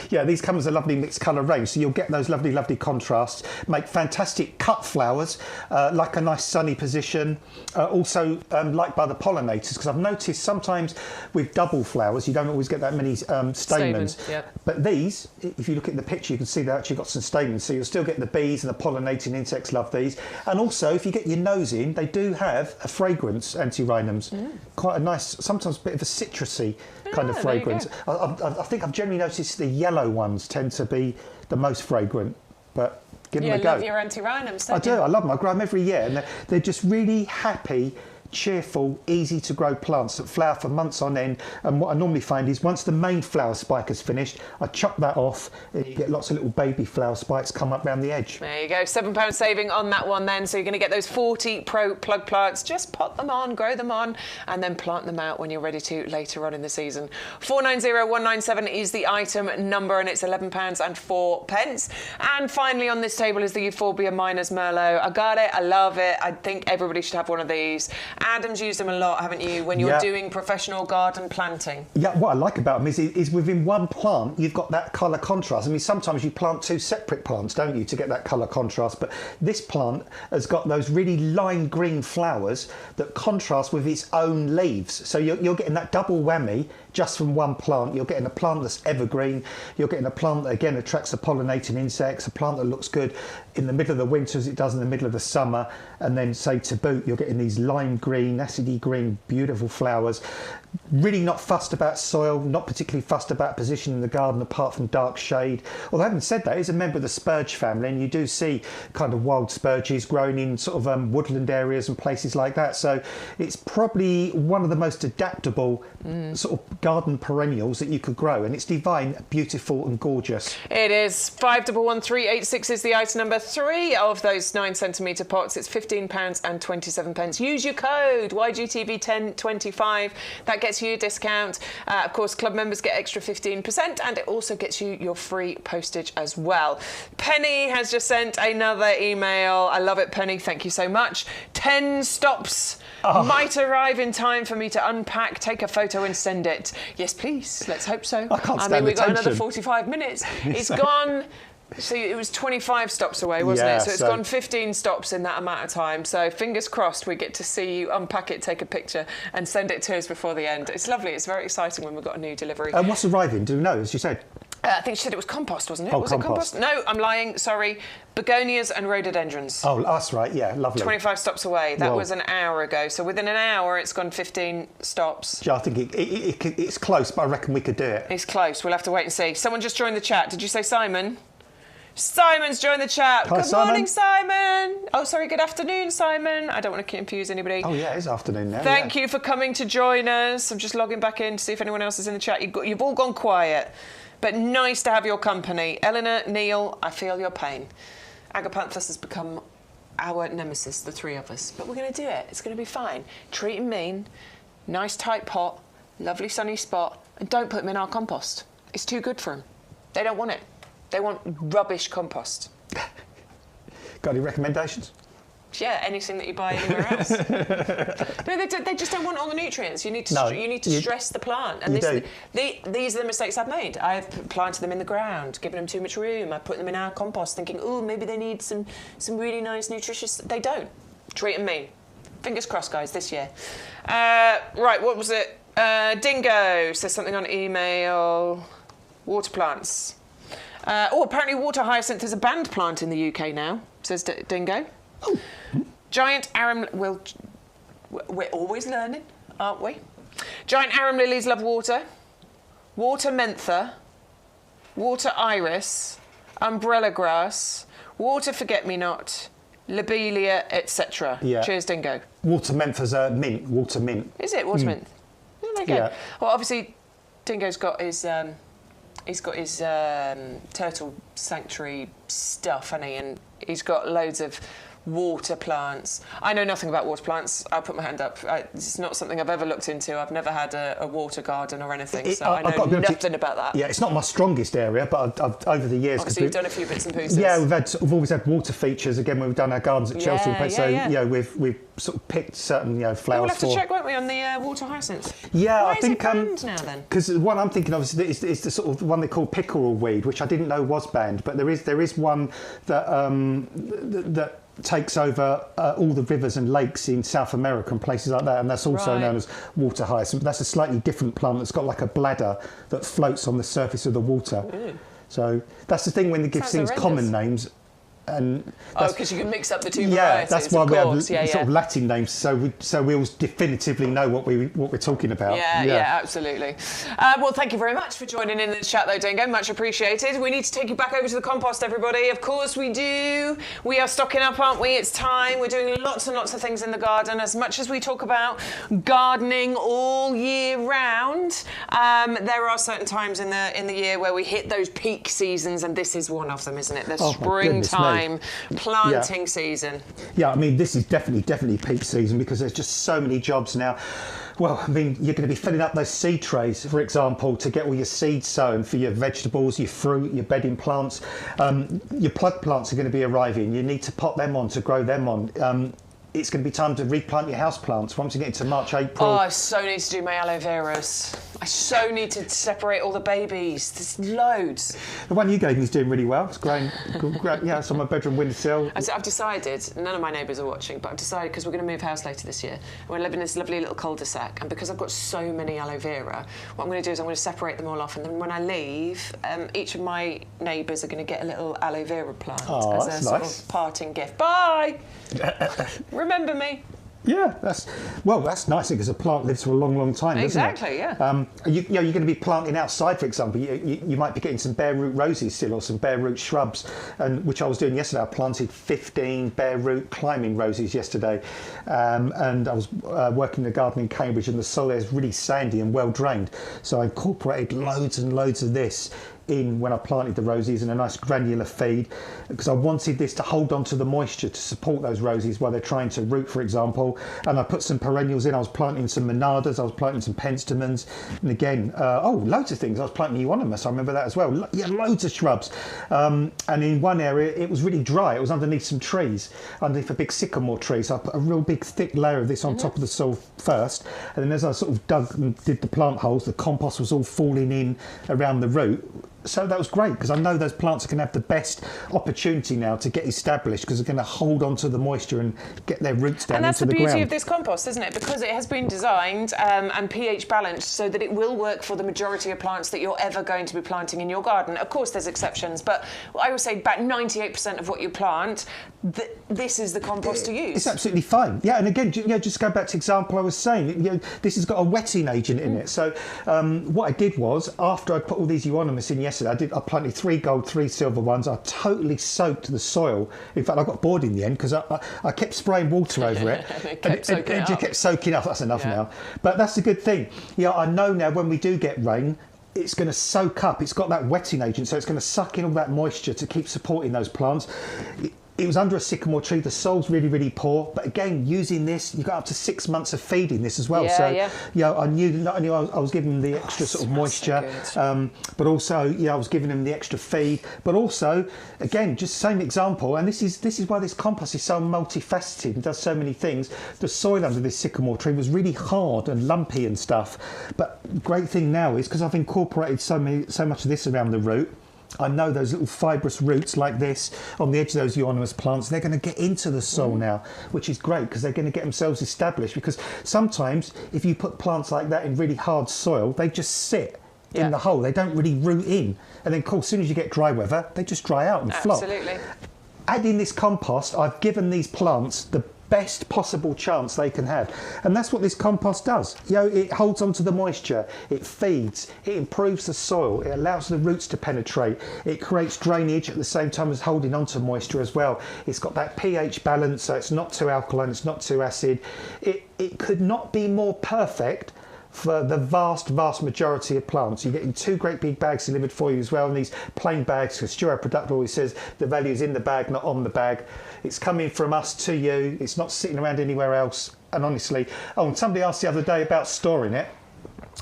yeah, these come as a lovely mixed colour range. So you'll get those lovely contrasts. Make fantastic cut flowers, like a nice sunny position. Also liked by the pollinators, because I've noticed sometimes with double flowers you don't always get that many stamens. Yep. But these, if you look at the picture, you can see they've actually got some stamens. So you'll still get the bees and the pollinating insects love these. And also, if you get your nose in, they do have a fragrance, Antirrhinums. Quite a nice, sometimes a bit of a citrusy kind of fragrance. I think I've generally noticed the yellow ones tend to be the most fragrant, but give them a go. You love your Antirrhinums, don't I do, I love them. I grow them every year, and they're just really happy cheerful, easy to grow plants that flower for months on end. And what I normally find is once the main flower spike is finished, I chop that off and you get lots of little baby flower spikes come up around the edge. There you go, £7 saving on that one then. So you're going to get those 40 Pro plug plants. Just pot them on, grow them on, and then plant them out when you're ready to later on in the season. 490197 is the item number, and it's £11.04. And finally on this table is the Euphorbia Miners Merlot. I got it, I love it. I think everybody should have one of these. Adam's used them a lot, haven't you, when you're doing professional garden planting? Yeah, what I like about them is within one plant, you've got that colour contrast. I mean, sometimes you plant two separate plants, don't you, to get that colour contrast. But this plant has got those really lime green flowers that contrast with its own leaves. So you're getting that double whammy just from one plant. You're getting a plant that's evergreen. You're getting a plant that, again, attracts the pollinating insects, a plant that looks good in the middle of the winter as it does in the middle of the summer. And then, say, to boot, you're getting these lime green, acidy green, beautiful flowers. Really not fussed about soil, not particularly fussed about position in the garden apart from dark shade. Although having said that, it's a member of the spurge family, and you do see kind of wild spurges growing in sort of woodland areas and places like that. So it's probably one of the most adaptable sort of garden perennials that you could grow, and it's divine, beautiful and gorgeous. It is. 511386 is the item number. 3 of those 9cm pots. It's £15.27. Use your code YGTV1025. That gets you a discount. Of course, club members get extra 15%, and it also gets you your free postage as well. Penny has just sent another email. I love it, Penny. Thank you so much. 10 stops might arrive in time for me to unpack, take a photo and send it. Yes, please. Let's hope so. I can't stand we've got attention. another 45 minutes. It's gone. So it was 25 stops away, wasn't it? So it's gone 15 stops in that amount of time. So fingers crossed we get to see you unpack it, take a picture and send it to us before the end. It's lovely. It's very exciting when we've got a new delivery. And what's arriving? Do you know, as you said? I think she said it was compost, wasn't it? Oh, was compost. it compost? No, I'm lying. Sorry. Begonias and rhododendrons. Oh, that's right. Yeah, lovely. 25 stops away. That was an hour ago. So within an hour, it's gone 15 stops. I think it's close, but I reckon we could do it. It's close. We'll have to wait and see. Someone just joined the chat. Did you say Simon? Simon's joined the chat. Hi, Good morning, Simon. Oh, sorry, good afternoon, Simon. I don't want to confuse anybody. Oh, yeah, it is afternoon now. Thank you for coming to join us. I'm just logging back in to see if anyone else is in the chat. You've all gone quiet, but nice to have your company. Eleanor, Neil, I feel your pain. Agapanthus has become our nemesis, the three of us. But we're going to do it. It's going to be fine. Treat him mean. Nice tight pot. Lovely sunny spot. And don't put them in our compost. It's too good for them. They don't want it. They want rubbish compost. Got any recommendations? Yeah, anything that you buy anywhere else. No, they just don't want all the nutrients. You need to stress the plant. And these are the mistakes I've made. I've planted them in the ground, given them too much room. I put them in our compost, thinking, oh, maybe they need some really nice, nutritious. They don't. Treat them mean. Fingers crossed, guys, this year. Right, what was it? Dingo says something on email. Water plants. Apparently water hyacinth is a banned plant in the UK now, says Dingo. Oh. Giant arum... We're always learning, aren't we? Giant arum lilies love water. Water mentha. Water iris. Umbrella grass. Water forget-me-not. Lobelia, etc. Yeah. Cheers, Dingo. Water mentha's mint. Water mint. Is it? Water mint? Oh, there you go. Yeah. Well, obviously, Dingo's got his... He's got his turtle sanctuary stuff, hasn't he? And he's got loads of water plants. I know nothing about water plants. I'll put my hand up. It's not something I've ever looked into. I've never had a water garden or anything, so I know nothing about that. Yeah, it's not my strongest area, but I've over the years... Obviously, you've done a few bits and pieces. Yeah, we've always had water features. Again, when we've done our gardens at Chelsea. We've sort of picked certain flowers. We'll have to check, won't we, on the water hyacinth? Yeah, Why I think... Why is it banned now, then? Because the one I'm thinking of is the sort of one they call pickerel weed, which I didn't know was banned, but there is one that that takes over all the rivers and lakes in South America and places like that, and that's also known as water hyacinth. That's a slightly different plant that's got like a bladder that floats on the surface of the water. So that's the thing when they give things common names. and because you can mix up the two yeah, varieties. that's why we have yeah, sort of Latin names, so we all definitively know what we're talking about. Yeah, absolutely. Well, thank you very much for joining in the chat, though, Dingo. Much appreciated. We need to take you back over to the compost, everybody. Of course we do. We are stocking up, aren't we? It's time. We're doing lots and lots of things in the garden. As much as we talk about gardening all year round, there are certain times in the year where we hit those peak seasons, and this is one of them, isn't it? The springtime planting season. Yeah, I mean, this is definitely peak season because there's just so many jobs now. Well, I mean, you're going to be filling up those seed trays, for example, to get all your seeds sown for your vegetables, your fruit, your bedding plants. Your plug plants are going to be arriving. You need to pot them on to grow them on. It's going to be time to replant your house plants once you get into March, April. Oh, I so need to do my aloe veras. I so need to separate all the babies. There's loads. The one you gave me is doing really well. It's growing, yeah, it's on my bedroom windowsill. I've decided, none of my neighbours are watching, but I've decided, because we're going to move house later this year, we're going to live in this lovely little cul-de-sac, and because I've got so many aloe vera, what I'm going to do is I'm going to separate them all off, and then when I leave, each of my neighbours are going to get a little aloe vera plant as a sort of parting gift. Bye! Remember me. Yeah, that's nice because a plant lives for a long, long time, doesn't it? Exactly, yeah. You're going to be planting outside, for example. You might be getting some bare root roses still, or some bare root shrubs, and which I was doing yesterday. I planted 15 bare root climbing roses yesterday, and I was working in the garden in Cambridge, and the soil there is really sandy and well drained. So I incorporated loads and loads of this in when I planted the roses in a nice granular feed, because I wanted this to hold on to the moisture to support those roses while they're trying to root, for example. And I put some perennials in. I was planting some monadas, I was planting some penstemons, and again, loads of things. I was planting euonymus, I remember that as well. Yeah, loads of shrubs. And in one area, it was really dry. It was underneath some trees, underneath a big sycamore tree. So I put a real big thick layer of this on top of the soil first. And then as I sort of dug and did the plant holes, the compost was all falling in around the root. So that was great, because I know those plants are going to have the best opportunity now to get established, because they're going to hold on to the moisture and get their roots down into the ground. And that's the beauty of this compost, isn't it? Because it has been designed and pH balanced so that it will work for the majority of plants that you're ever going to be planting in your garden. Of course, there's exceptions, but I would say about 98% of what you plant, this is the compost to use. It's absolutely fine. Yeah, and again, just go back to the example I was saying. This has got a wetting agent in it. So what I did was, after I put all these euonymus in yesterday, I planted 3 gold, 3 silver ones. I totally soaked the soil. In fact, I got bored in the end because I kept spraying water over it. It kept soaking up. That's enough now. But that's a good thing. Yeah, I know now when we do get rain, it's going to soak up. It's got that wetting agent, so it's going to suck in all that moisture to keep supporting those plants. It was under a sycamore tree. The soil's really, really poor. But again, using this, you got up to 6 months of feeding this as well. I knew not only I was giving them the extra sort of moisture, but also, I was giving them the extra feed. But also, again, just same example. And this is why this compost is so multifaceted and does so many things. The soil under this sycamore tree was really hard and lumpy and stuff. But the great thing now is, because I've incorporated so much of this around the root, I know those little fibrous roots like this on the edge of those euonymus plants, they're going to get into the soil now, which is great because they're going to get themselves established. Because sometimes if you put plants like that in really hard soil, they just sit in the hole. They don't really root in. And then, of course, as soon as you get dry weather, they just dry out and flop. Absolutely. Adding this compost, I've given these plants the best possible chance they can have, and that's what this compost does. It holds on to the moisture, it feeds, it improves the soil, it allows the roots to penetrate, it creates drainage at the same time as holding on to moisture as well. It's got that pH balance, so it's not too alkaline, it's not too acid. It could not be more perfect for the vast majority of plants. You're getting 2 great big bags delivered for you as well, and these plain bags, because Stuart Product always says the value is in the bag, not on the bag. It's coming from us to you, it's not sitting around anywhere else. And honestly, and somebody asked the other day about storing it.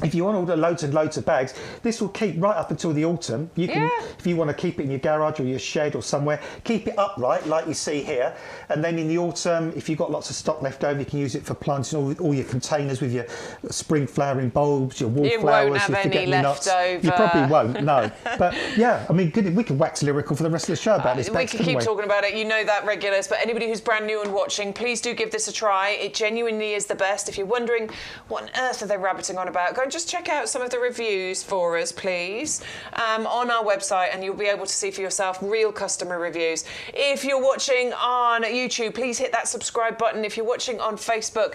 If you want to order loads and loads of bags, this will keep right up until the autumn. You can, if you want to keep it in your garage or your shed or somewhere, keep it upright like you see here. And then in the autumn, if you've got lots of stock left over, you can use it for planting all your containers with your spring flowering bulbs, your wallflowers, your forget-me-nots. You probably won't, no. But yeah, I mean, we could wax lyrical for the rest of the show about this. We can keep talking about it. You know that, regulars. But anybody who's brand new and watching, please do give this a try. It genuinely is the best. If you're wondering what on earth are they rabbiting on about, go and just check out some of the reviews for us, please, on our website, and you'll be able to see for yourself real customer reviews. If you're watching on YouTube, please hit that subscribe button. If you're watching on Facebook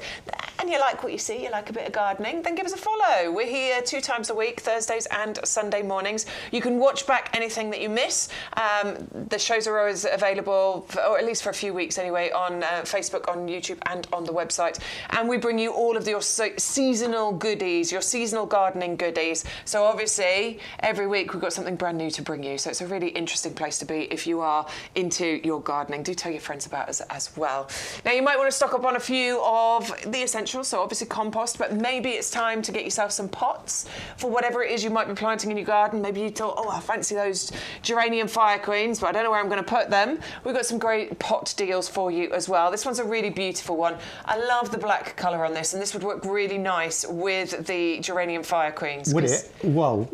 and you like what you see, you like a bit of gardening, then give us a follow. We're here 2 times a week, Thursdays and Sunday mornings. You can watch back anything that you miss. The shows are always available, or at least for a few weeks anyway, on Facebook, on YouTube and on the website. And we bring you all of your seasonal goodies, your seasonal gardening goodies. So obviously, every week we've got something brand new to bring you. So it's a really interesting place to be if you are into your gardening. Do tell your friends about us as well. Now, you might want to stock up on a few of the essentials, so obviously compost, but maybe it's time to get yourself some pots for whatever it is you might be planting in your garden. Maybe you thought, oh, I fancy those geranium fire queens, but I don't know where I'm going to put them. We've got some great pot deals for you as well. This one's a really beautiful one. I love the black colour on this, and this would work really nice with the geranium fire queens. Would it? Whoa.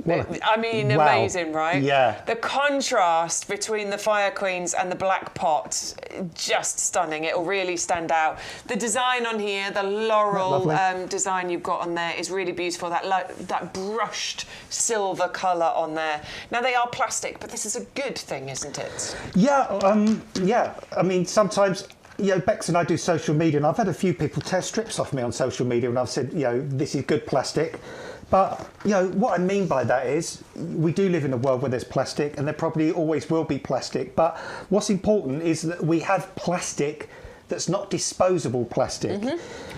I mean, wow. Amazing, right? Yeah. The contrast between the fire queens and the black pot, just stunning. It'll really stand out. The design on here, the laurel design you've got on there is really beautiful. That brushed silver colour on there. Now, they are plastic, but this is a good thing, isn't it? Yeah, yeah. I mean, sometimes, you know, Bex and I do social media, and I've had a few people tear strips off me on social media, and I've said, you know, this is good plastic. But, you know, what I mean by that is we do live in a world where there's plastic, and there probably always will be plastic. But what's important is that we have plastic that's not disposable plastic.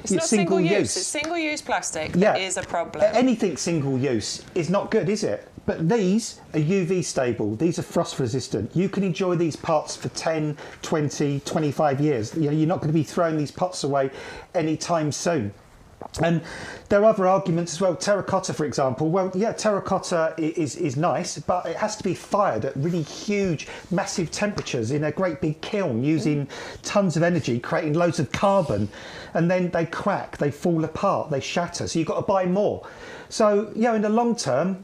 It's not single use. It's single-use plastic that is a problem. Anything single use is not good, is it? But these are UV stable. These are frost resistant. You can enjoy these pots for 10, 20, 25 years. You know, you're not going to be throwing these pots away anytime soon. And there are other arguments as well. Terracotta, for example. Well, yeah, terracotta is nice, but it has to be fired at really huge, massive temperatures in a great big kiln using tons of energy, creating loads of carbon. And then they crack, they fall apart, they shatter. So you've got to buy more. So, you know, in the long term,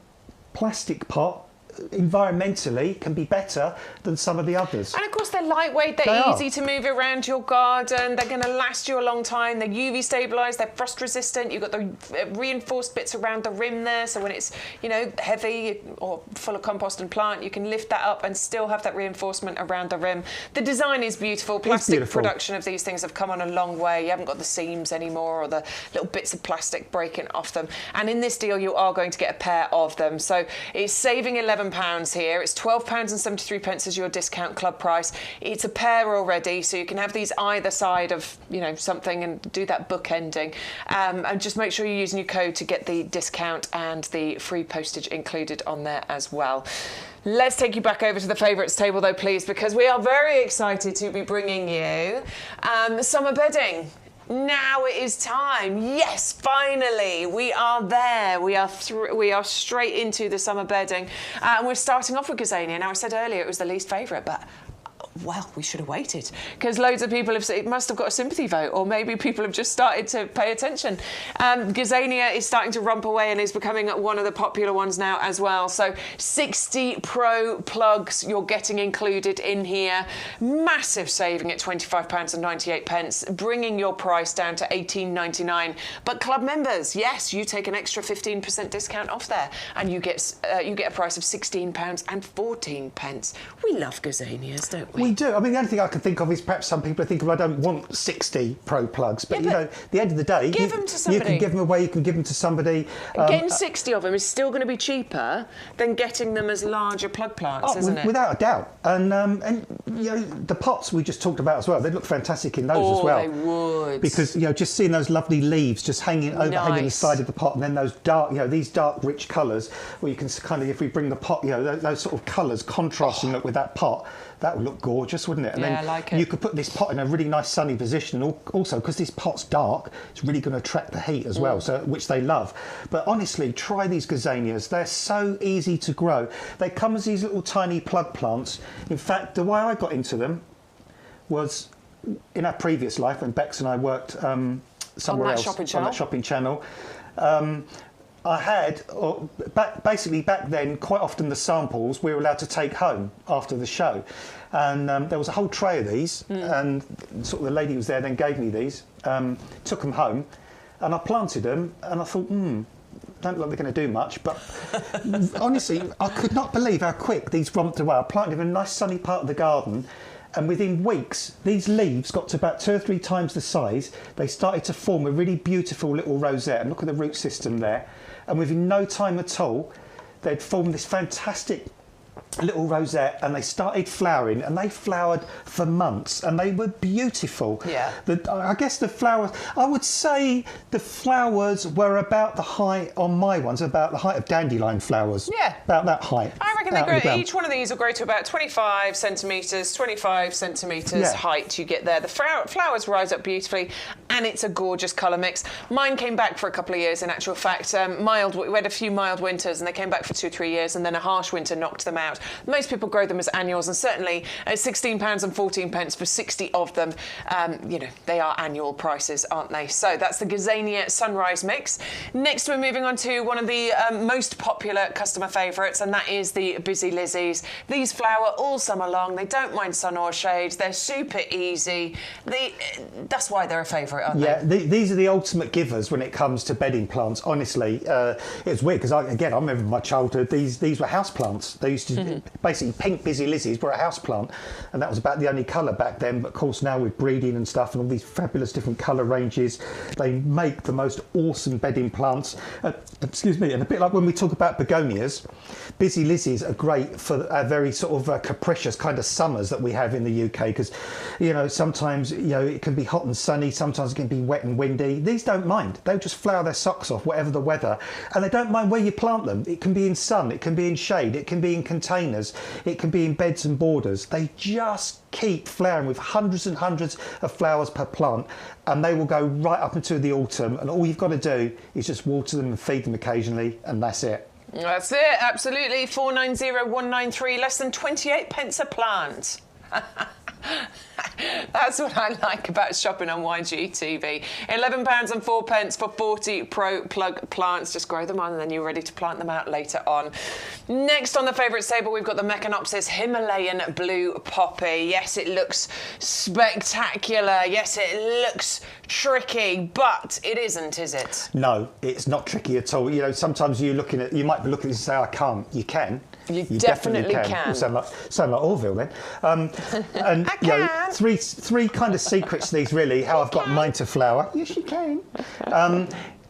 plastic pot environmentally can be better than some of the others. And of course they're lightweight, they're easy to move around your garden, they're going to last you a long time, they're UV stabilised, they're frost resistant, you've got the reinforced bits around the rim there, so when it's, you know, heavy or full of compost and plant, you can lift that up and still have that reinforcement around the rim. The design is beautiful. Plastic production of these things have come on a long way. You haven't got the seams anymore or the little bits of plastic breaking off them. And in this deal you are going to get a pair of them. So it's saving £11 here. It's £12.73 as your discount club price. It's a pair already, so you can have these either side of, you know, something and do that bookending. And just make sure you're using your code to get the discount and the free postage included on there as well. Let's take you back over to the favourites table though, please, because we are very excited to be bringing you summer bedding. Now it is time. Yes, finally, we are there. We are straight into the summer bedding. And we're starting off with Gazania. Now, I said earlier it was the least favourite, but well, we should have waited because loads of people it must have got a sympathy vote, or maybe people have just started to pay attention. Gazania is starting to rump away and is becoming one of the popular ones now as well. So 60 Pro plugs you're getting included in here. Massive saving at £25.98, bringing your price down to £18.99. But club members, yes, you take an extra 15% discount off there, and you get a price of £16.14. We love Gazanias, don't we? We do. I mean, the only thing I can think of is perhaps some people are thinking, well, I don't want 60 Pro plugs. But, you know, at the end of the day, give them to somebody. You can give them away, you can give them to somebody. Getting 60 of them is still going to be cheaper than getting them as larger plug plants, isn't it? Without a doubt. And you know, the pots we just talked about as well, they look fantastic in those as well. They would. Because, you know, just seeing those lovely leaves just overhanging the side of the pot, and then those dark, you know, these dark, rich colours, where you can kind of, if we bring the pot, you know, those sort of colours contrasting look with that pot, that would look gorgeous, wouldn't it? And yeah, then I like it. You could put this pot in a really nice sunny position, and also because this pot's dark, it's really going to attract the heat as well, so which they love. But honestly, try these Gazanias. They're so easy to grow. They come as these little tiny plug plants. In fact, the way I got into them was in our previous life when Bex and I worked somewhere else on that shopping channel. I had, basically back then, quite often the samples we were allowed to take home after the show. And there was a whole tray of these, and sort of the lady who was there then gave me these, took them home, and I planted them, and I thought, don't look like they're going to do much, but honestly, I could not believe how quick these romped away. I planted them in a nice sunny part of the garden, and within weeks, these leaves got to about 2 or 3 times the size. They started to form a really beautiful little rosette, and look at the root system there. And within no time at all, they'd formed this fantastic little rosette, and they started flowering, and they flowered for months, and they were beautiful. Yeah. I guess the flowers, I would say the flowers were about the height on my ones, about the height of dandelion flowers. Yeah. About that height. I reckon they grow, each one of these will grow to about 25 centimetres, 25 centimetres height you get there. The flowers rise up beautifully, and it's a gorgeous colour mix. Mine came back for a couple of years, in actual fact. We had a few mild winters, and they came back for 2 or 3 years, and then a harsh winter knocked them out. Most people grow them as annuals, and certainly at £16 and 14 pence for 60 of them, you know, they are annual prices, aren't they? So that's the Gazania Sunrise Mix. Next, we're moving on to one of the most popular customer favourites, and that is the Busy Lizzies. These flower all summer long. They don't mind sun or shade. They're super easy. That's why they're a favourite, aren't they? Yeah, these are the ultimate givers when it comes to bedding plants. Honestly, it's weird because I remember my childhood. These were house plants. They used to basically pink Busy Lizzies were a house plant, and that was about the only colour back then. But of course now with breeding and stuff and all these fabulous different colour ranges, they make the most awesome bedding plants. Excuse me, and a bit like when we talk about begonias, Busy Lizzies are great for a very sort of capricious kind of summers that we have in the UK, because you know sometimes it can be hot and sunny, sometimes it can be wet and windy. These don't mind. They'll just flower their socks off whatever the weather, and they don't mind where you plant them. It can be in sun, it can be in shade, it can be in containers, it can be in beds and borders. They just keep flowering with hundreds and hundreds of flowers per plant, and they will go right up into the autumn, and all you've got to do is just water them and feed them occasionally, and that's it. That's it, absolutely. 490193, less than 28 pence a plant. That's what I like about shopping on YGTV. £11 and 4 pence for 40 Pro Plug plants. Just grow them on, and then you're ready to plant them out later on. Next on the favourite table, we've got the Mecanopsis Himalayan Blue Poppy. Yes, it looks spectacular. Yes, it looks tricky, but it isn't, is it? No, it's not tricky at all. You know, sometimes you might be looking at this and say, I can't. You can. You definitely can. Well, sound like Orville then. And I can. Three kind of secrets to these really, how I've got mine to flower. Yes, you can.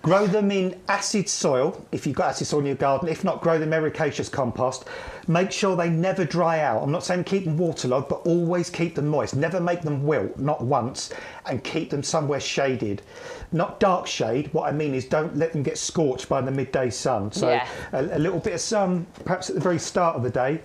Grow them in acid soil, if you've got acid soil in your garden. If not, grow them ericaceous compost. Make sure they never dry out. I'm not saying keep them waterlogged, but always keep them moist. Never make them wilt, not once, and keep them somewhere shaded. Not dark shade. What I mean is don't let them get scorched by the midday sun. So a little bit of sun, perhaps at the very start of the day,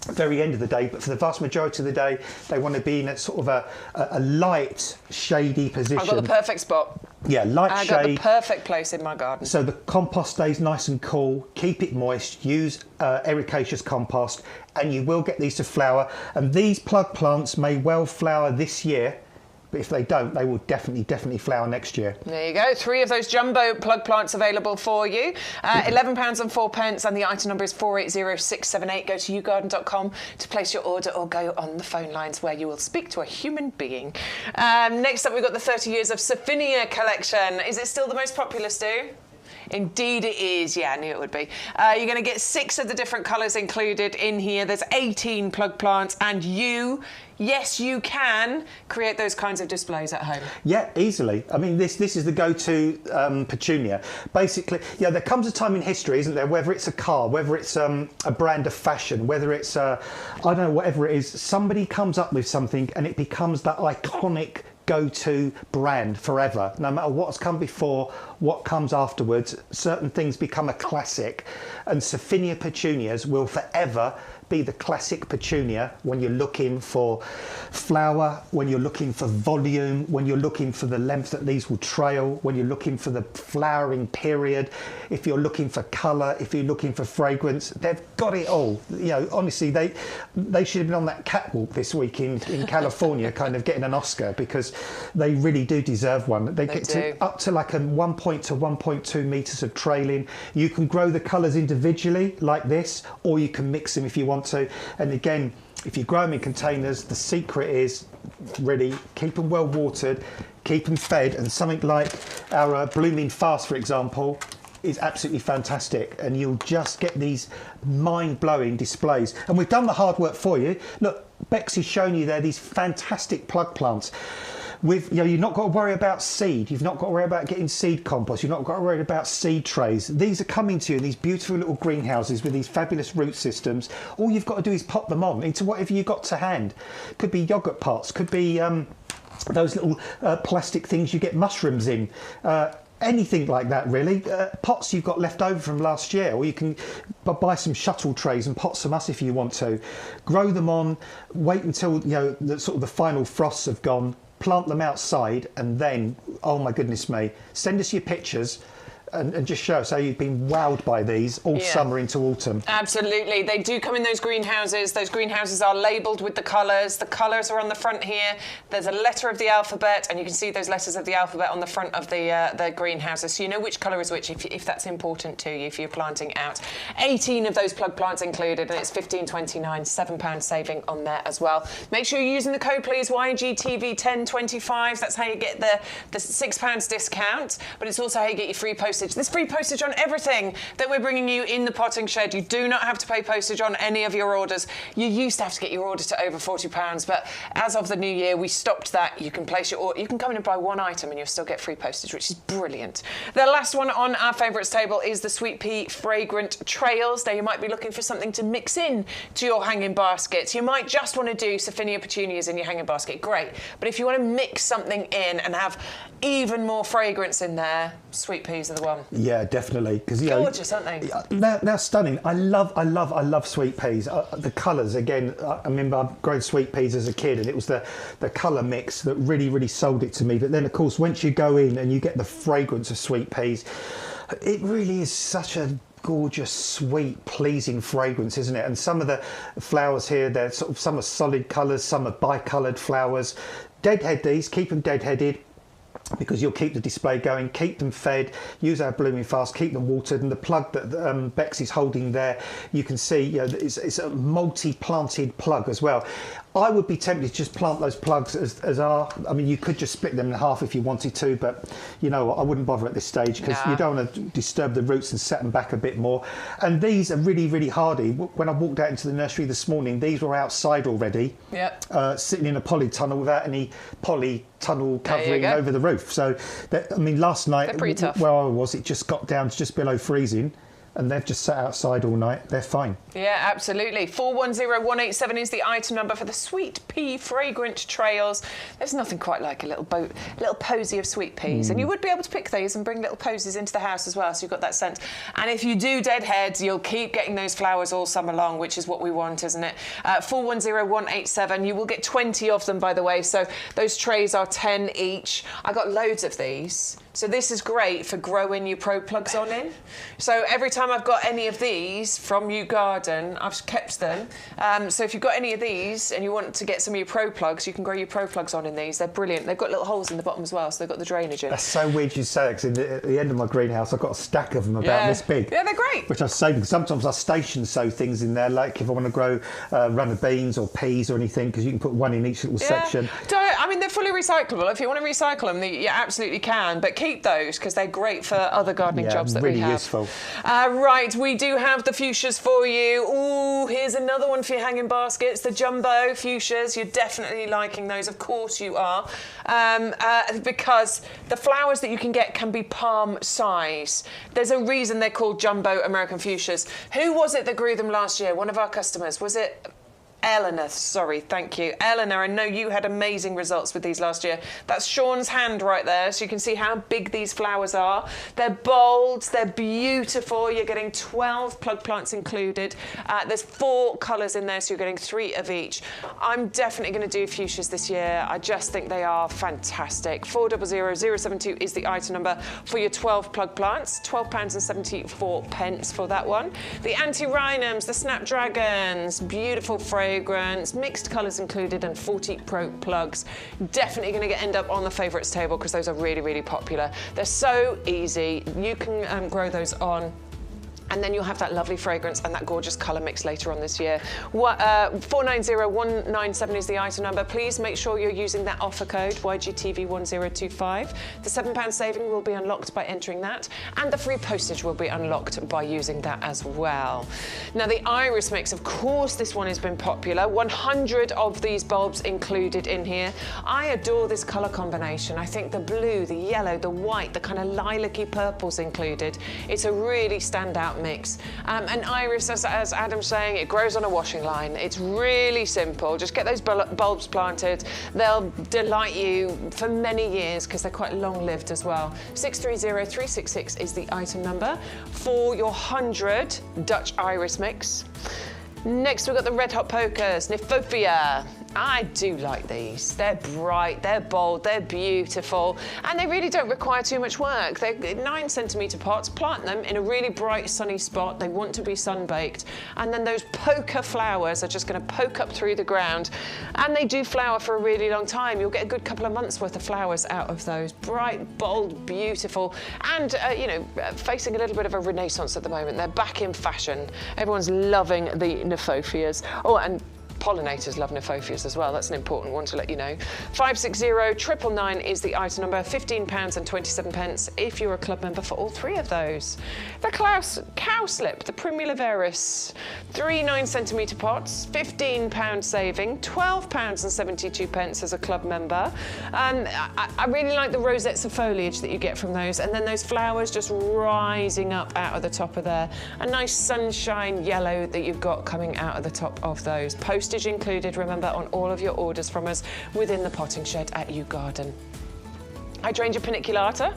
very end of the day, but for the vast majority of the day, they want to be in a sort of a light, shady position. I've got the perfect spot. Yeah, light shade. I've got the perfect place in my garden. So the compost stays nice and cool. Keep it moist. Use ericaceous compost, and you will get these to flower. And these plug plants may well flower this year, but if they don't, they will definitely flower next year. There you go. 3 of those jumbo plug plants available for you. £11 and 4 pence, and the item number is 480678. Go to YouGarden.com to place your order, or go on the phone lines where you will speak to a human being. Next up, we've got the 30 Years of Surfinia collection. Is it still the most popular, Stu? Indeed it is. Yeah, I knew it would be. You're going to get 6 of the different colours included in here. There's 18 plug plants, and yes, you can create those kinds of displays at home. Yeah, easily. I mean, this is the go-to petunia. Basically, there comes a time in history, isn't there, whether it's a car, whether it's a brand of fashion, whether it's, I don't know, whatever it is, somebody comes up with something and it becomes that iconic go-to brand forever. No matter what's come before, what comes afterwards, certain things become a classic, and Surfinia petunias will forever be the classic petunia when you're looking for flower, when you're looking for volume, when you're looking for the length that these will trail, when you're looking for the flowering period, if you're looking for colour, if you're looking for fragrance. They've got it all. Honestly, they should have been on that catwalk this week in California, kind of getting an Oscar, because they really do deserve one. They get up to like a 1 to 1.2 metres of trailing. You can grow the colours individually like this, or you can mix them if you want to. And again, if you grow them in containers, the secret is really keep them well watered, keep them fed, and something like our blooming fast, for example, is absolutely fantastic, and you'll just get these mind-blowing displays. And we've done the hard work for you. Look, Bex is showing you there these fantastic plug plants. With, you've not got to worry about seed. You've not got to worry about getting seed compost. You've not got to worry about seed trays. These are coming to you in these beautiful little greenhouses with these fabulous root systems. All you've got to do is pop them on into whatever you've got to hand. Could be yogurt pots. Could be those little plastic things you get mushrooms in. Anything like that, really. Pots you've got left over from last year, or you can buy some shuttle trays and pots from us if you want to. Grow them on. Wait until the final frosts have gone. Plant them outside, and then, oh my goodness me, send us your pictures and just show us how you've been wowed by these all summer into autumn. Absolutely. They do come in those greenhouses. Those greenhouses are labelled with the colours. The colours are on the front here. There's a letter of the alphabet, and you can see those letters of the alphabet on the front of the greenhouses, so you know which colour is which if that's important to you, if you're planting out. 18 of those plug plants included, and it's $15.29, £7 saving on there as well. Make sure you're using the code, please, YGTV1025. That's how you get the £6 discount, but it's also how you get your free postage. There's free postage on everything that we're bringing you in the potting shed. You do not have to pay postage on any of your orders. You used to have to get your order to over £40, but as of the new year, we stopped that. You can place your order. You can come in and buy one item and you'll still get free postage, which is brilliant. The last one on our favourites table is the Sweet Pea Fragrant Trails. Now, you might be looking for something to mix in to your hanging baskets. You might just want to do Surfinia petunias in your hanging basket. Great. But if you want to mix something in and have even more fragrance in there, sweet peas are the one. Yeah, definitely. Because gorgeous, aren't they? They're stunning. I love sweet peas. The colours, again. I remember I've grown sweet peas as a kid, and it was the colour mix that really sold it to me. But then, of course, once you go in and you get the fragrance of sweet peas, it really is such a gorgeous, sweet, pleasing fragrance, isn't it? And some of the flowers here, they're some are solid colours, some are bicoloured flowers. Deadhead these, keep them deadheaded, because you'll keep the display going, keep them fed, use our blooming fast, keep them watered. And the plug that Bex is holding there, you can see it's a multi-planted plug as well. I would be tempted to just plant those plugs I mean, you could just split them in half if you wanted to, but I wouldn't bother at this stage, because you don't want to disturb the roots and set them back a bit more. And these are really hardy. When I walked out into the nursery this morning, these were outside already, sitting in a polytunnel without any polytunnel covering over the roof. So, I mean, last night where I was, it just got down to just below freezing. And they've just sat outside all night. They're fine. Yeah, absolutely. 410187 is the item number for the Sweet Pea Fragrant Trails. There's nothing quite like a little posy of sweet peas. And you would be able to pick these and bring little posies into the house as well, so you've got that scent. And if you do deadheads, you'll keep getting those flowers all summer long, which is what we want, isn't it? 410187. You will get 20 of them, by the way. So those trays are 10 each. I got loads of these. So this is great for growing your pro plugs on in. So every time I've got any of these from YouGarden, I've kept them. So if you've got any of these and you want to get some of your pro plugs, you can grow your pro plugs on in these. They're brilliant. They've got little holes in the bottom as well, so they've got the drainage in. That's so weird you say it, because at the end of my greenhouse, I've got a stack of them about this big. Yeah, they're great. Which I save, because sometimes I station sow things in there, like if I want to grow runner beans or peas or anything, because you can put one in each little section. I mean, they're fully recyclable. If you want to recycle them, you absolutely can. But keep those, because they're great for other gardening jobs that we have. Really useful. Right, we do have the fuchsias for you. Ooh, here's another one for your hanging baskets. The jumbo fuchsias. You're definitely liking those. Of course you are. Because the flowers that you can get can be palm size. There's a reason they're called jumbo American fuchsias. Who was it that grew them last year? One of our customers. Was it Eleanor? Sorry, thank you. Eleanor, I know you had amazing results with these last year. That's Sean's hand right there, so you can see how big these flowers are. They're bold, they're beautiful. You're getting 12 plug plants included. There's 4 colours in there, so you're getting 3 of each. I'm definitely going to do fuchsias this year. I just think they are fantastic. 400072 is the item number for your 12 plug plants. £12.74 for that one. The Antirrhinums, the Snapdragons, beautiful fragrance, mixed colours included, and 40 pro plugs. Definitely going to end up on the favourites table, because those are really popular. They're so easy. You can grow those on And then you'll have that lovely fragrance and that gorgeous colour mix later on this year. 490197 is the item number. Please make sure you're using that offer code, YGTV1025. The £7 saving will be unlocked by entering that, and the free postage will be unlocked by using that as well. Now, the iris mix, of course, this one has been popular. 100 of these bulbs included in here. I adore this colour combination. I think the blue, the yellow, the white, the kind of lilac-y purples included. It's a really standout mix. And iris, as Adam's saying, it grows on a washing line. It's really simple. Just get those bulbs planted. They'll delight you for many years because they're quite long-lived as well. 630366 is the item number for your 100 Dutch iris mix. Next, we've got the red hot pokers, Nymphophea. I do like these. They're bright, they're bold, they're beautiful, and they really don't require too much work. They're 9cm pots. Plant them in a really bright, sunny spot. They want to be sun-baked, and then those poker flowers are just going to poke up through the ground, and they do flower for a really long time. You'll get a good couple of months worth of flowers out of those. Bright, bold, beautiful, and you know, facing a little bit of a renaissance at the moment. They're back in fashion. Everyone's loving the Nymphophea. Oh, and pollinators love Nymphophea as well. That's an important one to let you know. 560999 is the item number. £15.27 if you're a club member for all three of those. The cowslip, the Primula veris, 3 9cm pots, £15 saving, £12.72 as a club member. I really like the rosettes of foliage that you get from those, and then those flowers just rising up out of the top of there. A nice sunshine yellow that you've got coming out of the top of those. Postage included, remember, on all of your orders from us within the potting shed at YouGarden. Hydrangea paniculata,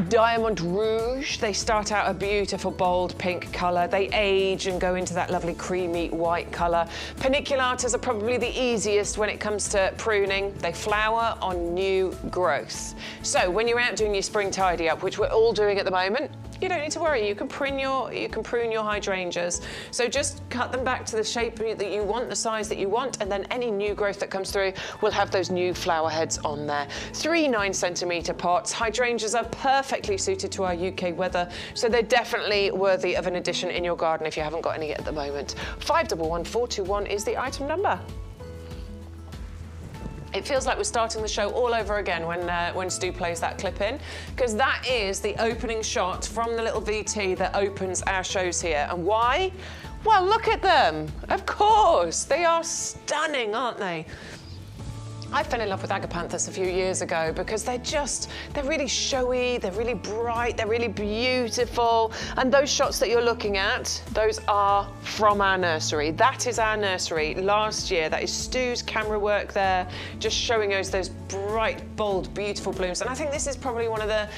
Diamant Rouge. They start out a beautiful bold pink colour. They age and go into that lovely creamy white colour. Paniculatas are probably the easiest when it comes to pruning. They flower on new growth. So when you're out doing your spring tidy up, which we're all doing at the moment, you don't need to worry. You can prune your hydrangeas. So just cut them back to the shape that you want, the size that you want, and then any new growth that comes through will have those new flower heads on there. 3 9cm pots. Hydrangeas are perfectly suited to our UK weather, so they're definitely worthy of an addition in your garden if you haven't got any at the moment. 511421 is the item number. It feels like we're starting the show all over again when Stu plays that clip in, because that is the opening shot from the little VT that opens our shows here. And why? Well, look at them. Of course. They are stunning, aren't they? I fell in love with agapanthus a few years ago because they're really showy, they're really bright, they're really beautiful. And those shots that you're looking at, those are from our nursery. That is our nursery last year. That is Stu's camera work there, just showing us those bright, bold, beautiful blooms. And I think this is probably one of the,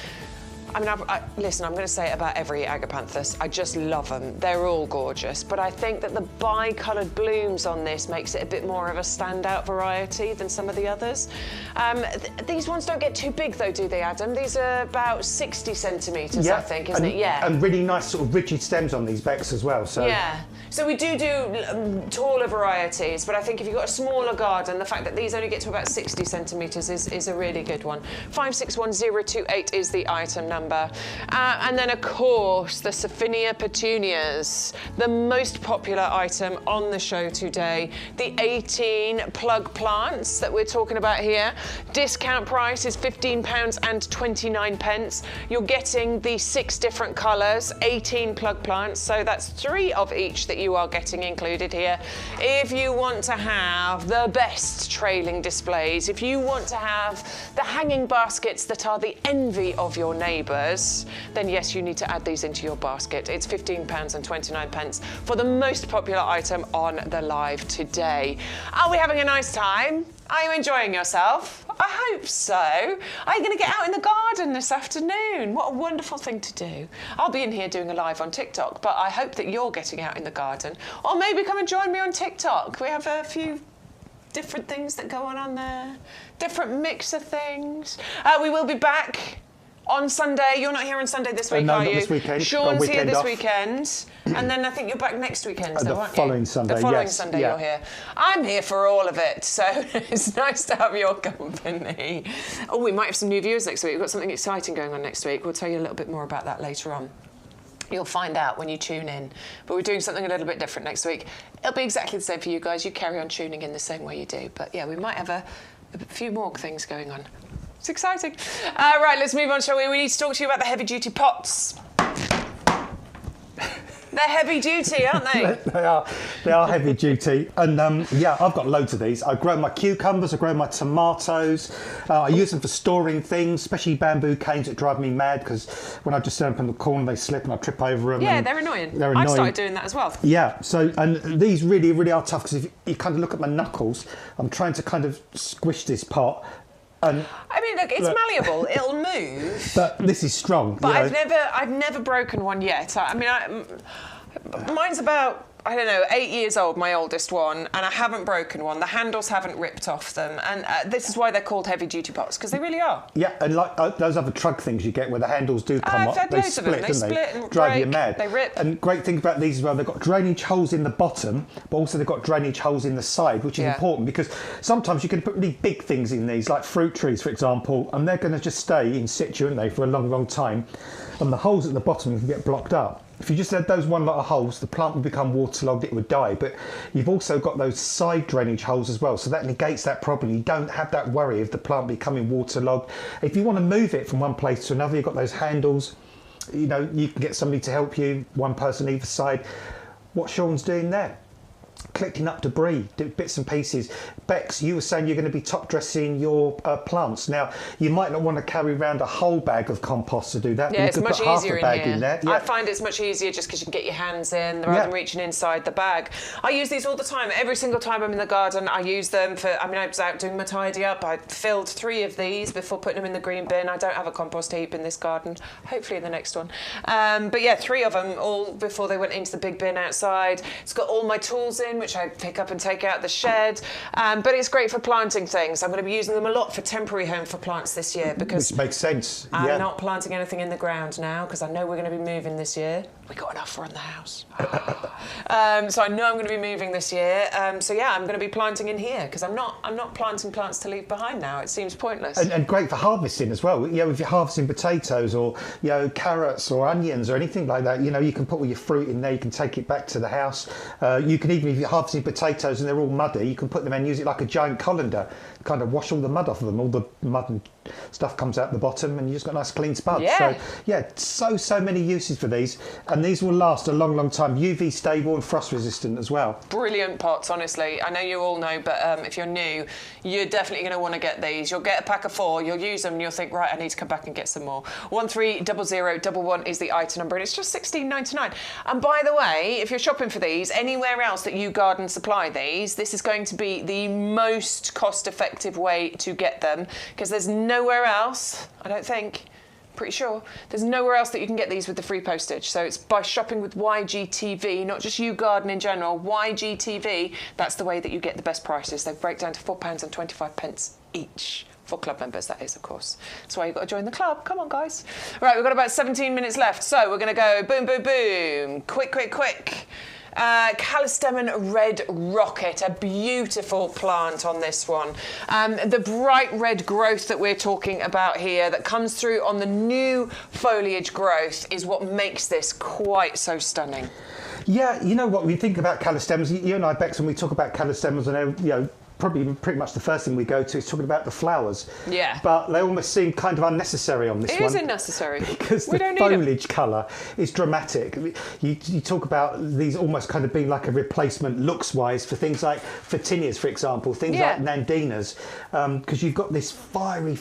I mean, listen, I'm going to say it about every agapanthus. I just love them. They're all gorgeous. But I think that the bi-coloured blooms on this makes it a bit more of a standout variety than some of the others. These ones don't get too big, though, do they, Adam? These are about 60 centimetres, I think, isn't it? Yeah. And really nice sort of rigid stems on these, Bex, as well. So. Yeah. So we do taller varieties, but I think if you've got a smaller garden, the fact that these only get to about 60 centimetres is a really good one. 561028 is the item number. And then, of course, the Surfinia petunias, the most popular item on the show today. The 18 plug plants that we're talking about here. Discount price is £15.29. You're getting the 6 different colours, 18 plug plants, so that's 3 of each that you are getting included here. If you want to have the best trailing displays, if you want to have the hanging baskets that are the envy of your neighbours, then yes, you need to add these into your basket. It's £15.29 for the most popular item on the live today. Are we having a nice time? Are you enjoying yourself? I hope so. Are you going to get out in the garden this afternoon? What a wonderful thing to do. I'll be in here doing a live on TikTok, but I hope that you're getting out in the garden. Or maybe come and join me on TikTok. We have a few different things that go on there. Different mix of things. We will be back on Sunday. You're not here on Sunday this week, no, are not you? This weekend. Sean's here this weekend. And then I think you're back next weekend, though, aren't you? The following Sunday, The following Sunday you're here. I'm here for all of it, so it's nice to have your company. Oh, we might have some new viewers next week. We've got something exciting going on next week. We'll tell you a little bit more about that later on. You'll find out when you tune in. But we're doing something a little bit different next week. It'll be exactly the same for you guys. You carry on tuning in the same way you do. But yeah, we might have a few more things going on. It's exciting. Right, let's move on, shall we? We need to talk to you about the heavy-duty pots. They're heavy duty, aren't they? They are heavy duty, and yeah, I've got loads of these. I grow my cucumbers, I grow my tomatoes. I use them for storing things, especially bamboo canes that drive me mad because when I just stand up in the corner, they slip and I trip over them. Yeah, they're annoying. I've started doing that as well. Yeah, so and these really, really are tough because if you kind of look at my knuckles, I'm trying to kind of squish this pot. And I mean, look, it's malleable. It'll move. But this is strong. But I've never broken one yet. I mean, mine's about, I don't know, 8 years old, my oldest one, and I haven't broken one. The handles haven't ripped off them, and this is why they're called heavy-duty pots, because they really are. Yeah, and like those other trug things you get where the handles do come off, they split, don't they? And drive break, you mad. They rip. And great thing about these as well, they've got drainage holes in the bottom, but also they've got drainage holes in the side, which is important because sometimes you can put really big things in these, like fruit trees, for example, and they're going to just stay in situ, aren't they, for a long, long time. And the holes at the bottom can get blocked up. If you just had those one lot of holes, the plant would become waterlogged, it would die. But you've also got those side drainage holes as well, so that negates that problem. You don't have that worry of the plant becoming waterlogged. If you want to move it from one place to another, you've got those handles. You know, you can get somebody to help you, one person either side. What Sean's doing there, collecting up debris, bits and pieces. Bex, you were saying you're going to be top dressing your plants. Now, you might not want to carry around a whole bag of compost to do that. Yeah, you it's could much put half easier a bag in there. Yeah. I find it's much easier just because you can get your hands in rather than reaching inside the bag. I use these all the time. Every single time I'm in the garden, I use them for, I mean, I was out doing my tidy up. I filled 3 of these before putting them in the green bin. I don't have a compost heap in this garden. Hopefully in the next one. But yeah, 3 of them all before they went into the big bin outside. It's got all my tools in, which I pick up and take out the shed, but it's great for planting things. I'm going to be using them a lot for temporary home for plants this year because which makes sense. I'm not planting anything in the ground now because I know we're going to be moving this year. We got an offer on the house. So I know I'm going to be moving this year. So yeah, I'm going to be planting in here because I'm not planting plants to leave behind now. It seems pointless. And great for harvesting as well. You know, if you're harvesting potatoes or, you know, carrots or onions or anything like that, you know, you can put all your fruit in there. You can take it back to the house. You can even, if you're harvesting potatoes and they're all muddy, you can put them in and use it like a giant colander. Kind of wash all the mud off of them. All the mud and stuff comes out the bottom and you just got a nice clean spud. Yeah. So yeah, so many uses for these, and these will last a long, long time. UV stable and frost resistant as well. Brilliant pots, honestly. I know you all know, but if you're new, you're definitely going to want to get these. You'll get a pack of 4, you'll use them and you'll think, right, I need to come back and get some more. 130011 is the item number and it's just $16.99. And by the way, if you're shopping for these, anywhere else that YouGarden supply these, this is going to be the most cost-effective way to get them because there's nowhere else, I don't think, pretty sure, there's nowhere else that you can get these with the free postage. So it's by shopping with YGTV, not just YouGarden in general, YGTV, that's the way that you get the best prices. They break down to £4.25 each. For club members, that is, of course. That's why you've got to join the club. Come on, guys. Right, we've got about 17 minutes left, so we're going to go boom, boom, boom. Quick, quick, quick. Callistemon Red Rocket, a beautiful plant on this one. The bright red growth that we're talking about here that comes through on the new foliage growth is what makes this quite so stunning. Yeah, you know what, we think about callistemons, you and I, Bex, when we talk about callistemons, and you know, probably pretty much the first thing we go to is talking about the flowers. Yeah. But they almost seem kind of unnecessary on this one. It is unnecessary. Because the foliage colour is dramatic. You talk about these almost kind of being like a replacement looks-wise for things like petunias, for example, things like nandinas, because you've got this fiery,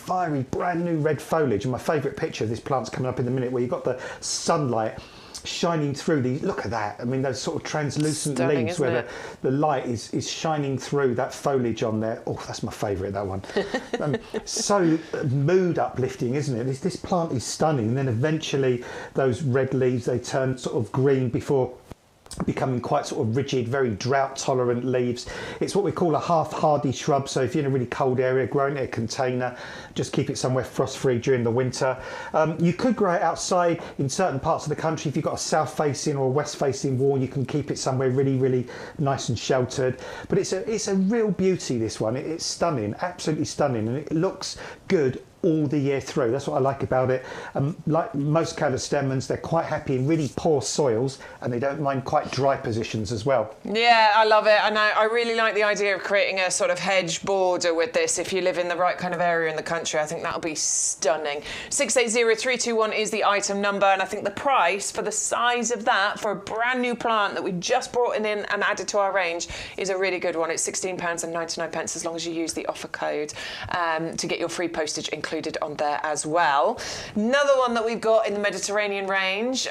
brand new red foliage. And my favourite picture of this plant's coming up in a minute where you've got the sunlight shining through these. Look at that. I mean, those sort of translucent leaves where the light is shining through that foliage on there. Oh, that's my favourite, that one. So mood uplifting, isn't it? This plant is stunning. And then eventually those red leaves, they turn sort of green before becoming quite sort of rigid, very drought tolerant leaves. It's what we call a half hardy shrub, so if you're in a really cold area, grow it in a container, just keep it somewhere frost free during the winter. You could grow it outside in certain parts of the country. If you've got a south facing or a west facing wall, you can keep it somewhere really nice and sheltered. But it's a real beauty, this one. It's stunning, absolutely stunning, and it looks good all the year through. That's what I like about it. Like most callistemons, they're quite happy in really poor soils, and they don't mind quite dry positions as well. Yeah, I love it. And I really like the idea of creating a sort of hedge border with this. If you live in the right kind of area in the country, I think that'll be stunning. 680321 is the item number, and I think the price for the size of that for a brand new plant that we just brought in and added to our range is a really good one. It's £16.99 as long as you use the offer code to get your free postage included on there as well. Another one that we've got in the Mediterranean range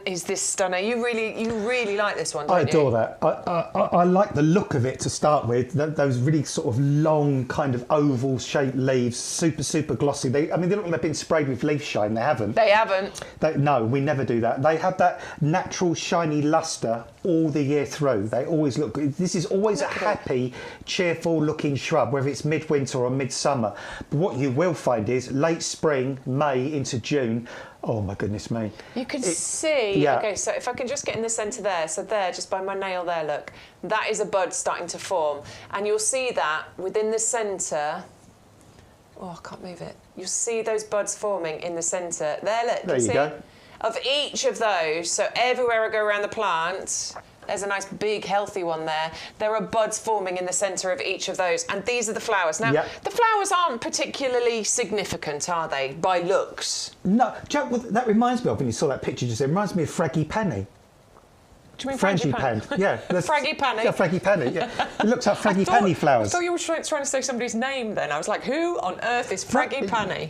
is this stunner. You really like this one, don't you? I adore that. I like the look of it to start with. Those really sort of long, kind of oval shaped leaves, super glossy. They look like they've been sprayed with leaf shine. They haven't. They haven't. No, we never do that. They have that natural shiny lustre all the year through. They always look good. This is always a happy, cheerful looking shrub, whether it's midwinter or midsummer. But what you will find is late spring, May into June. Oh my goodness me. You can see, yeah. Okay, so if I can just get in the centre there, so there, just by my nail there, look, that is a bud starting to form. And you'll see that within the centre, oh, I can't move it. You'll see those buds forming in the centre. There, look, there you go. Of each of those, so everywhere I go around the plant, there's a nice big healthy one there. There are buds forming in the centre of each of those, and these are the flowers. Now, the flowers aren't particularly significant, are they, by looks? No, Jack, well, that reminds me of, when you saw that picture just then, it reminds me of frangipani. Do you mean Frangipani? Yeah. Frangipani? Yeah, frangipani, yeah. It looks like frangipani flowers. I thought you were trying to say somebody's name then. I was like, who on earth is Frangipani?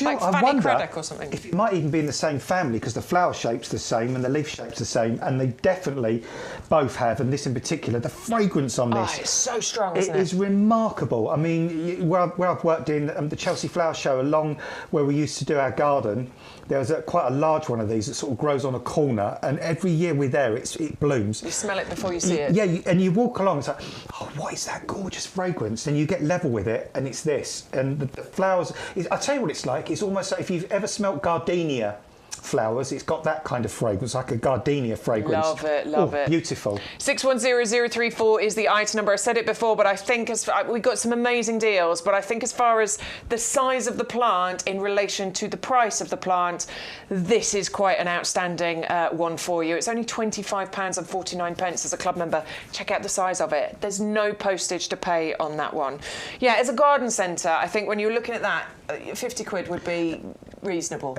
I wonder Craddock or something. if it might even be in the same family, because the flower shape's the same and the leaf shape's the same, and they definitely both have, and this in particular, the fragrance on this. Oh, it's so strong, isn't it? It is remarkable. I mean, where I've worked in the Chelsea Flower Show, along where we used to do our garden, there was quite a large one of these that sort of grows on a corner, and every year we're there, it blooms. You smell it before you see it. Yeah, and you walk along, it's like, oh, what is that gorgeous fragrance? And you get level with it, and it's this. And the flowers, I'll tell you what it's like. It's almost like if you've ever smelt gardenia flowers, it's got that kind of fragrance, like a gardenia fragrance. Love it. Beautiful. 610034 is the item number. I said it before, but I think we got some amazing deals, but I think as far as the size of the plant in relation to the price of the plant, this is quite an outstanding one for you. It's only £25.49 as a club member. Check out the size of it. There's no postage to pay on that one. Yeah, as a garden centre, I think when you're looking at that, 50 quid would be reasonable.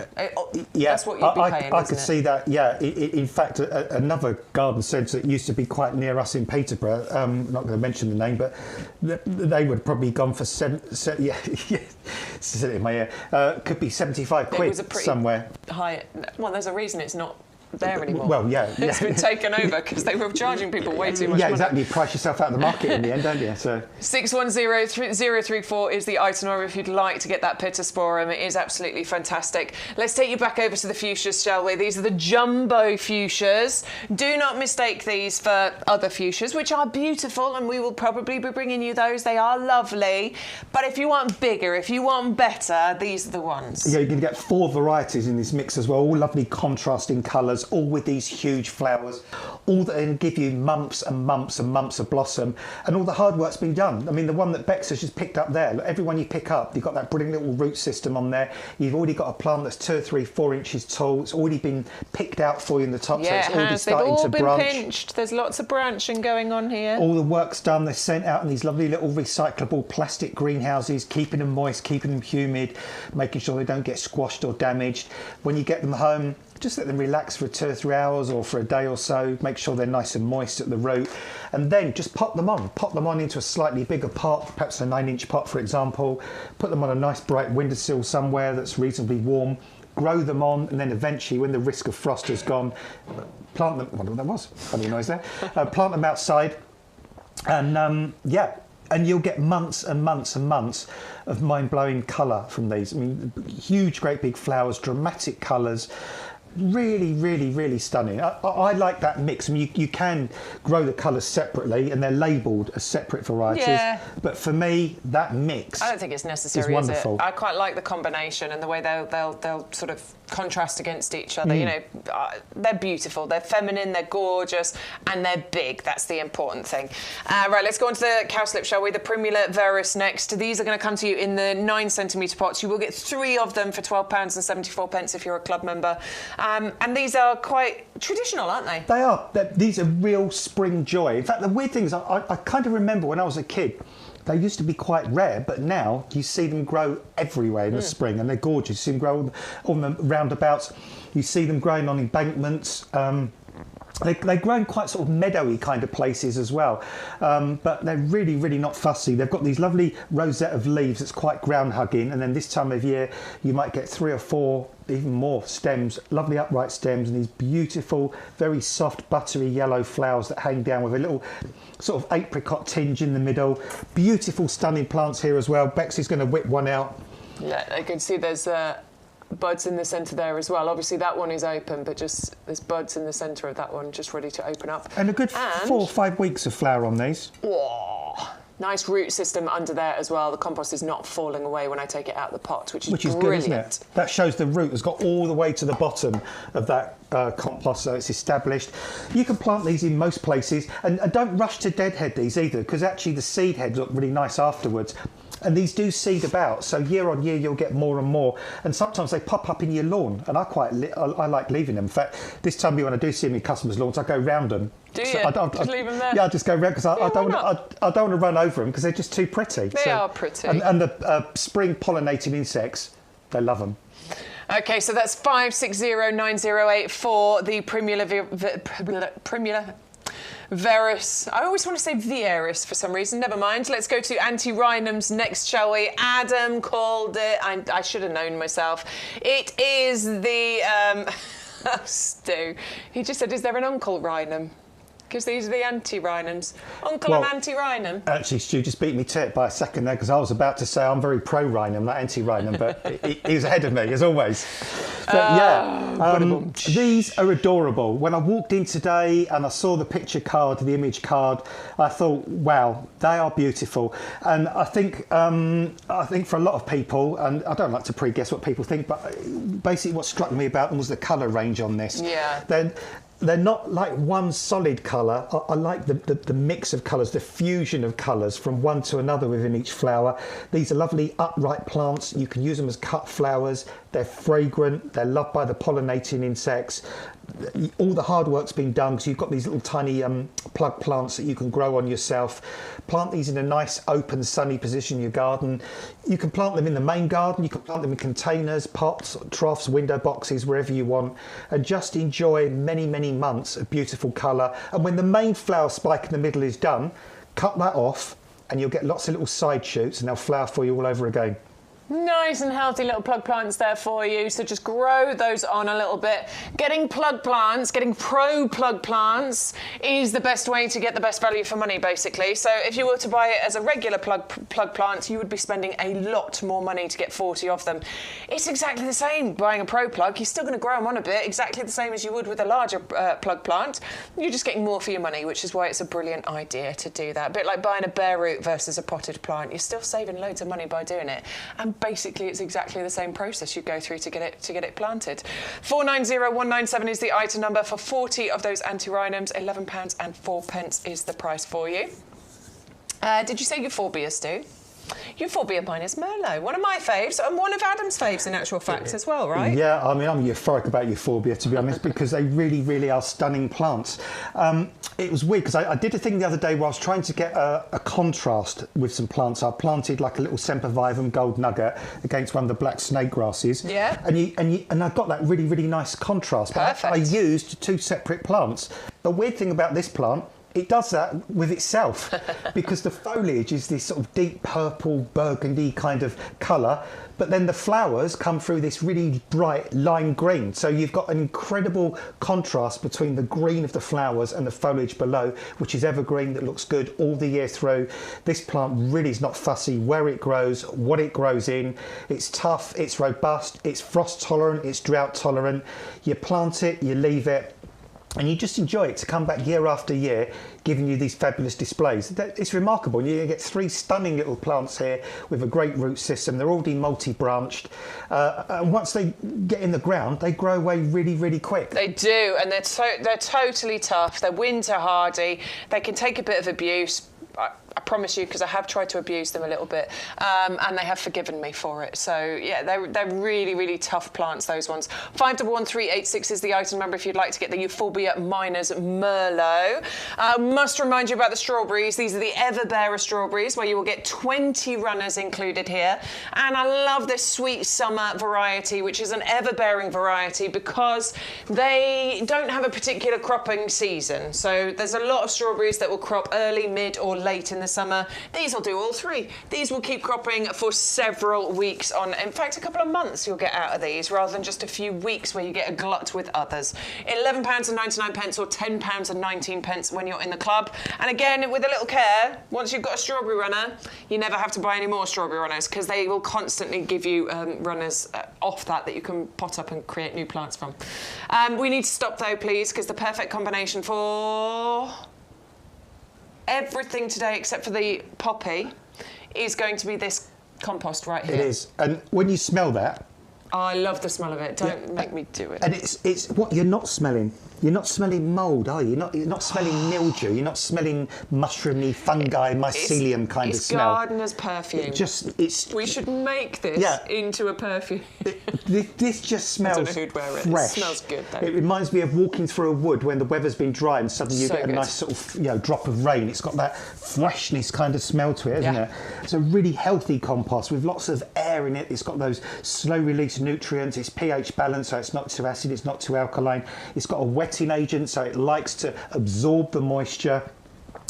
Yeah, that's what you'd be paying, I could see that, yeah. In fact, another garden centre that used to be quite near us in Peterborough, I'm not going to mention the name, but they would have probably gone for said it in my ear, could be 75 quid somewhere. High. Well, there's a reason it's not there anymore. Well, yeah. It's been taken over because they were charging people way too much money. Yeah, exactly. You price yourself out of the market in the end, don't you? So 610034 is the item number if you'd like to get that Pittosporum. It is absolutely fantastic. Let's take you back over to the fuchsias, shall we? These are the jumbo fuchsias. Do not mistake these for other fuchsias, which are beautiful, and we will probably be bringing you those. They are lovely. But if you want bigger, if you want better, these are the ones. Yeah, you're going to get 4 varieties in this mix as well, all lovely contrasting colours, all with these huge flowers, all that can give you months and months and months of blossom, and all the hard work's been done. I mean, the one that Bex has just picked up there, every one you pick up, you've got that brilliant little root system on there. You've already got a plant that's 2 or 3, 4 inches tall. It's already been picked out for you in the top, yeah, so it's already starting to branch. They've all been pinched. There's lots of branching going on here. All the work's done. They're sent out in these lovely little recyclable plastic greenhouses, keeping them moist, keeping them humid, making sure they don't get squashed or damaged. When you get them home, just let them relax for 2 or 3 hours or for a day or so. Make sure they're nice and moist at the root, and then just pop them on. Pop them on into a slightly bigger pot, perhaps a 9-inch pot, for example. Put them on a nice bright windowsill somewhere that's reasonably warm. Grow them on, and then eventually, when the risk of frost has gone, plant them. I wonder what that was. Funny noise there. Plant them outside, and and you'll get months and months and months of mind-blowing colour from these. I mean, huge, great big flowers, dramatic colours. Really, really, really stunning. I like that mix. I mean, you can grow the colours separately and they're labelled as separate varieties. Yeah. But for me, that mix I don't think it's necessary, is wonderful. I quite like the combination and the way they'll sort of contrast against each other. You know, they're beautiful, they're feminine, they're gorgeous, and they're big. That's the important thing. Right, let's go on to the cowslip, shall we? The Primula veris next. These are going to come to you in the 9cm pots. You will get 3 of them for £12.74 if you're a club member. And these are quite traditional, aren't they? They are. These are real spring joy. In fact, the weird thing is I kind of remember when I was a kid, they used to be quite rare, but now you see them grow everywhere in the spring, and they're gorgeous. You see them grow on the roundabouts. You see them growing on embankments. They grow in quite sort of meadowy kind of places as well, but they're really, really not fussy. They've got these lovely rosette of leaves that's quite ground hugging, and then this time of year you might get 3 or 4, even more stems, lovely upright stems, and these beautiful, very soft, buttery yellow flowers that hang down with a little sort of apricot tinge in the middle. Beautiful, stunning plants here as well. Bexy's going to whip one out. Yeah, I can see there's buds in the centre there as well. Obviously that one is open, but just there's buds in the centre of that one just ready to open up. And a good 4 or 5 weeks of flower on these. Oh, nice root system under there as well. The compost is not falling away when I take it out of the pot, which is brilliant. Good, isn't it? That shows the root has got all the way to the bottom of that compost, so it's established. You can plant these in most places, and don't rush to deadhead these either, because actually the seed heads look really nice afterwards. And these do seed about, so year on year you'll get more and more. And sometimes they pop up in your lawn, and I like leaving them. In fact, this time when I do see them in customers' lawns, I go round them. Do you? Just leave them there? Yeah, I just go round because I don't want to run over them because they're just too pretty. They are pretty. And the spring pollinating insects, they love them. Okay, so that's 560908 for the Primula veris. I always want to say veris for some reason. Never mind. Let's go to Antirrhinums next, shall we? Adam called it. I should have known myself. It is the Stu. He just said, "Is there an Uncle Rhinum?" Because these are the Antirrhinums. Uncle and Antirrhinum. Actually, Stu just beat me to it by a second there because I was about to say I'm very pro-Rhinum, not anti-Rhinum, but he was ahead of me, as always. But these are adorable. When I walked in today and I saw the picture card, the image card, I thought, wow, they are beautiful. And I think for a lot of people, and I don't like to pre-guess what people think, but basically what struck me about them was the colour range on this. Yeah. They're not like one solid colour. I like the mix of colours, the fusion of colours from one to another within each flower. These are lovely upright plants. You can use them as cut flowers. They're fragrant. They're loved by the pollinating insects. All the hard work's been done because you've got these little tiny plug plants that you can grow on yourself. Plant these in a nice open sunny position in your garden. You can plant them in the main garden, you can plant them in containers, pots, troughs, window boxes, wherever you want, and just enjoy many, many months of beautiful colour. And when the main flower spike in the middle is done, cut that off and you'll get lots of little side shoots and they'll flower for you all over again. Nice and healthy little plug plants there for you, so just grow those on a little bit. Getting plug plants, getting pro plug plants is the best way to get the best value for money, basically. So if you were to buy it as a regular plug plant, you would be spending a lot more money to get 40 of them. It's exactly the same buying a pro plug. You're still going to grow them on a bit, exactly the same as you would with a larger plug plant. You're just getting more for your money, which is why it's a brilliant idea to do that. A bit like buying a bare root versus a potted plant. You're still saving loads of money by doing it. And basically it's exactly the same process you go through to get it planted. 490197 is the item number for 40 of those Antirrhinums. £11.04 is the price for you. Did you say Euphorbia, Stu? Euphorbia minus Merlot, one of my faves and one of Adam's faves in actual fact as well, right? Yeah, I mean, I'm euphoric about Euphorbia, to be honest, because they really, really are stunning plants. It was weird because I did a thing the other day where I was trying to get a contrast with some plants. I planted like a little Sempervivum gold nugget against one of the black snake grasses. Yeah. And I got that really, really nice contrast. Perfect. But I used 2 separate plants. The weird thing about this plant, it does that with itself because the foliage is this sort of deep purple burgundy kind of colour, but then the flowers come through this really bright lime green. So you've got an incredible contrast between the green of the flowers and the foliage below, which is evergreen, that looks good all the year through. This plant really is not fussy where it grows, what it grows in. It's tough, it's robust, it's frost tolerant, it's drought tolerant. You plant it, you leave it, and you just enjoy it to come back year after year, giving you these fabulous displays. It's remarkable. You get 3 stunning little plants here with a great root system. They're already multi-branched. And once they get in the ground, they grow away really, really quick. They do, and they're totally tough. They're winter hardy. They can take a bit of abuse. I promise you, because I have tried to abuse them a little bit, and they have forgiven me for it. So yeah, they're really, really tough plants, those ones. 511386 is the item number if you'd like to get the Euphorbia minus Merlot. Must remind you about the strawberries. These are the Everbearing strawberries, where you will get 20 runners included here. And I love this sweet summer variety, which is an Everbearing variety because they don't have a particular cropping season. So there's a lot of strawberries that will crop early, mid or late in the summer. These will do all 3. These will keep cropping for several weeks on. In fact, a couple of months you'll get out of these rather than just a few weeks where you get a glut with others. £11.99 or £10.19 when you're in the club. And again, with a little care, once you've got a strawberry runner, you never have to buy any more strawberry runners because they will constantly give you runners off that you can pot up and create new plants from. We need to stop though, please, because the perfect combination for everything today except for the poppy is going to be this compost right here. It is. And when you smell that... Oh, I love the smell of it. Don't make me do it. And it's what you're not smelling. You're not smelling mould, are you? You're not smelling mildew. You're not smelling mushroomy, fungi, mycelium kind of smell. It's gardener's perfume. We should make this into a perfume. This just smells I don't know who'd wear it. fresh. It smells good, though. It reminds me of walking through a wood when the weather's been dry and suddenly you So get a good. nice sort of drop of rain. It's got that freshness kind of smell to it, hasn't Yeah. it? It's a really healthy compost with lots of air in it. It's got those slow-release nutrients. It's pH balanced, so it's not too acid, it's not too alkaline. It's got a wetting agent, so it likes to absorb the moisture.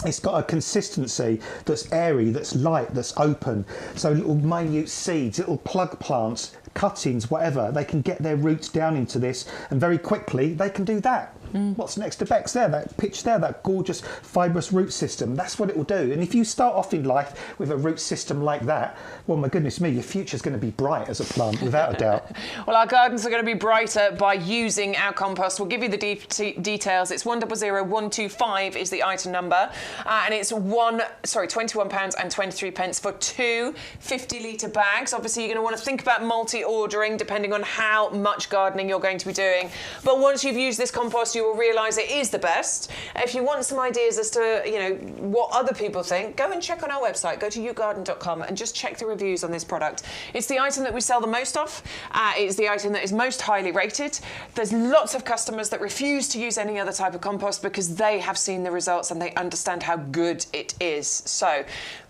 It's got a consistency that's airy, that's light, that's open. So little minute seeds, little plug plants, cuttings, whatever, they can get their roots down into this, and very quickly they can do that. What's next to Bex there, that pitch there, that gorgeous fibrous root system, that's what it will do. And if you start off in life with a root system like that, well, my goodness me, your future's going to be bright as a plant, without a doubt. Well, our gardens are going to be brighter by using our compost. We'll give you the details. It's 100125 is the item number, and it's £21.23 for 2 50-litre bags. Obviously, you're going to want to think about multi-ordering depending on how much gardening you're going to be doing. But once you've used this compost, you will realise it is the best. If you want some ideas as to what other people think, go and check on our website. Go to YouGarden.com and just check the reviews on this product. It's the item that we sell the most of. It's the item that is most highly rated. There's lots of customers that refuse to use any other type of compost because they have seen the results and they understand how good it is. So,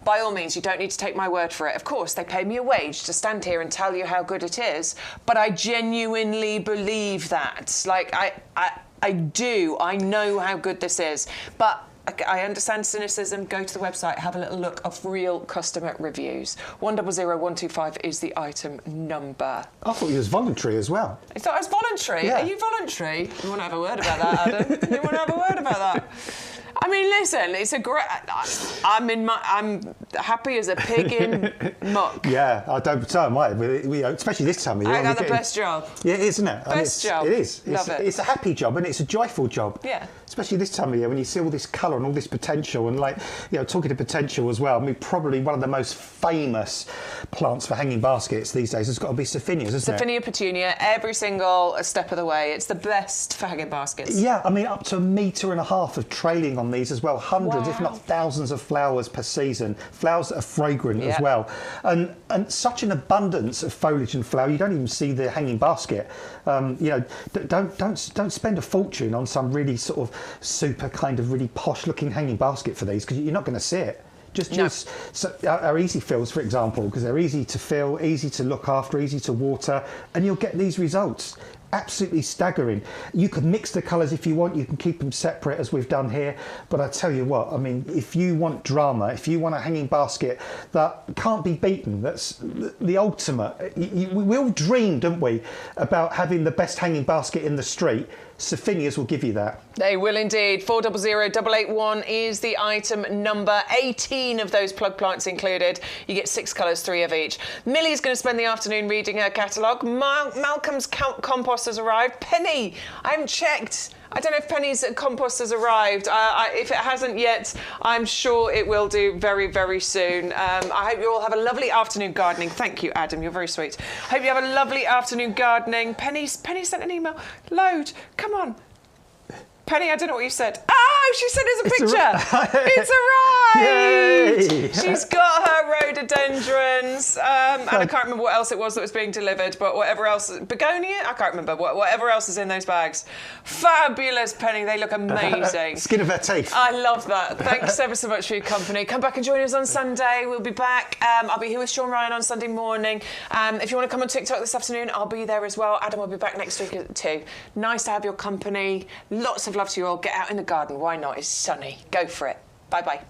by all means, you don't need to take my word for it. Of course, they pay me a wage to stand here and tell you how good it is, but I genuinely believe that. Like, I do. I know how good this is. But I understand cynicism. Go to the website, have a little look of real customer reviews. 100125 is the item number. I thought it was voluntary as well. I thought I was voluntary. Yeah. Are you voluntary? You want to have a word about that, Adam? You want to have a word about that? I mean, listen, it's a great... I'm happy as a pig in muck. Yeah, I don't tell them why. Especially this time of year. I got the best job. Yeah, it is, isn't it? Best job. It is. Love it. It's a happy job and it's a joyful job. Yeah. Especially this time of year when you see all this colour and all this potential and talking to potential as well. I mean, probably one of the most famous plants for hanging baskets these days has got to be Surfinias, isn't it? Surfinia petunia, every single step of the way. It's the best for hanging baskets. Yeah, I mean, up to 1.5 meters of trailing on these as well. Hundreds, if not thousands of flowers per season. Flowers that are fragrant as well. And such an abundance of foliage and flower, you don't even see the hanging basket. Don't spend a fortune on some really sort of super kind of really posh looking hanging basket for these because you're not going to see it. Just use our easy fills, for example, because they're easy to fill, easy to look after, easy to water, and you'll get these results. absolutely staggering. You could mix the colours if you want, you can keep them separate as we've done here, but I tell you what, I mean, if you want drama, if you want a hanging basket that can't be beaten, that's the ultimate. We all dream, don't we, about having the best hanging basket in the street. Surfinias will give you that. They will indeed. 400881 is the item number. 18 of those plug plants included. You get 6 colours, 3 of each. Millie's going to spend the afternoon reading her catalogue. Malcolm's compost has arrived. Penny, I haven't checked. I don't know if Penny's compost has arrived. If it hasn't yet, I'm sure it will do very, very soon. I hope you all have a lovely afternoon gardening. Thank you, Adam. You're very sweet. Hope you have a lovely afternoon gardening. Penny sent an email. Load. Come on. Penny, I don't know what you said. Oh, she sent us a picture. It's arrived. Yay. She's got her rhododendrons. And I can't remember what else it was that was being delivered, but whatever else. Begonia? I can't remember. Whatever else is in those bags. Fabulous, Penny. They look amazing. Skin of her teeth. I love that. Thanks ever so much for your company. Come back and join us on Sunday. We'll be back. I'll be here with Sean Ryan on Sunday morning. If you want to come on TikTok this afternoon, I'll be there as well. Adam will be back next week too. Nice to have your company. Lots of love to you all. Get out in the garden. Why not? It's sunny. Go for it. Bye-bye.